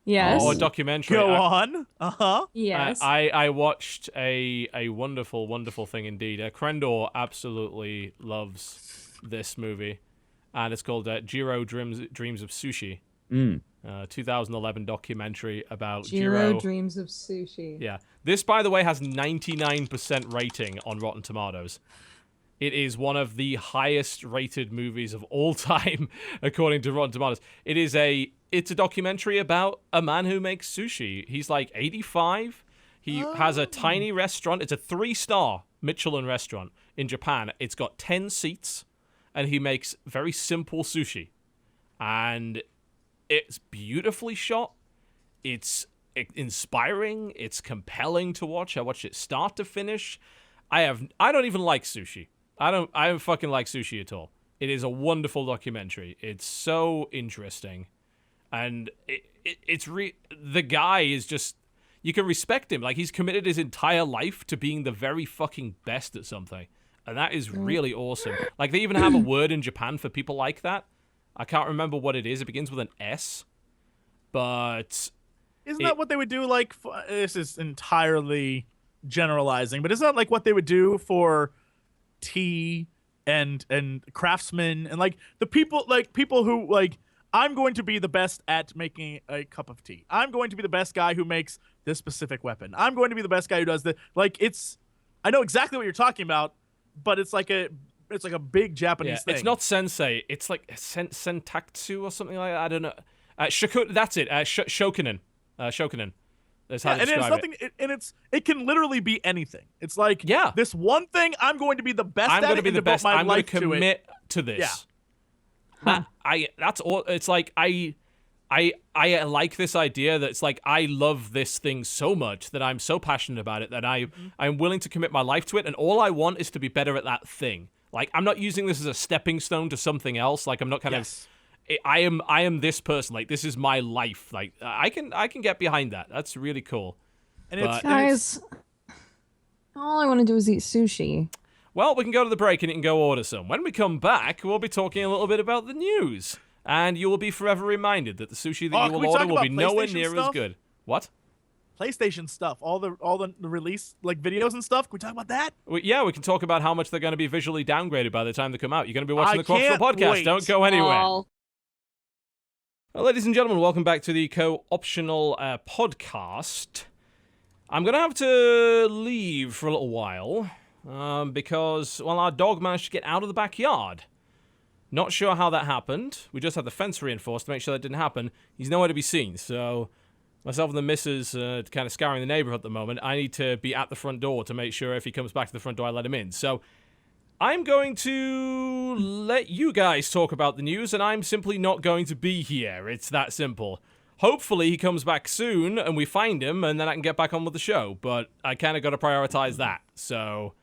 Yes. or a documentary. Go on. Uh-huh. Yes. I watched a wonderful, wonderful thing indeed. Krendor absolutely loves this movie, and it's called Jiro Dreams of Sushi. 2011 documentary about Jiro Dreams of Sushi. Yeah. This, by the way, has 99% rating on Rotten Tomatoes. It is one of the highest rated movies of all time, according to Rotten Tomatoes. It's a documentary about a man who makes sushi. He's like 85. He has a tiny restaurant. It's a 3-star Michelin restaurant in Japan. It's got 10 seats, and he makes very simple sushi. And it's beautifully shot. It's inspiring. It's compelling to watch. I watched it start to finish. I don't even like sushi. I don't fucking like sushi at all. It is a wonderful documentary. It's so interesting. And the guy is just, you can respect him. Like, he's committed his entire life to being the very fucking best at something. And that is really awesome. Like, they even have a word in Japan for people like that. I can't remember what it is. It begins with an S. But Isn't that what they would do? Like, this is entirely generalizing, but isn't that like what they would do for tea and craftsmen and like the people who like I'm going to be the best at making a cup of tea. I'm going to be the best guy who makes this specific weapon. I'm going to be the best guy who does the like. I know exactly what you're talking about, but it's like a big Japanese thing. It's not sensei. It's like sentaksu or something like that. I don't know. That's it. Shokunin. Shokunin. That's how to describe it. It can literally be anything. It's like this one thing I'm going to be the best at. I'm going to be the best. I'm going to commit to this. Yeah. That's all. It's like I like this idea that it's like I love this thing so much that I'm so passionate about it that I'm willing to commit my life to it, and all I want is to be better at that thing. Like I'm not using this as a stepping stone to something else. Like I'm not kind of. I am this person. Like this is my life. Like I can get behind that. That's really cool. Guys, all I want to do is eat sushi. Well, we can go to the break and you can go order some. When we come back, we'll be talking a little bit about the news. And you will be forever reminded that the sushi that you will order will be nowhere near as good. What? PlayStation stuff. All the release like videos and stuff. Can we talk about that? We can talk about how much they're going to be visually downgraded by the time they come out. You're going to be watching the Corpseville podcast. Wait. Don't go anywhere. Well, ladies and gentlemen, welcome back to the Co-Optional podcast. I'm going to have to leave for a little while. Because, well, our dog managed to get out of the backyard. Not sure how that happened. We just had the fence reinforced to make sure that didn't happen. He's nowhere to be seen, so myself and the missus kind of scouring the neighborhood at the moment. I need to be at the front door to make sure if he comes back to the front door, I let him in. So I'm going to let you guys talk about the news, and I'm simply not going to be here. It's that simple. Hopefully he comes back soon, and we find him, and then I can get back on with the show. But I kind of got to prioritize that, so...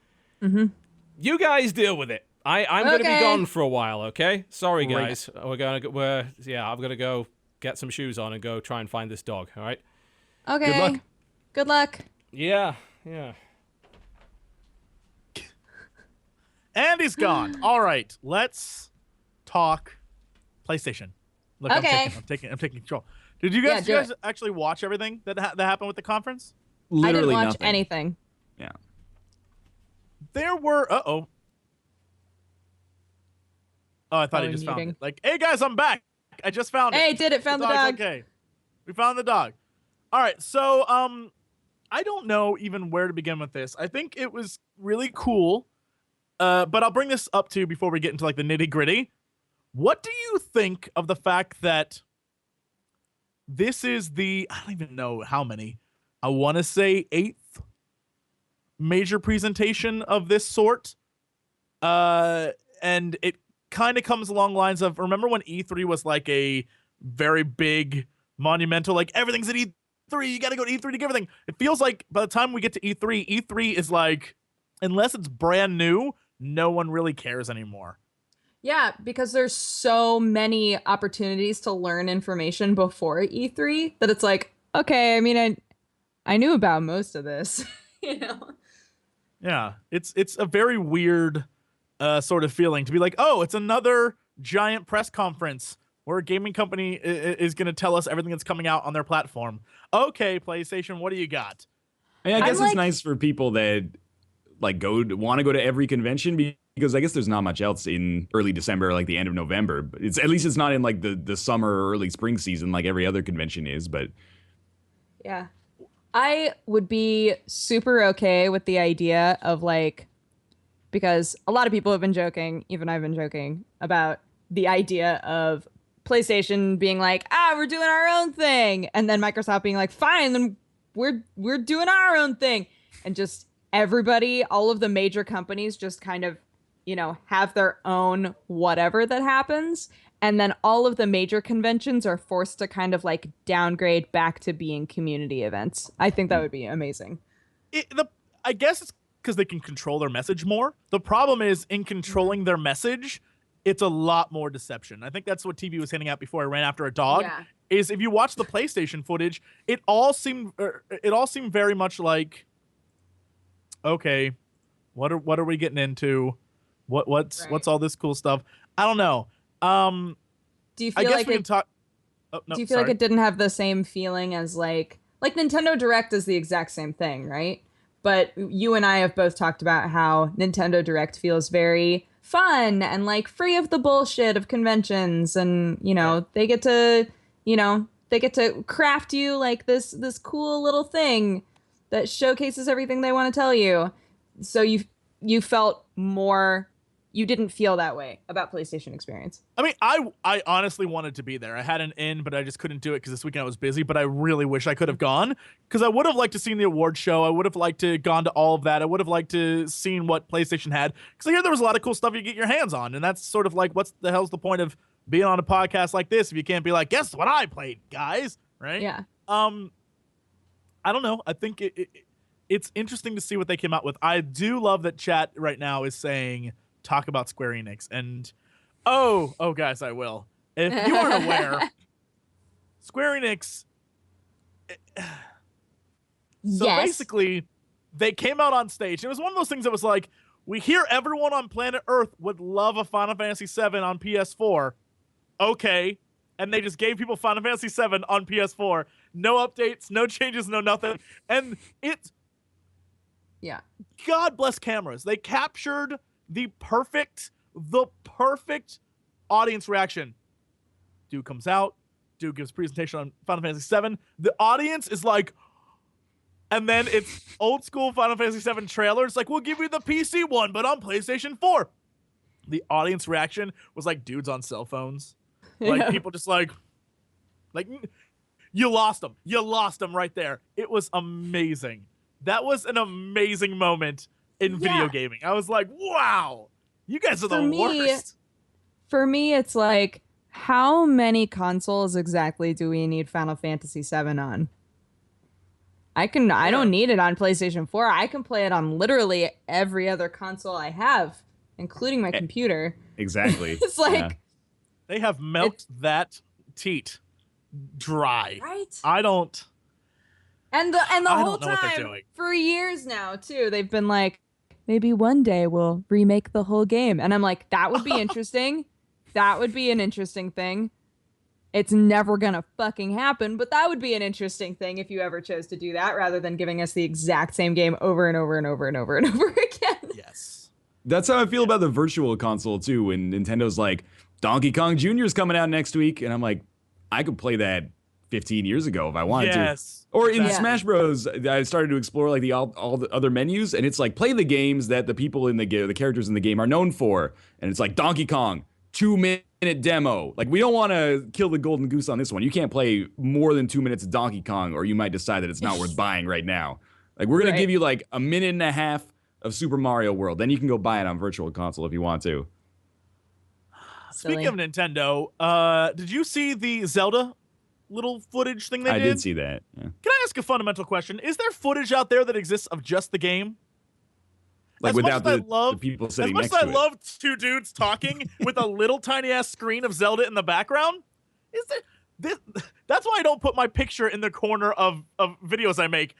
You guys deal with it. I'm going to be gone for a while, okay? Sorry, guys. I've got to go get some shoes on and go try and find this dog, all right? Okay. Good luck. Yeah. And he's gone. All right, let's talk PlayStation. Look, okay. I'm taking control. Did you guys actually watch everything that happened with the conference? Literally I didn't watch nothing. anything. Yeah. There were Oh, I thought he just found it. Like, hey guys, I'm back. I just found it. Hey, did it? Found the dog. Okay, we found the dog. All right, so I don't know even where to begin with this. I think it was really cool, but I'll bring this up to you before we get into like the nitty gritty. What do you think of the fact that this is I don't even know how many. I want to say 8th major presentation of this sort, and it kind of comes along lines of, remember when E3 was like a very big monumental, like everything's at E3, you gotta go to E3 to get everything. It feels like by the time we get to E3 is like, unless it's brand new, no one really cares anymore. Yeah, because there's so many opportunities to learn information before E3 that it's like, okay, I mean, I knew about most of this, you know? Yeah, it's a very weird sort of feeling to be like, oh, it's another giant press conference where a gaming company is going to tell us everything that's coming out on their platform. Okay, PlayStation, what do you got? I guess it's nice for people that like want to go to every convention because I guess there's not much else in early December, like the end of November. But at least it's not in like the summer or early spring season like every other convention is. But yeah. I would be super okay with the idea of like, because a lot of people have been joking, even I've been joking about the idea of PlayStation being like, we're doing our own thing. And then Microsoft being like, fine, then we're doing our own thing. And just everybody, all of the major companies just kind of, have their own whatever that happens. And then all of the major conventions are forced to kind of like downgrade back to being community events. I think that would be amazing. I guess it's because they can control their message more. The problem is in controlling their message, it's a lot more deception. I think that's what TV was hinting at before I ran after a dog. Yeah. Is if you watch the PlayStation footage, it all seemed very much like, okay, what are we getting into? What's all this cool stuff? I don't know. Do you feel like we can talk? Do you feel like it didn't have the same feeling as like Nintendo Direct is the exact same thing, right? But you and I have both talked about how Nintendo Direct feels very fun and like free of the bullshit of conventions, and they get to craft you like this cool little thing that showcases everything they want to tell you. So you felt more. You didn't feel that way about PlayStation Experience. I mean, I honestly wanted to be there. I had an in, but I just couldn't do it because this weekend I was busy. But I really wish I could have gone, because I would have liked to seen the award show. I would have liked to gone to all of that. I would have liked to seen what PlayStation had, because I hear there was a lot of cool stuff you get your hands on, and that's sort of like, what's the hell's the point of being on a podcast like this if you can't be like, guess what I played, guys? Right? Yeah. I don't know. I think it's interesting to see what they came out with. I do love that chat right now is saying, talk about Square Enix. And oh guys, I will. If you aren't aware, Square Enix, so basically they came out on stage. It was one of those things that was like, we hear everyone on planet Earth would love a Final Fantasy VII on PS4. Okay. And they just gave people Final Fantasy VII on PS4. No updates, no changes, no nothing. And it's, yeah, God bless cameras. They captured the perfect audience reaction. Dude comes out, dude gives a presentation on Final Fantasy VII. The audience is like, and then it's old school Final Fantasy VII trailer. It's like, we'll give you the PC one, but on PlayStation 4. The audience reaction was like dudes on cell phones. Like people just like you lost them. You lost them right there. It was amazing. That was an amazing moment in video gaming. I was like, wow, you guys are the worst. For me, it's like, how many consoles exactly do we need Final Fantasy VII on? I don't need it on PlayStation 4. I can play it on literally every other console I have, including my computer. Exactly. It's like they have milked that teat dry. Right? I don't. And the whole time, for years now, too, they've been like, maybe one day we'll remake the whole game. And I'm like, that would be interesting. That would be an interesting thing. It's never gonna fucking happen, but that would be an interesting thing if you ever chose to do that, rather than giving us the exact same game over and over and over and over and over again. Yes. That's how I feel about the virtual console, too, when Nintendo's like, Donkey Kong Jr. is coming out next week. And I'm like, I could play that 15 years ago if I wanted to. Or in Smash Bros, I started to explore like all the other menus, and it's like, play the games that the people in the characters in the game are known for. And it's like, Donkey Kong, 2-minute demo. Like, we don't want to kill the golden goose on this one. You can't play more than 2 minutes of Donkey Kong, or you might decide that it's not worth buying right now. Like, we're going to give you like a minute and a half of Super Mario World. Then you can go buy it on Virtual Console if you want to. Speaking of Nintendo, did you see the Zelda little footage thing they did? I did see that. Yeah. Can I ask a fundamental question? Is there footage out there that exists of just the game? Like, without the people sitting next to it. As much as I love two dudes talking with a little tiny ass screen of Zelda in the background, is there that's why I don't put my picture in the corner of videos I make.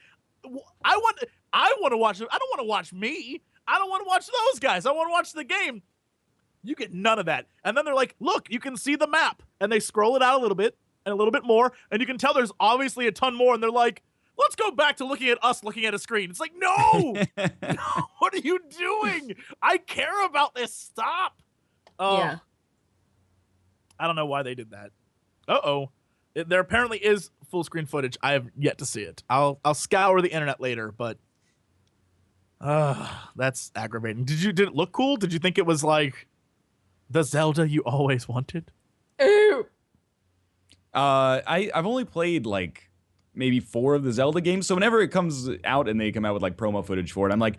I want to watch it. I don't want to watch me. I don't want to watch those guys. I want to watch the game. You get none of that. And then they're like, look, you can see the map. And they scroll it out a little bit and a little bit more. And you can tell there's obviously a ton more. And they're like, let's go back to looking at us looking at a screen. It's like, no, no, what are you doing? I care about this. Stop. Yeah. I don't know why they did that. There apparently is full screen footage. I have yet to see it. I'll scour the internet later, but that's aggravating. Did it look cool? Did you think it was like the Zelda you always wanted? Ew. I've only played like maybe 4 of the Zelda games, so whenever it comes out and they come out with like promo footage for it, I'm like,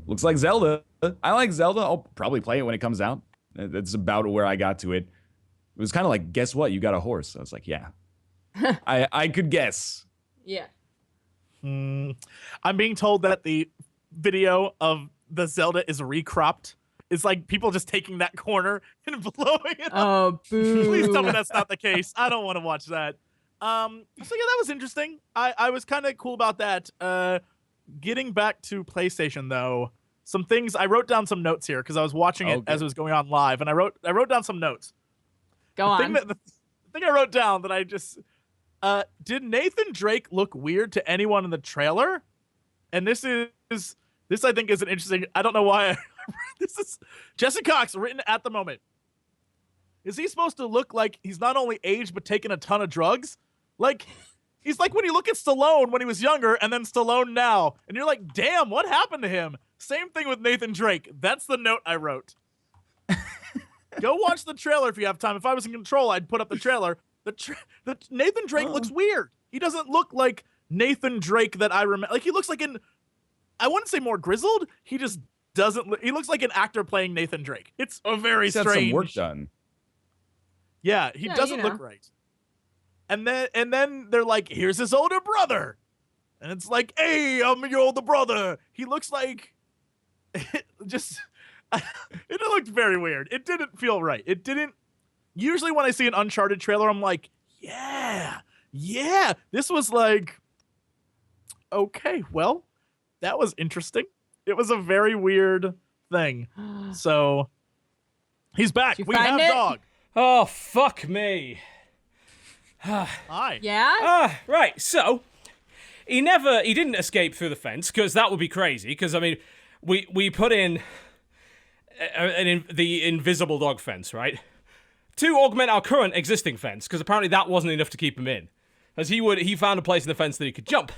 looks like Zelda. I like Zelda. I'll probably play it when it comes out. That's about where I got to it. It was kind of like, guess what? You got a horse. I was like, yeah. I could guess. Yeah. I'm being told that the video of the Zelda is recropped. It's like people just taking that corner and blowing it up. Oh, boo. Please tell me that's not the case. I don't want to watch that. So yeah, that was interesting. I was kind of cool about that. Getting back to PlayStation though, some things I wrote down some notes here because I was watching it as it was going on live, and I wrote down some notes. Go on. The thing I wrote down that I just did Nathan Drake look weird to anyone in the trailer? and this I think is an interesting. I don't know why. This is Jesse Cox written at the moment. Is he supposed to look like he's not only aged but taken a ton of drugs? Like he's like when you look at Stallone when he was younger and then Stallone now, and you're like, damn, what happened to him? Same thing with Nathan Drake. That's the note I wrote. Go watch the trailer if you have time. If I was in control, I'd put up the trailer. The Nathan Drake looks weird. He doesn't look like Nathan Drake that I remember. Like he looks like I wouldn't say more grizzled. He just doesn't. He looks like an actor playing Nathan Drake. It's a very He's had strange. some work done. Yeah, he doesn't look right. And then they're like, here's his older brother, and it's like, hey, I'm your older brother. He looks like just. It looked very weird. It didn't feel right. It didn't. Usually when I see an Uncharted trailer, I'm like, yeah. This was like, okay, well, that was interesting. It was a very weird thing. So he's back. We have dog. Oh, fuck me. Hi. Yeah? Right, so he didn't escape through the fence, because that would be crazy, because, I mean, we put in the invisible dog fence, right? To augment our current existing fence, because apparently that wasn't enough to keep him in. As he found a place in the fence that he could jump.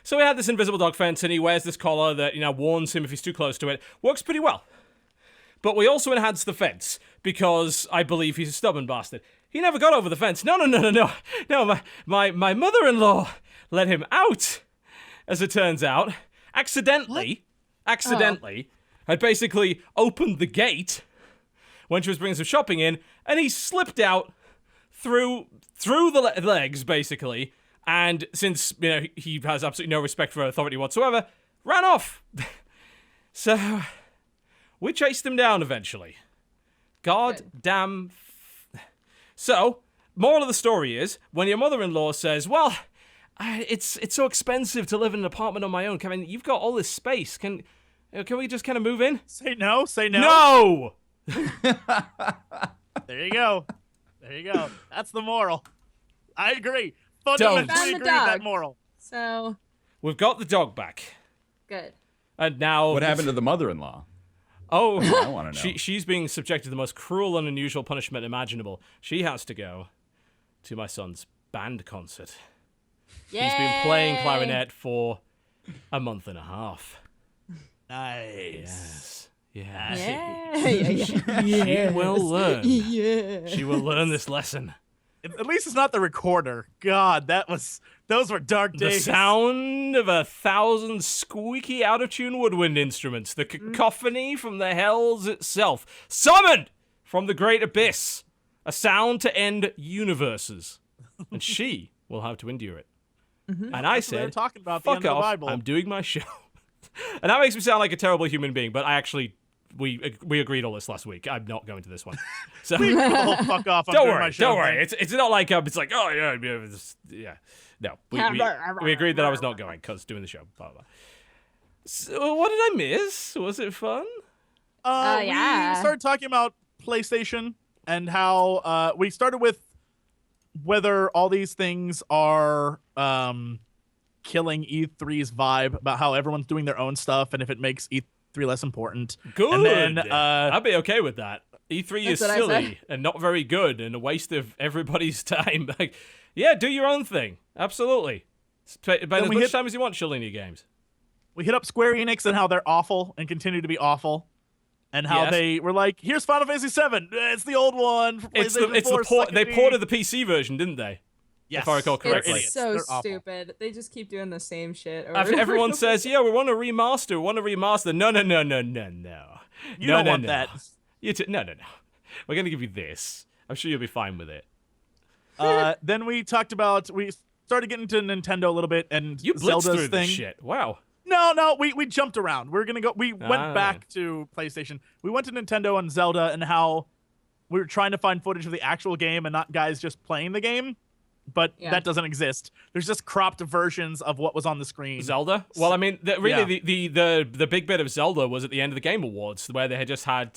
So we had this invisible dog fence, and he wears this collar that, warns him if he's too close to it. Works pretty well. But we also enhanced the fence, because I believe he's a stubborn bastard. He never got over the fence. No, my mother-in-law let him out, as it turns out. Accidentally, had basically opened the gate when she was bringing some shopping in, and he slipped out through the legs, basically, and since, he has absolutely no respect for authority whatsoever, ran off. So, we chased him down eventually. God damn. So, moral of the story is, when your mother-in-law says, well, it's so expensive to live in an apartment on my own, Kevin, you've got all this space, can we just kind of move in? Say no. No! There you go. That's the moral. I agree. Fundamentally agree with that moral. So we've got the dog back. good. And now What happened to the mother-in-law? Oh, I want to know. she's being subjected to the most cruel and unusual punishment imaginable. She has to go to my son's band concert. Yay! He's been playing clarinet for a month and a half. Nice. Yes. Yeah. She will learn. Yeah. She will learn this lesson. At least it's not the recorder. God, those were dark The days. sound of 1,000 squeaky, out-of-tune woodwind instruments. The cacophony from the hells itself. Summoned from the great abyss. A sound to end universes. And she will have to endure it. And I That's what they're said, talking about the fuck end of the off, Bible. I'm doing my show. And that makes me sound like a terrible human being, but I actually... We agreed all this last week. I'm not going to this one. So Oh, fuck off. I'm don't doing my worry, show don't worry. thing. It's not like it's like, oh yeah. No, we agreed that I was not going because doing the show. Blah, blah, blah. So what did I miss? Was it fun? Yeah. We started talking about PlayStation and how we started with whether all these things are killing E3's vibe, about how everyone's doing their own stuff and if it makes E3 less important. Good. And then I'd be okay with that. E3 is That's what I silly said. and not very good and a waste of everybody's time. Like, yeah, do your own thing. Absolutely. Spend as much time as you want chilling your games. we hit up Square Enix and how they're awful and continue to be awful. And how Yes. they were like, here's Final Fantasy VII. It's the old one. For It's PlayStation the 4, port. They second ported the PC version, didn't they? Yes. If I recall They're correctly. idiots. It's so They're awful. stupid. They just keep doing the same shit. Over After and everyone over says, again. yeah, we want to remaster. No. You don't want that. No. We're going to give you this. I'm sure you'll be fine with it. Then we started getting into Nintendo a little bit and You blitzed Zelda's through thing. this shit. Wow. No, we jumped around. We went back to PlayStation. We went to Nintendo and Zelda and how we were trying to find footage of the actual game and not guys just playing the game. But Yeah. that doesn't exist. There's just cropped versions of what was on the screen. Zelda? Well, I mean, the big bit of Zelda was at the end of the Game Awards, where they had just had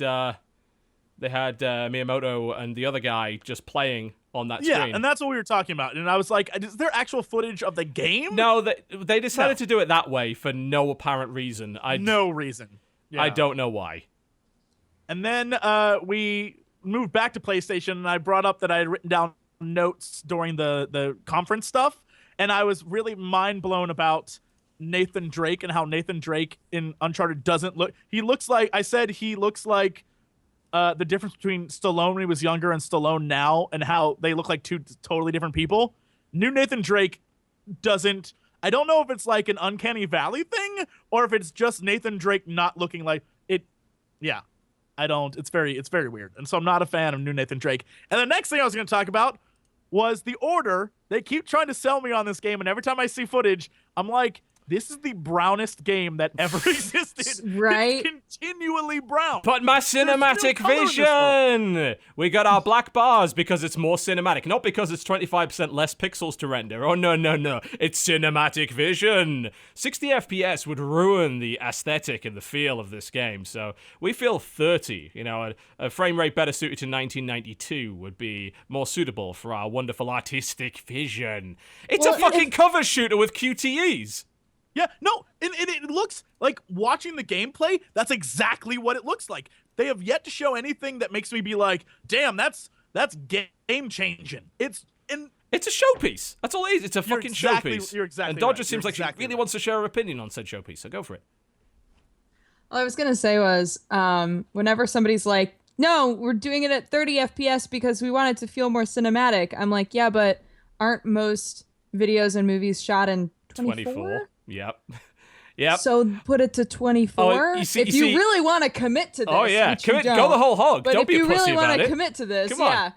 They had Miyamoto and the other guy just playing on that Yeah, screen. and that's what we were talking about. And I was like, is there actual footage of the game? No, they decided to do it that way for no apparent reason. No reason. Yeah. I don't know why. And then we moved back to PlayStation, and I brought up that I had written down notes during the conference stuff, and I was really mind blown about Nathan Drake and how Nathan Drake in Uncharted doesn't look. He looks like the difference between Stallone when he was younger and Stallone now, and how they look like two totally different people. New Nathan Drake doesn't. I don't know if it's like an Uncanny Valley thing or if it's just Nathan Drake not looking like it. Yeah, I don't. It's very weird, and so I'm not a fan of new Nathan Drake. And the next thing I was going to talk about was The Order. They keep trying to sell me on this game, and every time I see footage, I'm like, this is the brownest game that ever existed. Right? It's continually brown. But my cinematic vision! We got our black bars because it's more cinematic, not because it's 25% less pixels to render. Oh, no. It's cinematic vision. 60 FPS would ruin the aesthetic and the feel of this game, so we feel 30. You know, a frame rate better suited to 1992 would be more suitable for our wonderful artistic vision. It's a fucking cover shooter with QTEs. Yeah, no, it looks like watching the gameplay, that's exactly what it looks like. They have yet to show anything that makes me be like, damn, that's game changing. It's a showpiece. That's all it is. It's a fucking showpiece. You're exactly And Dodger right. seems like she really wants to share her opinion on said showpiece, so go for it. All I was going to say was, whenever somebody's like, no, we're doing it at 30 FPS because we want it to feel more cinematic, I'm like, yeah, but aren't most videos and movies shot in 24? Yep. So put it to 24. Oh, if you really want to commit to this. Oh, yeah. Which you don't, go the whole hog. But Don't if be a you pussy really about want it. to commit to this, Come on. yeah,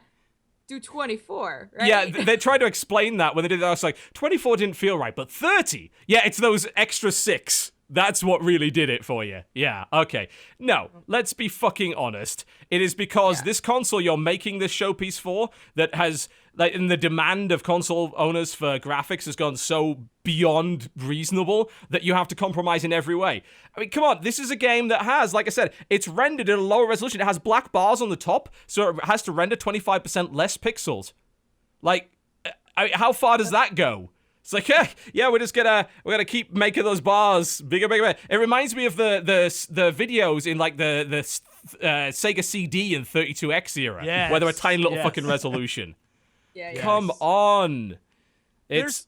do 24, right? Yeah, they tried to explain that when they did that. I was like, 24 didn't feel right, but 30? Yeah, it's those extra 6. That's what really did it for you. Yeah, okay. No, let's be fucking honest. It is because this console you're making this showpiece for that has, like, in the demand of console owners for graphics has gone so beyond reasonable that you have to compromise in every way. I mean, come on, this is a game that has, like I said, it's rendered at a lower resolution. It has black bars on the top, so it has to render 25% less pixels. Like, how far does that go? It's like, yeah, we're gonna keep making those bars bigger. It reminds me of the videos in like the Sega CD and 32X era, where they're a tiny little fucking resolution. Come on, it's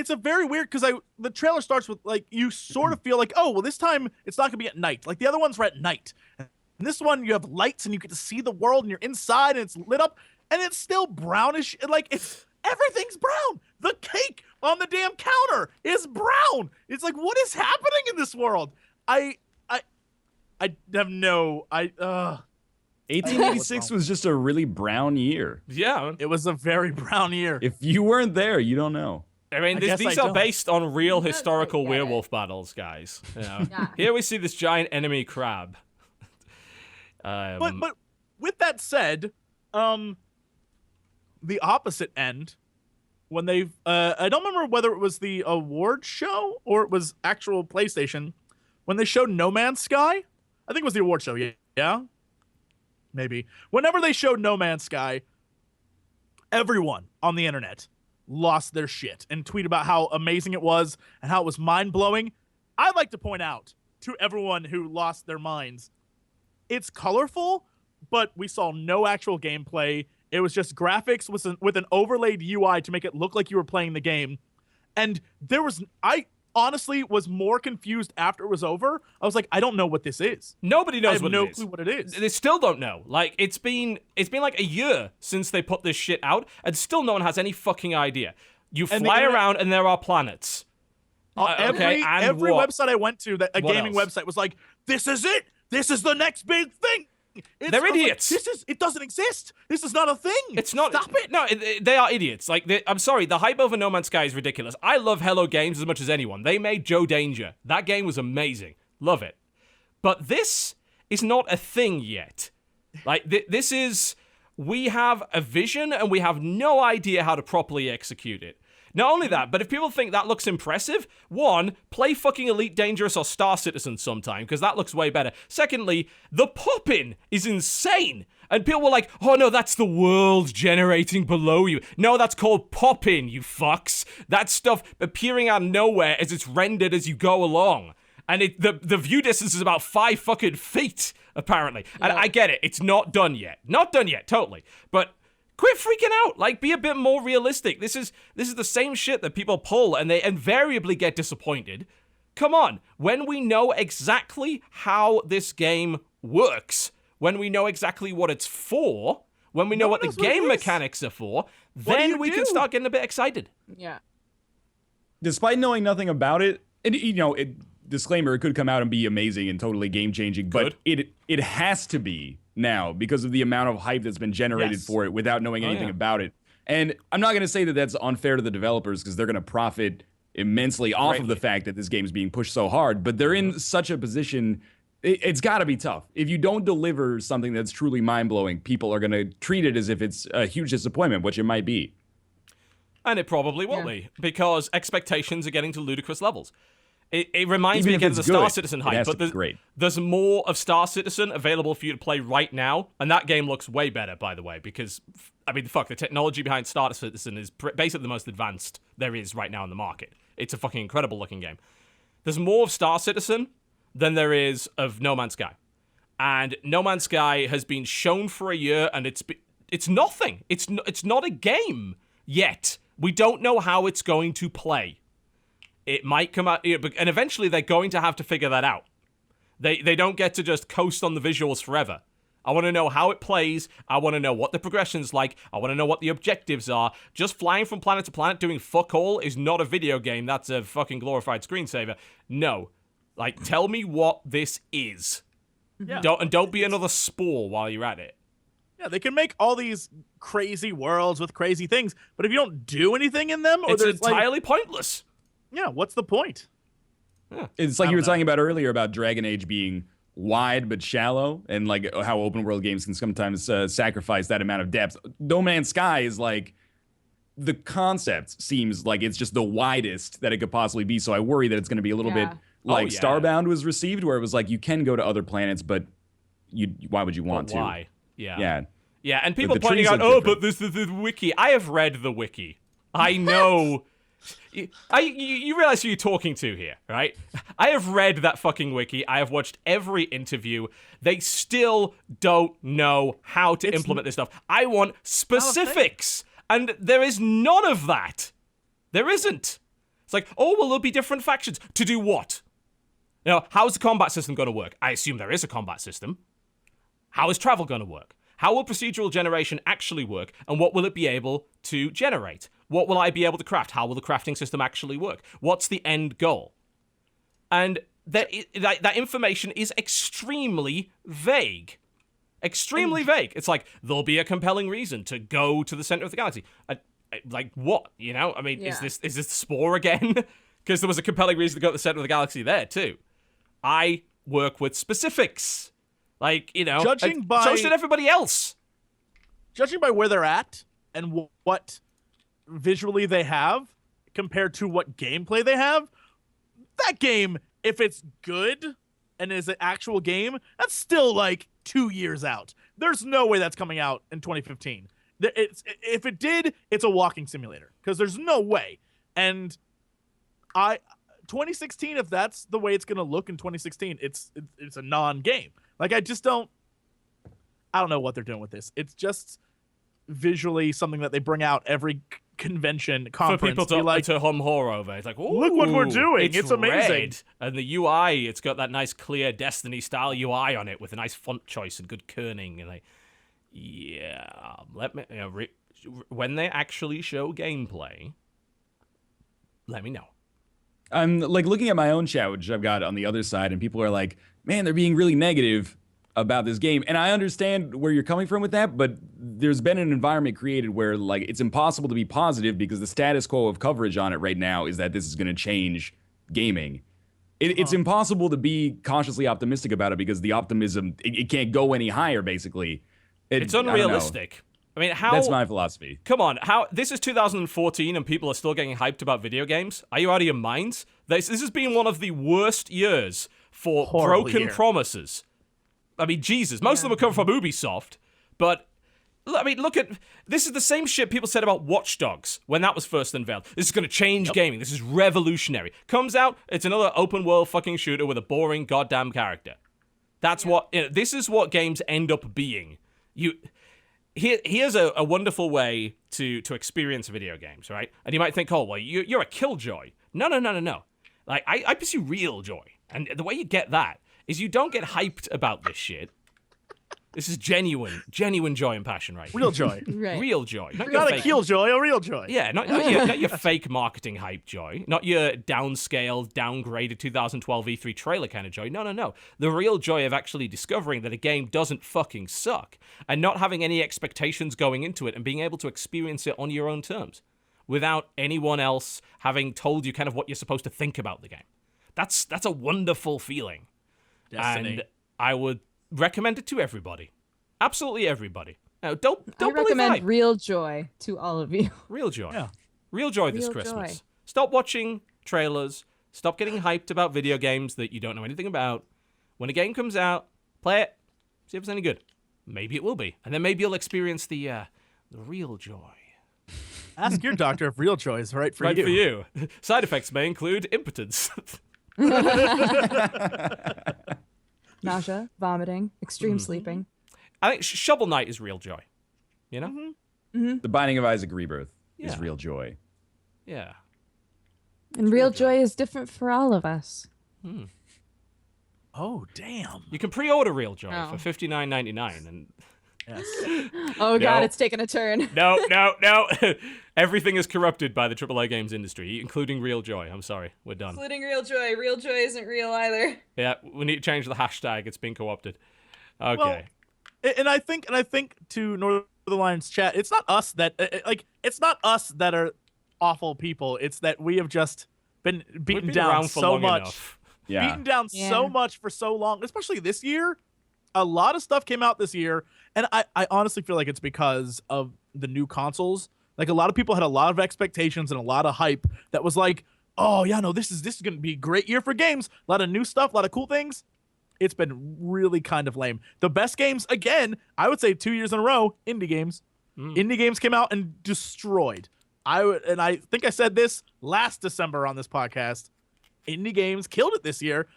a very weird because the trailer starts with like you sort of feel like, oh well, this time it's not gonna be at night. Like the other ones were at night, and this one you have lights and you get to see the world and you're inside and it's lit up and it's still brownish. Like everything's brown. The cake on the damn counter is brown. It's like, what is happening in this world? I have no. 1886 was just a really brown year. Yeah, it was a very brown year. If you weren't there, you don't know. I mean, these are based on real historical werewolf battles, guys. You know? Here we see this giant enemy crab. But with that said, the opposite end, when they've I don't remember whether it was the award show or it was actual PlayStation, when they showed No Man's Sky. I think it was the award show. Yeah, maybe. Whenever they showed No Man's Sky, everyone on the internet lost their shit and tweeted about how amazing it was and how it was mind-blowing. I'd like to point out to everyone who lost their minds, it's colorful, but we saw no actual gameplay. It was just graphics with an overlaid UI to make it look like you were playing the game. And I honestly was more confused after it was over. I was like, I don't know what this is. Nobody knows what it is. I have no clue what it is. They still don't know. Like, it's been like a year since they put this shit out, and still no one has any fucking idea. You fly around and there are planets. Every website I went to, a gaming website, was like, this is it. This is the next big thing. They're idiots. Like, it doesn't exist. This is not a thing. It's not. Stop it. No, they are idiots. Like, I'm sorry, the hype over No Man's Sky is ridiculous. I love Hello Games as much as anyone. They made Joe Danger. That game was amazing. Love it. But this is not a thing yet. Like, we have a vision and we have no idea how to properly execute it. Not only that, but if people think that looks impressive, one, play fucking Elite Dangerous or Star Citizen sometime, because that looks way better. Secondly, the pop-in is insane. And people were like, oh no, that's the world generating below you. No, that's called pop-in, you fucks. That stuff appearing out of nowhere as it's rendered as you go along. And the view distance is about 5 fucking feet, apparently. And I get it, it's not done yet. Not done yet, totally. But quit freaking out. Like, be a bit more realistic. This is the same shit that people pull and they invariably get disappointed. Come on. When we know exactly how this game works, when we know exactly what it's for, when we know what the game mechanics are for, then we can start getting a bit excited. Yeah. Despite knowing nothing about it, and disclaimer, it could come out and be amazing and totally game-changing, but it has to be now because of the amount of hype that's been generated for it without knowing anything about it. And I'm not going to say that that's unfair to the developers because they're going to profit immensely off of the fact that this game is being pushed so hard, but they're in such a position. It's got to be tough. If you don't deliver something that's truly mind-blowing, people are going to treat it as if it's a huge disappointment, which it might be. And it probably will be, because expectations are getting to ludicrous levels. It reminds me again of the Star Citizen hype, but there's more of Star Citizen available for you to play right now, and that game looks way better, by the way, because, I mean, the technology behind Star Citizen is basically the most advanced there is right now in the market. It's a fucking incredible-looking game. There's more of Star Citizen than there is of No Man's Sky. And No Man's Sky has been shown for a year, and it's nothing. It's not a game yet. We don't know how it's going to play. It might come out, and eventually they're going to have to figure that out. They don't get to just coast on the visuals forever. I want to know how it plays. I want to know what the progression's like. I want to know what the objectives are. Just flying from planet to planet doing fuck all is not a video game. That's a fucking glorified screensaver. No. Like, tell me what this is. Yeah. Don't be another Spore while you're at it. Yeah, they can make all these crazy worlds with crazy things, but if you don't do anything in them, or it's entirely pointless. Yeah, what's the point? Yeah. It's like you were talking about earlier about Dragon Age being wide but shallow, and like how open world games can sometimes sacrifice that amount of depth. No Man's Sky is like, the concept seems like it's just the widest that it could possibly be, so I worry that it's going to be a little bit like Starbound was received, where it was like, you can go to other planets, but why would you want to? Why? Yeah. Yeah, and people pointing out, but this is the wiki. I have read the wiki. I know. You realize who you're talking to here, right? I have read that fucking wiki. I have watched every interview. They still don't know how to implement this stuff. I want specifics. And there is none of that. There isn't. It's like, oh, well, there'll be different factions. To do what? You know, how's the combat system going to work? I assume there is a combat system. How is travel going to work? How will procedural generation actually work? And what will it be able to generate? What will I be able to craft? How will the crafting system actually work? What's the end goal? And that information is extremely vague. Extremely vague. It's like, there'll be a compelling reason to go to the center of the galaxy. Like, what? You know? I mean, is this Spore again? Because there was a compelling reason to go to the center of the galaxy there, too. I work with specifics. Like, you know, so should everybody else. Judging by where they're at and what visually they have compared to what gameplay they have, that game, if it's good and is an actual game, that's still like 2 years out. There's no way that's coming out in 2015. If it did, it's a walking simulator, because there's no way. And 2016, if that's the way it's going to look in 2016, it's a non-game. Like, I don't know what they're doing with this. It's just visually something that they bring out every convention, conference. For people to hum horror over. It's like, ooh, look what we're doing. It's amazing. Red. And the UI, it's got that nice, clear Destiny-style UI on it with a nice font choice and good kerning. And like, yeah, let me, when they actually show gameplay, let me know. I'm like looking at my own chat, which I've got on the other side, and people are like, man, they're being really negative about this game. And I understand where you're coming from with that, but there's been an environment created where like it's impossible to be positive because the status quo of coverage on it right now is that this is going to change gaming. It's impossible to be cautiously optimistic about it because the optimism, it can't go any higher, basically. It's unrealistic. I mean, how... That's my philosophy. Come on, how this is 2014 and people are still getting hyped about video games? Are you out of your minds? This has been one of the worst years for Horrible broken year. promises. I mean, Jesus, most of them are coming from Ubisoft, but I mean, look at this is the same shit people said about Watch Dogs when that was first unveiled. This is going to change gaming. This is revolutionary. Comes out, it's another open world fucking shooter with a boring goddamn character. That's what this is what games end up being. Here's a wonderful way to experience video games, right? And you might think, oh, well, you're a killjoy. No. Like, I pursue real joy. And the way you get that is you don't get hyped about this shit. This is genuine joy and passion, right? Real joy. Right. Real joy. Not your Not a fake, killjoy, a real joy. yeah, not your fake marketing hype joy. Not your downscaled, downgraded 2012 E3 trailer kind of joy. No. The real joy of actually discovering that a game doesn't fucking suck and not having any expectations going into it and being able to experience it on your own terms without anyone else having told you kind of what you're supposed to think about the game. That's a wonderful feeling. Destiny. And I would recommend it to everybody. Absolutely everybody. Now, don't I believe recommend hype. real joy to all of you. Real joy. Yeah. Real joy this Real Christmas. joy. Stop watching trailers. Stop getting hyped about video games that you don't know anything about. When a game comes out, play it. See if it's any good. Maybe it will be. And then maybe you'll experience the real joy. Ask your doctor if real joy is right for Right you. for you. Side effects may include impotence. Nausea, vomiting, extreme sleeping. I think Shovel Knight is real joy. You know? The Binding of Isaac Rebirth is Yeah. real joy. Yeah. And real joy is different for all of us. Oh, damn. You can pre-order Real Joy Oh. for $59.99 and Yes. Oh god, No. it's taking a turn. No. Everything is corrupted by the AAA games industry, including Real Joy. I'm sorry. We're done. Including real joy. Real joy isn't real either. Yeah, we need to change the hashtag. It's been co-opted. Okay. Well, and I think to Northernlion's chat, it's not us that it's not us that are awful people. It's that we have just been We've beaten been down around for so long much. enough. Yeah. Beaten down Yeah. so much for so long, especially this year. A lot of stuff came out this year, and I honestly feel like it's because of the new consoles. Like, a lot of people had a lot of expectations and a lot of hype that was like, oh yeah, no, this is going to be a great year for games. A lot of new stuff, a lot of cool things. It's been really kind of lame. The best games, again, I would say 2 years in a row, indie games. Indie games came out and destroyed. I think I said this last December on this podcast. Indie games killed it this year,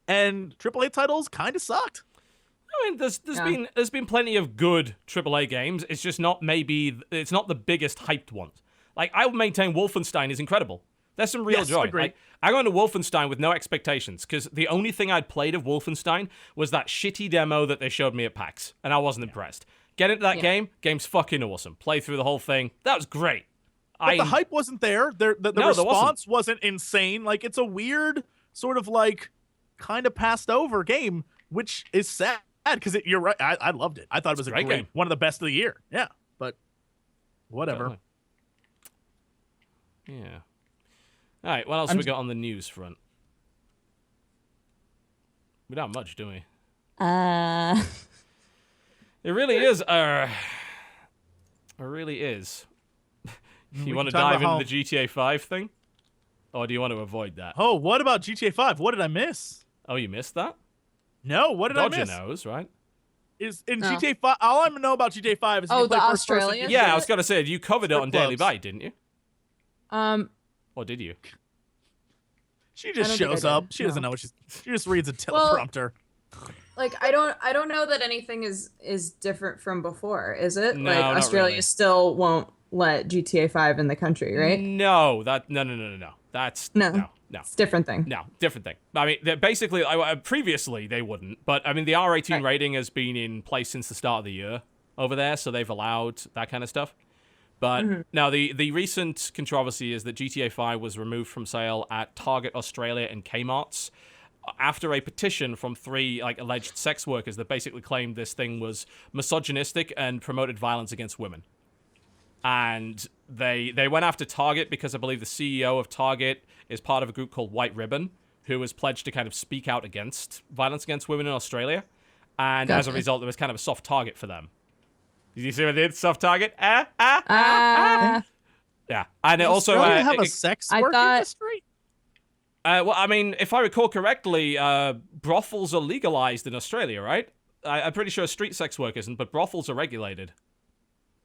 and AAA titles kind of sucked. I mean, there's been plenty of good AAA games. It's just not it's not the biggest hyped ones. Like, I would maintain Wolfenstein is incredible. There's some real Yes, joy. agreed. Like, I go into Wolfenstein with no expectations because the only thing I'd played of Wolfenstein was that shitty demo that they showed me at PAX, and I wasn't impressed. Get into that game's fucking awesome. Play through the whole thing. That was great. But the hype wasn't there. The No, there response wasn't insane. Like, it's a weird sort of like kind of passed over game, which is sad because you're right. I loved it. I thought it was a great game. one of the best of the year. Yeah, but whatever. Totally. Yeah. All right, what else we got on the news front? We don't have much, do we? It really is. It really is. You want to can talk dive about into the GTA 5 thing? Or do you want to avoid that? Oh, what about GTA 5? What did I miss? Oh, you missed that? No, what did Dodger I miss? knows, right? Is in Oh. GTA 5? All I know about GTA 5 is you Oh, can play the first person. Australian? Yeah, I was going to say, you covered it Strip on Daily clubs. Bite, didn't you? Um, Or did you? She I just don't think I shows did. up. She doesn't No. know what she just reads a Well- teleprompter. like I don't know that anything is different from before, is it? No, like not Australia really. still won't let GTA 5 in the country, right? No, no. That's No. no. It's a different thing. No, different thing. I mean, basically, previously they wouldn't, but I mean, the R18 Right. rating has been in place since the start of the year over there, so they've allowed that kind of stuff. But now the recent controversy is that GTA 5 was removed from sale at Target Australia and Kmart's after a petition from 3 alleged sex workers that basically claimed this thing was misogynistic and promoted violence against women. And they went after Target because I believe the CEO of Target is part of a group called White Ribbon, who was pledged to kind of speak out against violence against women in Australia. And as a Gotcha. result, there was kind of a soft target for them. You see what I did? Soft target. Yeah, and it Does also Australia have a sex work industry? Well, I mean, if I recall correctly, brothels are legalized in Australia, right? I'm pretty sure street sex work isn't, but brothels are regulated.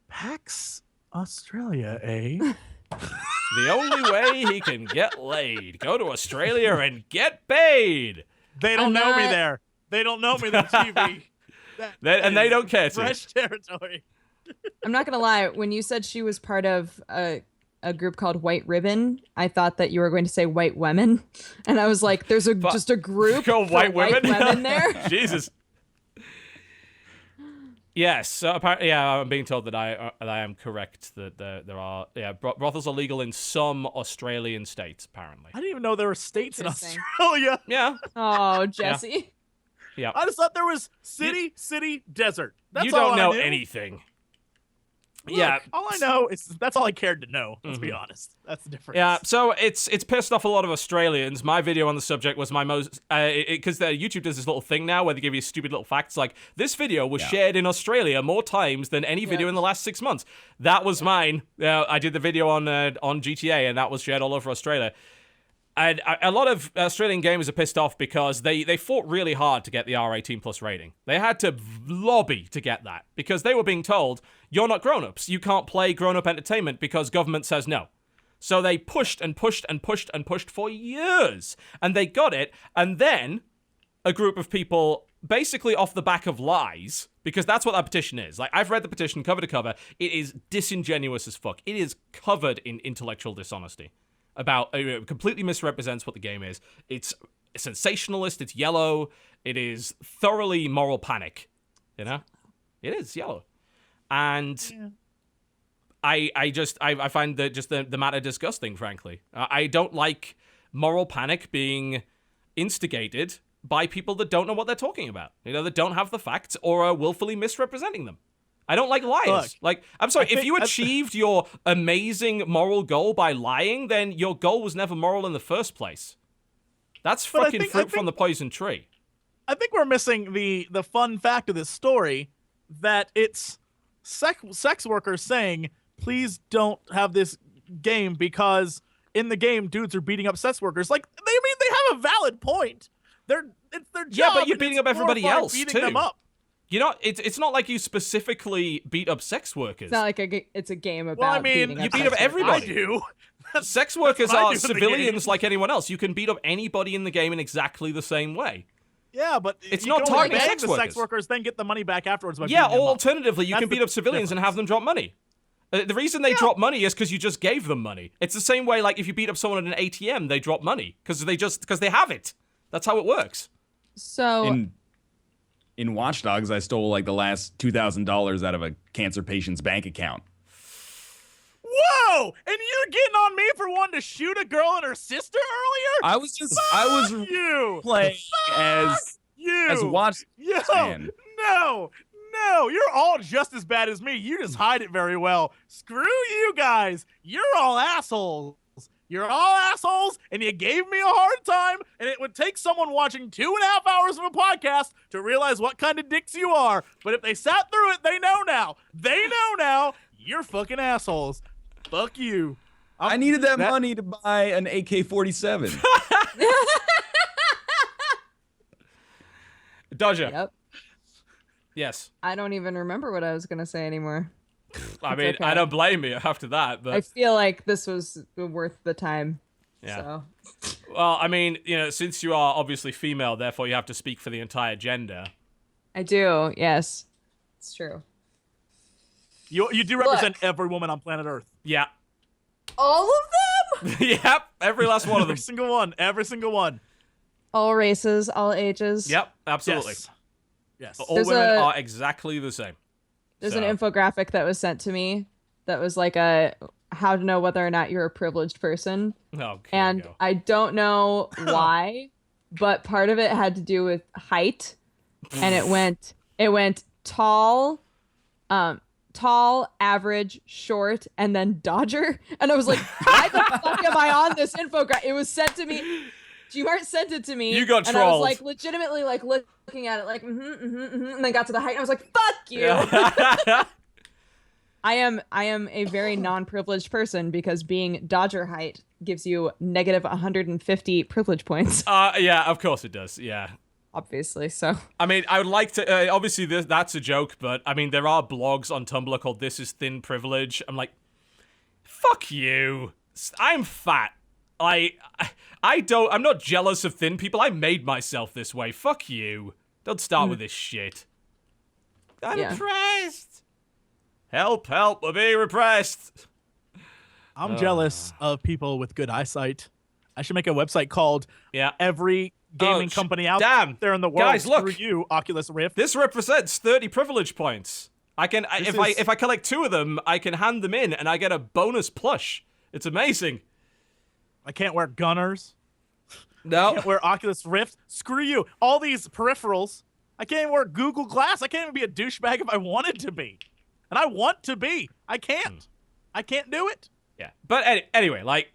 PAX Australia, eh? The only way he can get laid. Go to Australia and get paid. They don't know me there. They don't know me there, TV. And they don't care to. Fresh territory. I'm not gonna lie. When you said she was part of a group called White Ribbon, I thought that you were going to say White Women, and I was like, "There's just a group called for White Women there." Jesus. Yes, so apparently, I'm being told that I am correct that there are brothels are legal in some Australian states apparently. I didn't even know there were states in Interesting. Australia. Yeah. Oh, Jesse. Yeah. I just thought there was city, desert. That's You all don't I know knew. anything. Look, Yeah. all I know is that's all I cared to know. Let's be honest. That's the difference. Yeah, so it's pissed off a lot of Australians. My video on the subject was my most because YouTube does this little thing now where they give you stupid little facts like this video was shared in Australia more times than any video in the last 6 months. That was mine. I did the video on GTA and that was shared all over Australia. And a lot of Australian gamers are pissed off because they fought really hard to get the R18 plus rating. They had to lobby to get that because they were being told, you're not grown-ups. You can't play grown-up entertainment because government says no. So they pushed and pushed and pushed and pushed for years. And they got it. And then a group of people, basically off the back of lies, because that's what that petition is. Like, I've read the petition cover to cover. It is disingenuous as fuck. It is covered in intellectual dishonesty. It completely misrepresents what the game is. It's sensationalist. It's yellow. It is thoroughly moral panic. You know, it is yellow, and I find that just the matter disgusting. Frankly, I don't like moral panic being instigated by people that don't know what they're talking about. You know, that don't have the facts or are willfully misrepresenting them. I don't like liars. Look, I'm sorry, if you achieved your amazing moral goal by lying, then your goal was never moral in the first place. That's fucking fruit from the poison tree. I think we're missing the fun fact of this story that it's sex workers saying, please don't have this game because in the game, dudes are beating up sex workers. Like, they have a valid point. It's their job. Yeah, but you're beating up everybody else, beating too. them up. You know, it's not like you specifically beat up sex workers. It's not like it's a game about beating up you beat sex up everybody. I do. Sex workers what I are do in the civilians like anyone else. You can beat up anybody in the game in exactly the same way. Yeah, but it's you not can only targeting bang sex sex workers, then get the money back afterwards. By Yeah, beating them or up. alternatively, you That's can beat the up civilians and have them drop money. The reason they drop money is because you just gave them money. It's the same way, like if you beat up someone at an ATM, they drop money because they have it. That's how it works. So in Watch Dogs, I stole like the last $2,000 out of a cancer patient's bank account. Whoa! And you're getting on me for wanting to shoot a girl and her sister earlier? I was you playing as Watch Dogs fan. No, you're all just as bad as me. You just hide it very well. Screw you guys. You're all assholes. You're all assholes, and you gave me a hard time, and it would take someone watching 2.5 hours of a podcast to realize what kind of dicks you are. But if they sat through it, they know now. You're fucking assholes. Fuck you. I needed that money to buy an AK-47. Dodger. Yep. Yes. I don't even remember what I was gonna say anymore. I mean, okay. I don't blame you after that, but I feel like this was worth the time. yeah. So. Well, I mean, you know, since you are obviously female, therefore you have to speak for the entire gender. I do. Yes, it's true. You do represent every woman on planet Earth. Yeah. All of them. Yep. Every last one of them. Every single one. All races, all ages. Yep. Absolutely. Yes. All There's women are exactly the same. There's an infographic that was sent to me that was like how to know whether or not you're a privileged person. Oh, and I don't know why, but part of it had to do with height, and it went tall, average, short, and then Dodger. And I was like, why the fuck am I on this infographic? It was sent to me. Jmart sent it to me. You got and trolled. I was like legitimately like looking at it like and then got to the height and I was like, fuck you. Yeah. I am a very non-privileged person because being Dodger height gives you negative 150 privilege points. Yeah, of course it does. Yeah. Obviously, so. I mean, I would like to. Obviously, that's a joke, but I mean, there are blogs on Tumblr called "This Is Thin Privilege." I'm like, fuck you. I'm fat. I'm not jealous of thin people. I made myself this way. Fuck you. Don't start with this shit. I'm oppressed. Help, we're being repressed. I'm jealous of people with good eyesight. I should make a website called Every Gaming Company Out There in the World. Guys, look. Screw you, Oculus Rift. This represents 30 privilege points. If I collect 2 of them, I can hand them in and I get a bonus plush. It's amazing. I can't wear gunners. No. I can't wear Oculus Rift. Screw you. All these peripherals. I can't even wear Google Glass. I can't even be a douchebag if I wanted to be. And I want to be. I can't. I can't do it. Yeah. But anyway, like,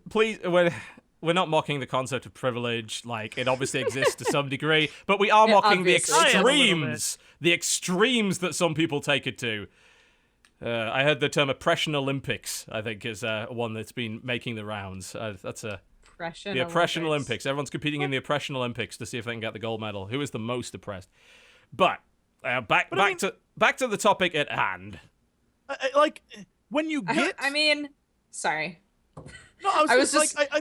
please, we're not mocking the concept of privilege. Like, it obviously exists to some degree, but we are mocking the extremes. The extremes that some people take it to. I heard the term Oppression Olympics, I think, is one that's been making the rounds. That's the Oppression Olympics. Everyone's competing in the Oppression Olympics to see if they can get the gold medal. Who is the most oppressed? But back to the topic at hand. Like when you get, sorry. No, I was just like,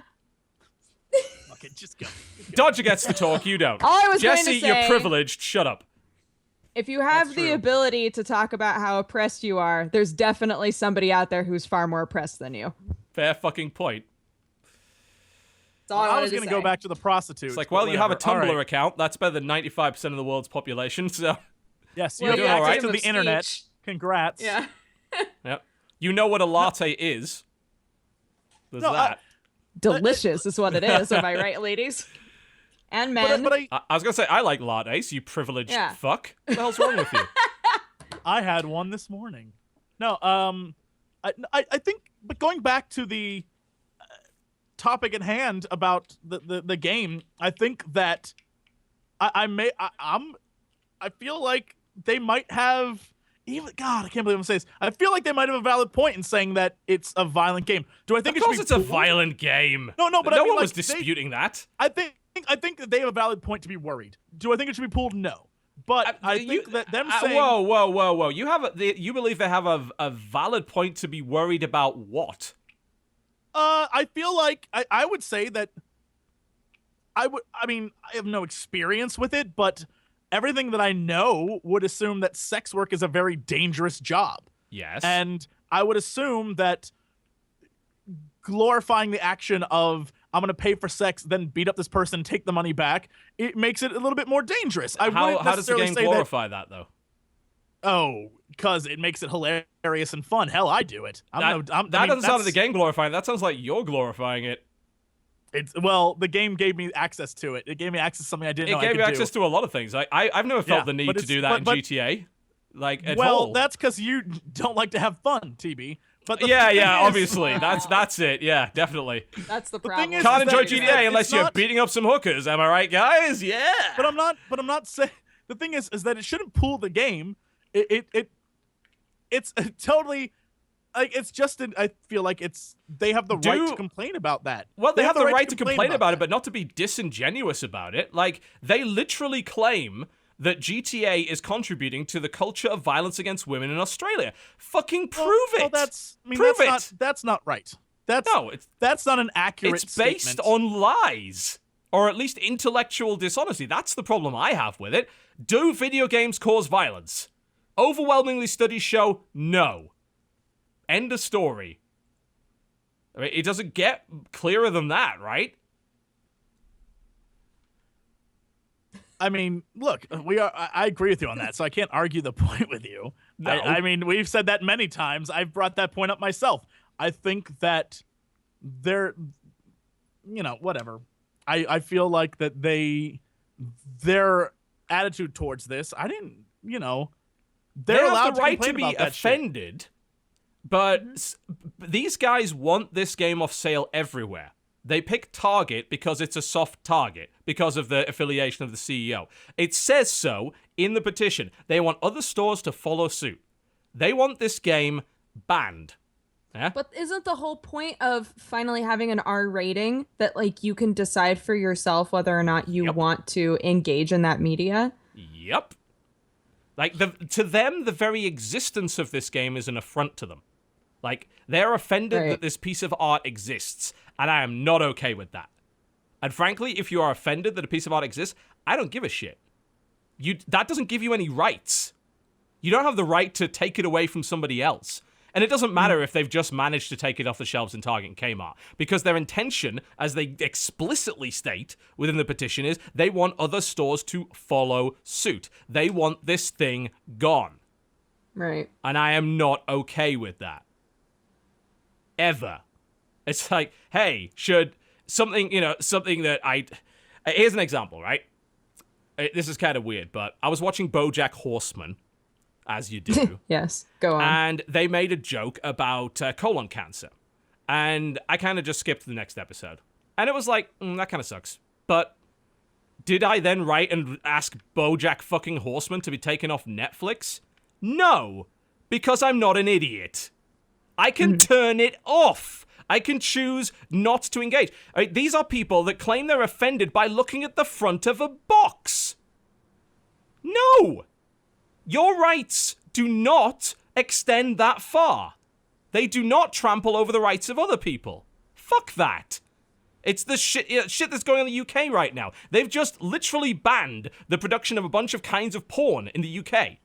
okay, just go. Dodger gets to talk. You don't. All I was Jesse, going to say, you're privileged. Shut up. If you have the ability to talk about how oppressed you are, there's definitely somebody out there who's far more oppressed than you. Fair fucking point. I was going to go back to the prostitutes. It's like, well, you have a Tumblr account. That's better than 95% of the world's population, so... Yes, you have access to the internet. Congrats. Yeah. Yep. You know what a latte is. There's that. Delicious is what it is. Am I right, ladies? And men. But I was going to say, I like lattes, you privileged fuck. What the hell's wrong with you? I had one this morning. No, I think, but going back to the topic at hand about the game, I think that I feel like they might have God, I can't believe I'm saying this. I feel like they might have a valid point in saying that it's a violent game. Do I think of course it's a violent game? No, but no one was disputing that. I think that they have a valid point to be worried. Do I think it should be pulled? No. But I think that them saying whoa. You believe they have a valid point to be worried about what? I feel like I would say that I have no experience with it, but everything that I know would assume that sex work is a very dangerous job. Yes. And I would assume that glorifying the action of I'm going to pay for sex, then beat up this person, take the money back, it makes it a little bit more dangerous. How does the game glorify that though? Oh, because it makes it hilarious and fun. Hell, I do it. That doesn't sound like the game glorifying. That sounds like you're glorifying it. Well, the game gave me access to it. It gave me access to something I didn't know I could do. It gave me access to a lot of things. I've never felt the need to do that in GTA. Like, at all. Well, that's because you don't like to have fun, TB. But obviously. That's it. Yeah, definitely. That's the problem. Can't enjoy GTA unless you're beating up some hookers. Am I right, guys? Yeah. But I'm not saying... The thing is that it shouldn't pull the game. It's totally... Like, it's just, I feel like they have the right to complain about that. Well, they have the right to complain about it, but not to be disingenuous about it. Like, they literally claim that GTA is contributing to the culture of violence against women in Australia. Fucking prove it. Well, that's not right. That's not an accurate statement. It's based on lies. Or at least intellectual dishonesty. That's the problem I have with it. Do video games cause violence? Overwhelmingly, studies show no. End of story. I mean, it doesn't get clearer than that, right? I mean, look, I agree with you on that, so I can't argue the point with you. No. I mean, we've said that many times. I've brought that point up myself. I think that whatever. I feel like that their attitude towards this, they're allowed the right to to be offended. Shit. But these guys want this game off sale everywhere. They pick Target because it's a soft target, because of the affiliation of the CEO. It says so in the petition. They want other stores to follow suit. They want this game banned. Yeah? But isn't the whole point of finally having an R rating that like you can decide for yourself whether or not you want to engage in that media? Yep. Like, to them, the very existence of this game is an affront to them. Like, they're offended that this piece of art exists, and I am not okay with that. And frankly, if you are offended that a piece of art exists, I don't give a shit. That doesn't give you any rights. You don't have the right to take it away from somebody else. And it doesn't matter if they've just managed to take it off the shelves in Target and Kmart, because their intention, as they explicitly state within the petition, is they want other stores to follow suit. They want this thing gone. Right. And I am not okay with that. Ever. It's like, hey, should something, something that here's an example, right? This is kind of weird, but I was watching BoJack Horseman, as you do. Yes, go on. And they made a joke about colon cancer. And I kind of just skipped the next episode. And it was like, that kind of sucks. But did I then write and ask BoJack fucking Horseman to be taken off Netflix? No, because I'm not an idiot. I can turn it off. I can choose not to engage. These are people that claim they're offended by looking at the front of a box. No! Your rights do not extend that far. They do not trample over the rights of other people. Fuck that. It's the shit that's going on in the UK right now. They've just literally banned the production of a bunch of kinds of porn in the UK.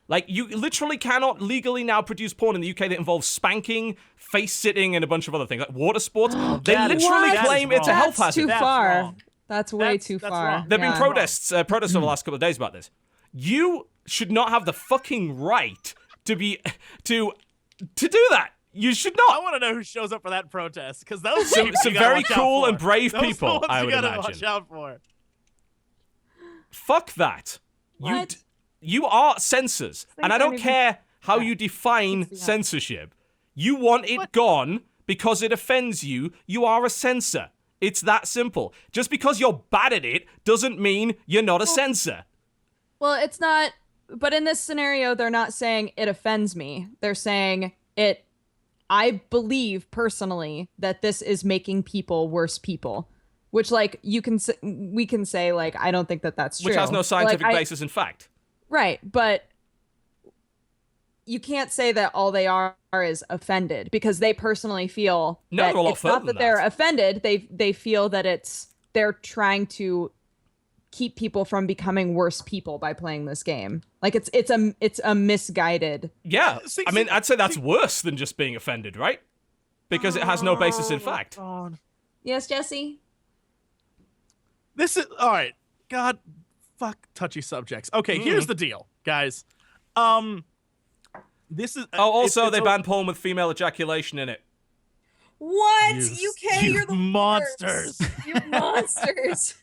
Like, you literally cannot legally now produce porn in the UK that involves spanking, face-sitting, and a bunch of other things. Like water sports. They literally claim it's a health hazard. That's too far. Wrong. That's way too far. wrong. There have been protests over the last couple of days about this. You should not have the fucking right to do that. You should I not. want to know who shows up for that protest, because those Some very cool and brave those people, ones I you would gotta imagine. watch out for. Fuck that. What? You are censors, and I don't even- care how you define censorship. You want it gone because it offends you. You are a censor. It's that simple. Just because you're bad at it doesn't mean you're not a censor. Well, it's not. But in this scenario, they're not saying it offends me. They're saying it. I believe personally that this is making people worse people. Which, like, we can say, like, I don't think that that's true. Which has no scientific Like, basis in fact. Right, but you can't say that all they are is offended, because they personally feel No, that they're a lot it's not further that than they're that. offended. They feel that they're trying to keep people from becoming worse people by playing this game. Like it's a misguided. Yeah, See- I mean, see- I'd say that's worse than just being offended, right? Because it has no basis in fact. God. Yes, Jesse? This is all right. God, fuck touchy subjects. Okay, here's the deal, guys. This is. Oh, also, it's they banned porn with female ejaculation in it. What? You you're the monsters. worst. You monsters.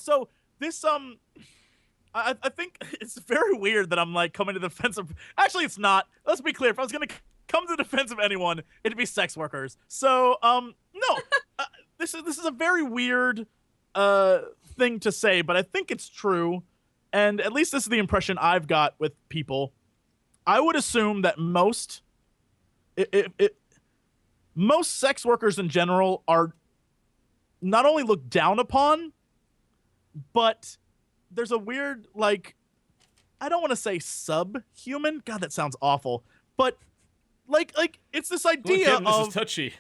So this I think it's very weird that I'm like coming to the defense of. Actually, it's not. Let's be clear. If I was gonna come to the defense of anyone, it'd be sex workers. So no, this is a very weird thing to say, but I think it's true, and at least this is the impression I've got with people. I would assume that most sex workers in general are not only looked down upon, but there's a weird, like, I don't want to say subhuman. God, that sounds awful. But like it's this idea Look, this of, is touchy.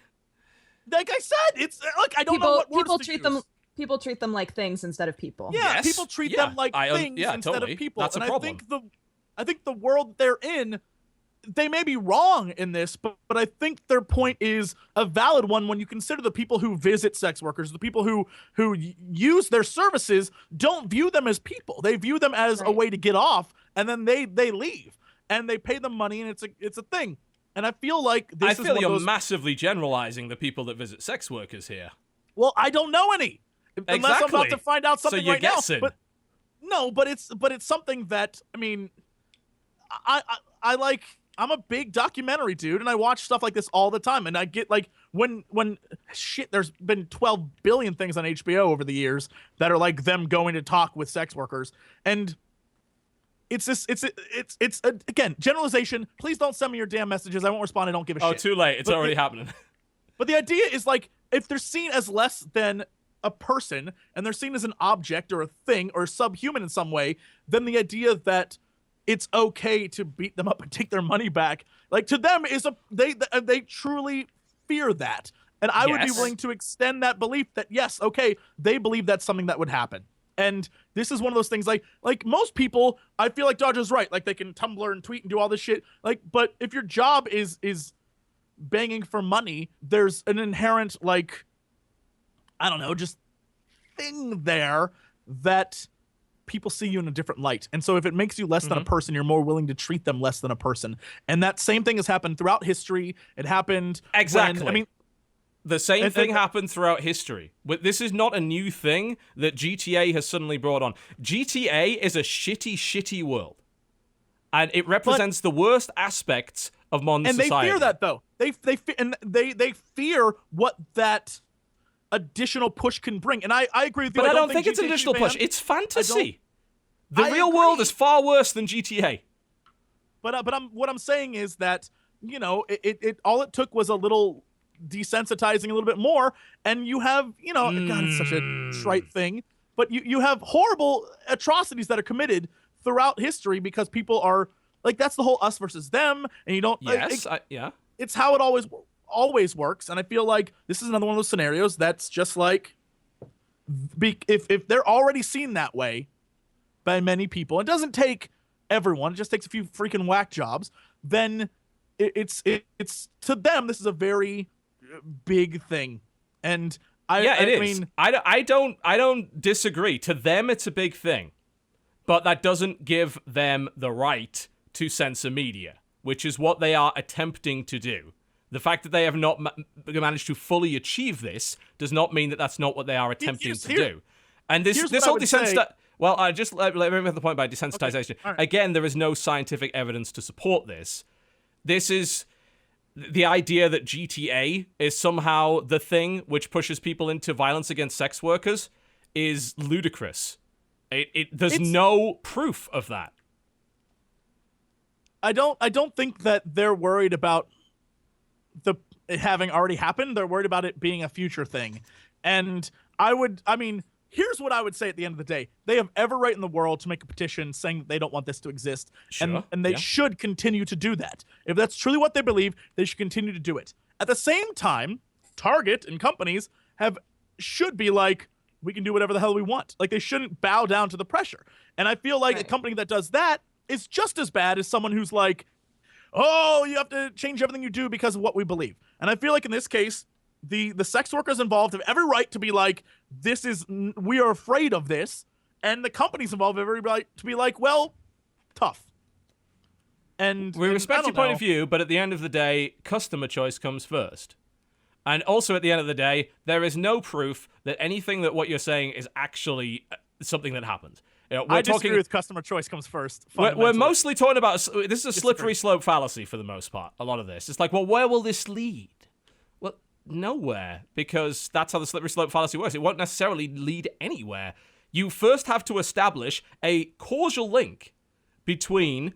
like I said, it's like I don't know what words to use. People treat them like things instead of people. Yeah, Yes. people treat Yeah. them like things instead totally. of people. That's a and problem. I think the world they're in, they may be wrong in this, but I think their point is a valid one when you consider the people who visit sex workers, the people who use their services, don't view them as people. They view them as a Right. way to get off, and then they leave and they pay them money, and it's a thing. And I feel like this I is feel one you're of those. massively generalizing the people that visit sex workers here. Well, I don't know any. Unless I'm about Exactly. to find out So something you're right guessing. now. But no, but it's something that, I mean, I like, I'm a big documentary dude, and I watch stuff like this all the time, and I get like when shit, there's been 12 billion things on HBO over the years that are like them going to talk with sex workers, and it's this, again, generalization. Please don't send me your damn messages. I won't respond. I don't give a shit. Oh, too late. It's already happening. But the idea is like, if they're seen as less than a person and they're seen as an object or a thing or subhuman in some way, then the idea that it's okay to beat them up and take their money back, like, to them is they truly fear that. And I would be willing to extend that belief that, yes, okay, they believe that's something that would happen. And this is one of those things, like most people, I feel like Dodger's right. Like, they can Tumblr and tweet and do all this shit. Like, but if your job is banging for money, there's an inherent, like, I don't know, just thing there that people see you in a different light. And so if it makes you less than a person, you're more willing to treat them less than a person. And that same thing has happened throughout history. It happened exactly. The same thing happened throughout history. But this is not a new thing that GTA has suddenly brought on. GTA is a shitty world. And it represents the worst aspects of modern society. And they fear that, though. They fear what that additional push can bring. And I agree with you. But I don't think it's an additional push. It's fantasy. The real world is far worse than GTA. But what I'm saying is that, you know, it all it took was a little desensitizing a little bit more, and you have, you know, God, it's such a trite thing, but you have horrible atrocities that are committed throughout history because people are like, that's the whole us versus them, and you don't. Yes, it's how it always works, and I feel like this is another one of those scenarios that's just like, if they're already seen that way by many people, it doesn't take everyone, it just takes a few freaking whack jobs, then it's to them this is a very big thing. And I mean, I don't disagree. To them it's a big thing, but that doesn't give them the right to censor media, which is what they are attempting to do. The fact that they have not managed to fully achieve this does not mean that that's not what they are attempting to do. And this whole desensitization. Well, I just let me make the point about desensitization. Okay. Right. Again, there is no scientific evidence to support this. This is the idea that GTA is somehow the thing which pushes people into violence against sex workers is ludicrous. There's no proof of that. I don't think that they're worried about it having already happened. They're worried about it being a future thing. And here's what I would say at the end of the day. They have every right in the world to make a petition saying that they don't want this to exist. Sure, and they should continue to do that. If that's truly what they believe, they should continue to do it. At the same time, Target and companies should be like, we can do whatever the hell we want. Like, they shouldn't bow down to the pressure. And I feel like a company that does that is just as bad as someone who's like, oh, you have to change everything you do because of what we believe. And I feel like in this case, the sex workers involved have every right to be like, we are afraid of this, and the companies involved have every right to be like, well, tough. And we respect your point of view, but at the end of the day, customer choice comes first. And also at the end of the day, there is no proof that anything that what you're saying is actually something that happened. You know, I disagree with customer choice comes first. We're mostly talking about, this is a slippery slope fallacy for the most part, a lot of this. It's like, well, where will this lead? Well, nowhere, because that's how the slippery slope fallacy works. It won't necessarily lead anywhere. You first have to establish a causal link between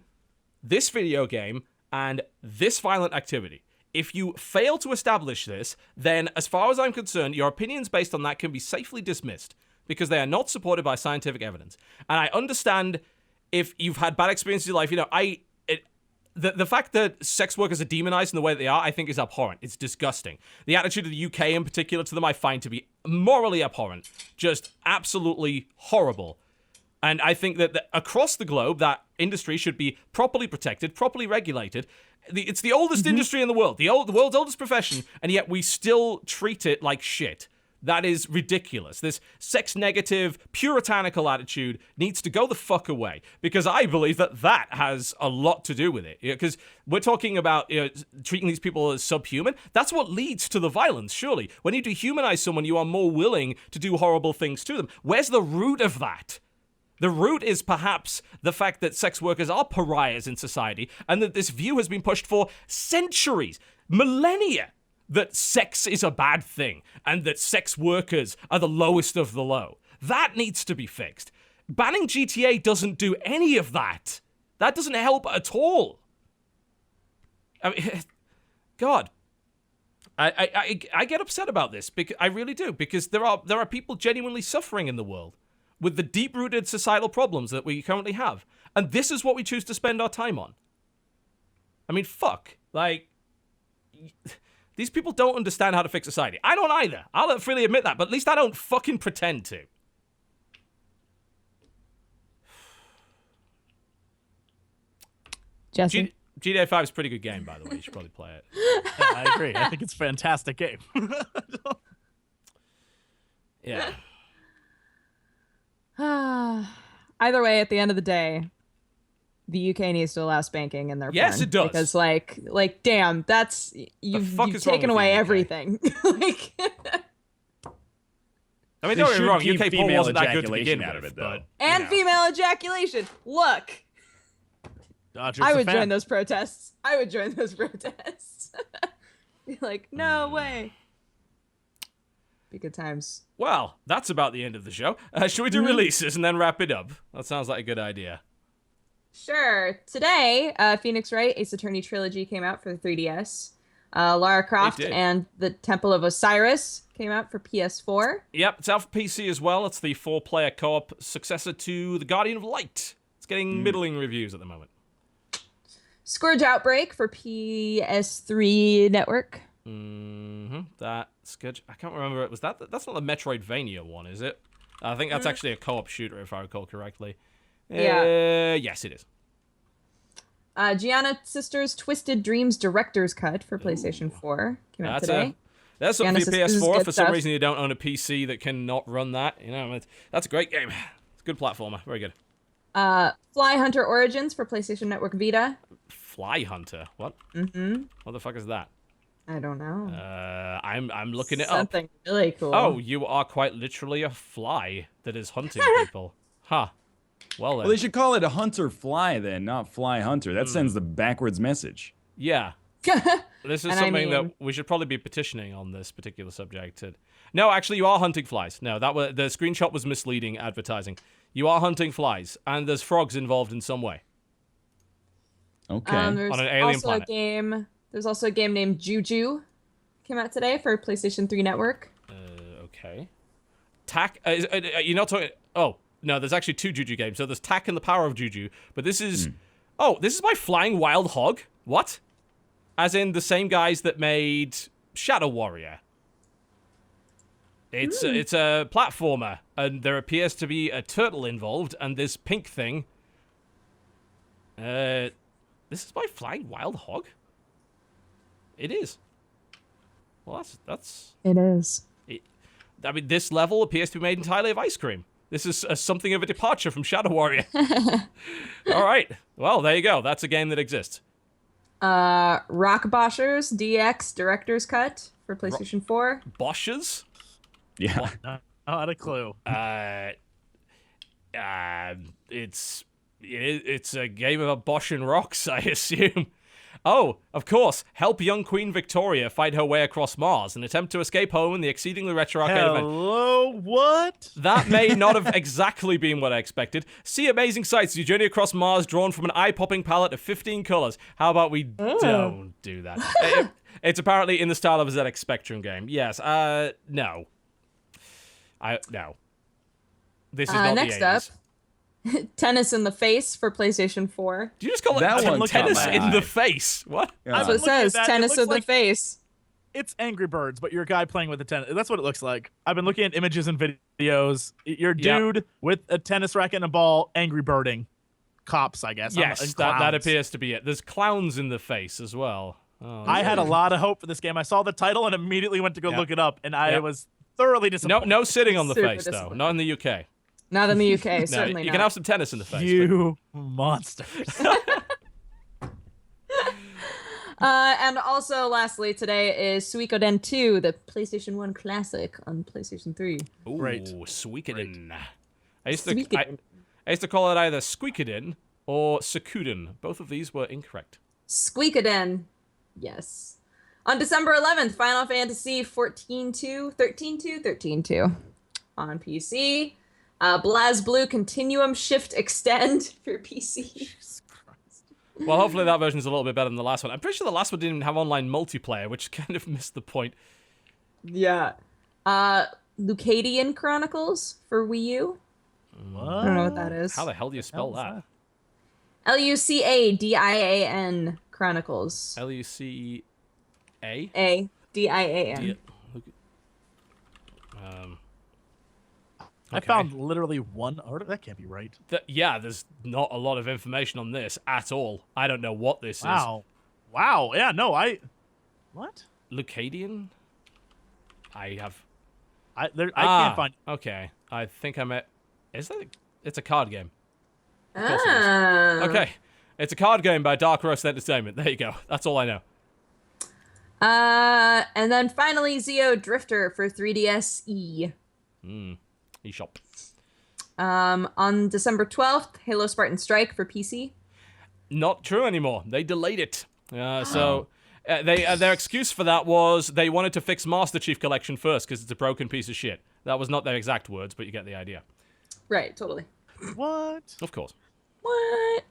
this video game and this violent activity. If you fail to establish this, then as far as I'm concerned, your opinions based on that can be safely dismissed because they are not supported by scientific evidence. And I understand if you've had bad experiences in your life, you know, the fact that sex workers are demonized in the way that they are, I think is abhorrent. It's disgusting. The attitude of the UK in particular to them, I find to be morally abhorrent. Just absolutely horrible. And I think that across the globe, that industry should be properly protected, properly regulated. It's the oldest industry in the world, the world's oldest profession, and yet we still treat it like shit. That is ridiculous. This sex-negative, puritanical attitude needs to go the fuck away, because I believe that has a lot to do with it. Because we're talking about treating these people as subhuman. That's what leads to the violence, surely. When you dehumanize someone, you are more willing to do horrible things to them. Where's the root of that? The root is perhaps the fact that sex workers are pariahs in society, and that this view has been pushed for centuries, millennia, that sex is a bad thing, and that sex workers are the lowest of the low. That needs to be fixed. Banning GTA doesn't do any of that. That doesn't help at all. I mean, God. I get upset about this, because I really do, because there are people genuinely suffering in the world with the deep-rooted societal problems that we currently have, and this is what we choose to spend our time on. I mean, fuck. Like, these people don't understand how to fix society. I don't either. I'll freely admit that, but at least I don't fucking pretend to. Jesse? GTA 5 is a pretty good game, by the way. You should probably play it. Yeah, I agree. I think it's a fantastic game. Yeah. Either way, at the end of the day, the UK needs to allow spanking in their Yes, porn. it does. Because, like, damn, that's you've fuck is wrong taken with away the UK? everything. Like, I mean, They don't get me should wrong. keep UK porn female wasn't that good to ejaculation begin out of with, it, though. but, and female ejaculation. Look, Dodger's I a would fan. join those protests. I would join those protests. Be like, no way. Be good times. Well, that's about the end of the show. Should we do releases and then wrap it up? That sounds like a good idea. Sure. Today, Phoenix Wright Ace Attorney Trilogy came out for the 3DS. Lara Croft did. and the Temple of Osiris came out for PS4. Yep, it's out for PC as well. It's the 4-player co-op successor to The Guardian of Light. It's getting middling reviews at the moment. Scourge Outbreak for PS3 Network. That's good. I can't remember. That's not the Metroidvania one, is it? I think that's actually a co-op shooter, if I recall correctly. Yeah. Yes, it is. Gianna Sisters Twisted Dreams Director's Cut for PlayStation 4 came out today. That's something for Gianna your Sisters is PS4. good For some stuff. reason, you don't own a PC that cannot run that. You know, that's a great game. It's a good platformer. Very good. Fly Hunter Origins for PlayStation Network Vita. Fly Hunter. What? Mm-hmm. What the fuck is that? I don't know. I'm looking it up. Something really cool. Oh, you are quite literally a fly that is hunting people. Huh. Well then. Well, they should call it a hunter fly then, not fly hunter. That sends the backwards message. Yeah. This is And I something that mean- we should probably be petitioning on this particular subject. No, actually, you are hunting flies. No, the screenshot was misleading advertising. You are hunting flies, and there's frogs involved in some way. Okay. There's On an alien also planet. a game. There's also a game named Juju. Came out today for PlayStation 3 Network. Okay. Tack. You're not talking. Oh no, there's actually 2 Juju games. So there's Tack and the Power of Juju, but this is. Oh, this is by Flying Wild Hog. What? As in the same guys that made Shadow Warrior. It's a platformer, and there appears to be a turtle involved, and this pink thing. This is by Flying Wild Hog. It is. Well, that's. It is. I mean, this level appears to be made entirely of ice cream. This is something of a departure from Shadow Warrior. All right. Well, there you go. That's a game that exists. Rockboshers DX Director's Cut for PlayStation 4. Boschers? Yeah. Not a clue. It's a game about Bosch and rocks, I assume. Oh, of course. Help young Queen Victoria fight her way across Mars and attempt to escape home in the exceedingly retro arcade event. Hello, what? That may not have exactly been what I expected. See amazing sights as you journey across Mars drawn from an eye-popping palette of 15 colors. How about we don't do that? It's apparently in the style of a ZX Spectrum game. Yes, no. No. This is not Next the 80s. up, Tennis in the Face for PlayStation 4. Do you just call That it one tennis caught my in eye. the face? What? Yeah. That's what it looking at says. that, it Tennis looks in the like- Face. It's Angry Birds, but you're a guy playing with a tennis. That's what it looks like. I've been looking at images and videos. You're a dude with a tennis racket and a ball, angry birding. Cops, I guess. Yes, And that clowns. appears to be it. There's clowns in the face as well. Oh, I had a lot of hope for this game. I saw the title and immediately went to go Yep. look it up, and I Yep. was thoroughly no, disappointed. no sitting on the Super face, though. disappointed. Not in the UK. Not in the UK, No, certainly you not. can have some tennis in the face. You monsters. And also, lastly, today is Suikoden 2, the PlayStation 1 classic on PlayStation 3. Ooh, Right. Suikoden. I used Suikoden. I used to call it either Squeakoden or Sakuden. Both of these were incorrect. Squeakoden. Yes. On December 11th, Final Fantasy 13.2 on PC. BlazBlue Continuum Shift Extend for PC. Well, hopefully that version's a little bit better than the last one. I'm pretty sure the last one didn't even have online multiplayer, which kind of missed the point. Yeah. Lucadian Chronicles for Wii U. What? I don't know what that is. How the hell do you spell that? Lucadian Chronicles. Luca? Dian. I found literally one article. That can't be right. Yeah, there's not a lot of information on this at all. I don't know what this Wow. Wow. Yeah, no, what? is. Lucadian? I can't find. Okay. I think I met. Is that? It's a card game. Ah. Okay. It's a card game by Dark Roast Entertainment. There you go. That's all I know. And then finally Zeo Drifter for 3DS E. eShop. On December 12th, Halo Spartan Strike for PC. Not true anymore. They delayed it. Their excuse for that was they wanted to fix Master Chief Collection first because it's a broken piece of shit. That was not their exact words, but you get the idea. Right, totally. What? Of course. What?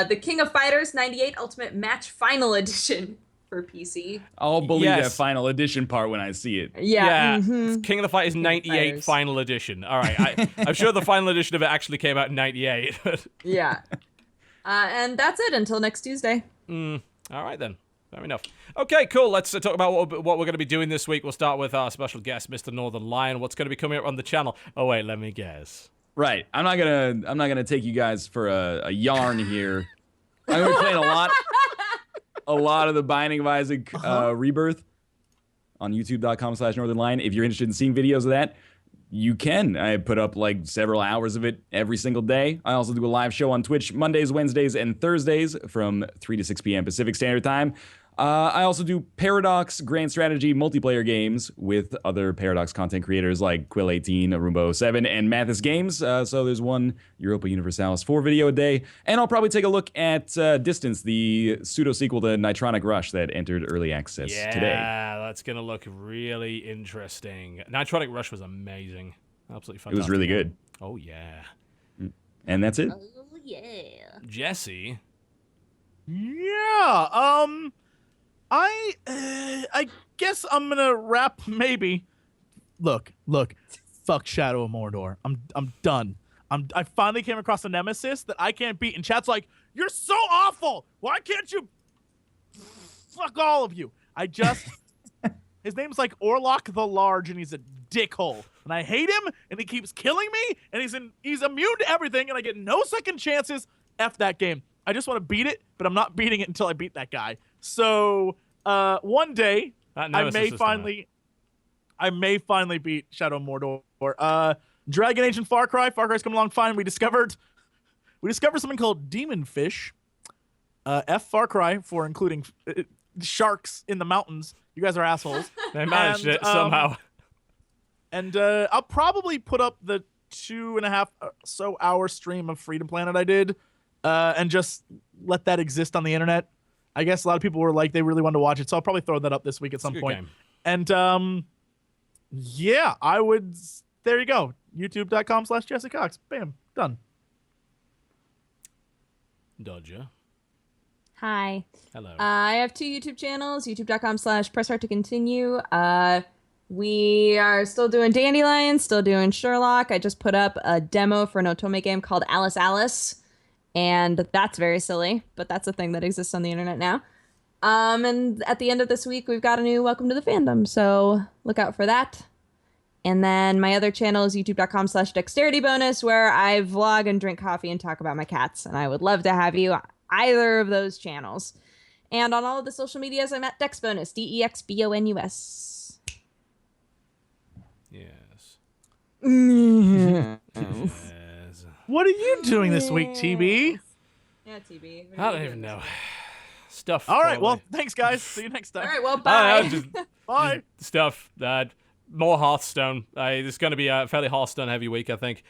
The King of Fighters 98 Ultimate Match Final Edition for PC. I'll believe Yes. that final edition part when I see it. Yeah. King of the Fighters 98 Fighters. Final Edition. All right, I'm sure the final edition of it actually came out in 98. Yeah. And that's it until next Tuesday. All right, then. Fair enough. Okay, cool. Let's talk about what we're going to be doing this week. We'll start with our special guest, Mr. Northernlion. What's going to be coming up on the channel? Oh, wait, let me guess. Right. I'm not gonna take you guys for a yarn here. I'm gonna be playing a lot of the Binding of Isaac Rebirth on youtube.com/northernlion. If you're interested in seeing videos of that, you can. I put up like several hours of it every single day. I also do a live show on Twitch Mondays, Wednesdays, and Thursdays from 3 to 6 p.m. Pacific Standard Time. I also do Paradox Grand Strategy multiplayer games with other Paradox content creators like Quill18, Arumbo07, and Mathis Games. So there's one Europa Universalis 4 video a day. And I'll probably take a look at Distance, the pseudo-sequel to Nitronic Rush that entered early access today. Yeah, that's going to look really interesting. Nitronic Rush was amazing. Absolutely fantastic. It was really good. Oh, yeah. And that's it. Oh, yeah. Jesse. Yeah. I guess I'm gonna wrap. Maybe. Look. Fuck Shadow of Mordor. I'm done. I finally came across a nemesis that I can't beat, and chat's like, "You're so awful. Why can't you?" Fuck all of you. His name's like Orlok the Large, and he's a dickhole, and I hate him, and he keeps killing me, and he's immune to everything, and I get no second chances. F that game. I just want to beat it, but I'm not beating it until I beat that guy. So one day I may finally beat Shadow of Mordor. Dragon Age and Far Cry. Far Cry's coming along fine. We discovered something called Demon Fish. Far Cry for including sharks in the mountains. You guys are assholes. They managed it somehow. And I'll probably put up the 2.5 so hour stream of Freedom Planet I did, and just let that exist on the internet. I guess a lot of people were like, they really wanted to watch it, so I'll probably throw that up this week at some point. Game. And yeah, I would. There you go. YouTube.com/Jesse Cox. Bam, done. Dodger. Hi. Hello. I have 2 YouTube channels, youtube.com/pressstart-to-continue. We are still doing Dandelion, still doing Sherlock. I just put up a demo for an Otome game called Alice Alice. And that's very silly, but that's a thing that exists on the internet now. And at the end of this week, we've got a new Welcome to the Fandom, so look out for that. And then my other channel is youtube.com/dexterity-bonus, where I vlog and drink coffee and talk about my cats. And I would love to have you either of those channels. And on all of the social medias, I'm at DexBonus, DEXBONUS. Yes. Yeah, Yes. What are you doing this week, TB? TB. I don't even know. Stuff. All right, probably. well, thanks, guys. See you next time. All right, well, I bye. don't know, Bye. stuff. More Hearthstone. It's going to be a fairly Hearthstone heavy week, I think.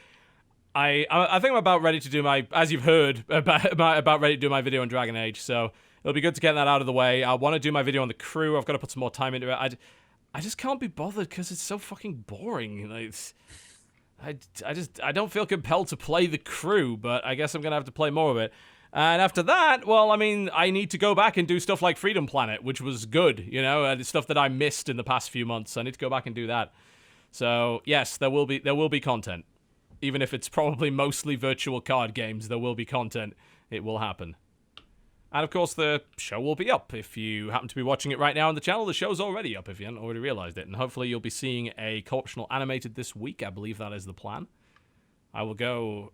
I think I'm about ready to do my, as you've heard, about ready to do my video on Dragon Age. So it'll be good to get that out of the way. I want to do my video on the crew. I've got to put some more time into it. I just can't be bothered because it's so fucking boring. Like, I don't feel compelled to play the crew, but I guess I'm gonna have to play more of it. And after that, well, I mean, I need to go back and do stuff like Freedom Planet, which was good, you know, and stuff that I missed in the past few months. I need to go back and do that. So, yes, there will be content. Even if it's probably mostly virtual card games, there will be content. It will happen. And, of course, the show will be up. If you happen to be watching it right now on the channel, the show's already up if you haven't already realized it. And hopefully you'll be seeing a co-optional animated this week. I believe that is the plan. I will go...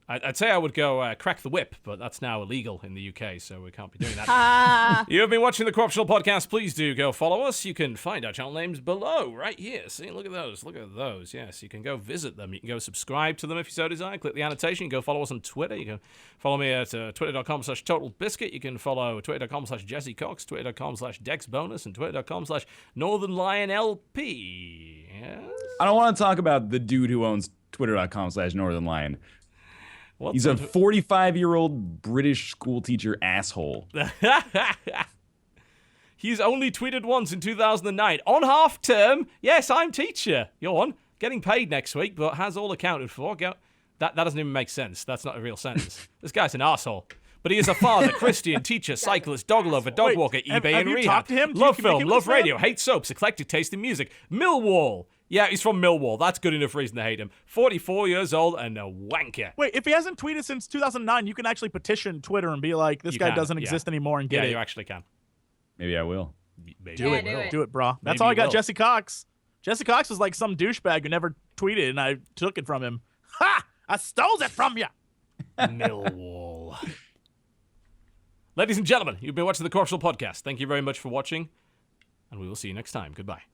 I'd say I would go crack the whip, but that's now illegal in the UK, so we can't be doing that. You have been watching the Co-optional Podcast. Please do go follow us. You can find our channel names below, right here. See, look at those. Look at those. Yes, you can go visit them. You can go subscribe to them if you so desire. Click the annotation. You can go follow us on Twitter. You can follow me at twitter.com/TotalBiscuit. You can follow twitter.com/Jesse Cox, twitter.com/DexBonus, and twitter.com/NorthernlionLP. Yes? I don't want to talk about the dude who owns twitter.com/Northernlion. He's a 45-year-old British school teacher asshole. He's only tweeted once in 2009. On half term, yes, I'm teacher. You're on. Getting paid next week, but has all accounted for. That doesn't even make sense. That's not a real sentence. This guy's an asshole. But he is a father, Christian, teacher, cyclist, dog lover, dog walker, eBay have and you rehab. talked to him? Love Can you make film, him love this man? radio, hate soaps, eclectic taste in music. Millwall. Yeah, he's from Millwall. That's good enough reason to hate him. 44 years old and a wanker. Wait, if he hasn't tweeted since 2009, you can actually petition Twitter and be like, this guy doesn't exist anymore and get it. Yeah, you actually can. Maybe I will. Maybe Do you it. will. Do it, bro. That's Maybe all I you got, will. Jesse Cox. Jesse Cox was like some douchebag who never tweeted, and I took it from him. Ha! I stole it from you! Millwall. Ladies and gentlemen, you've been watching the Co-optional Podcast. Thank you very much for watching, and we will see you next time. Goodbye.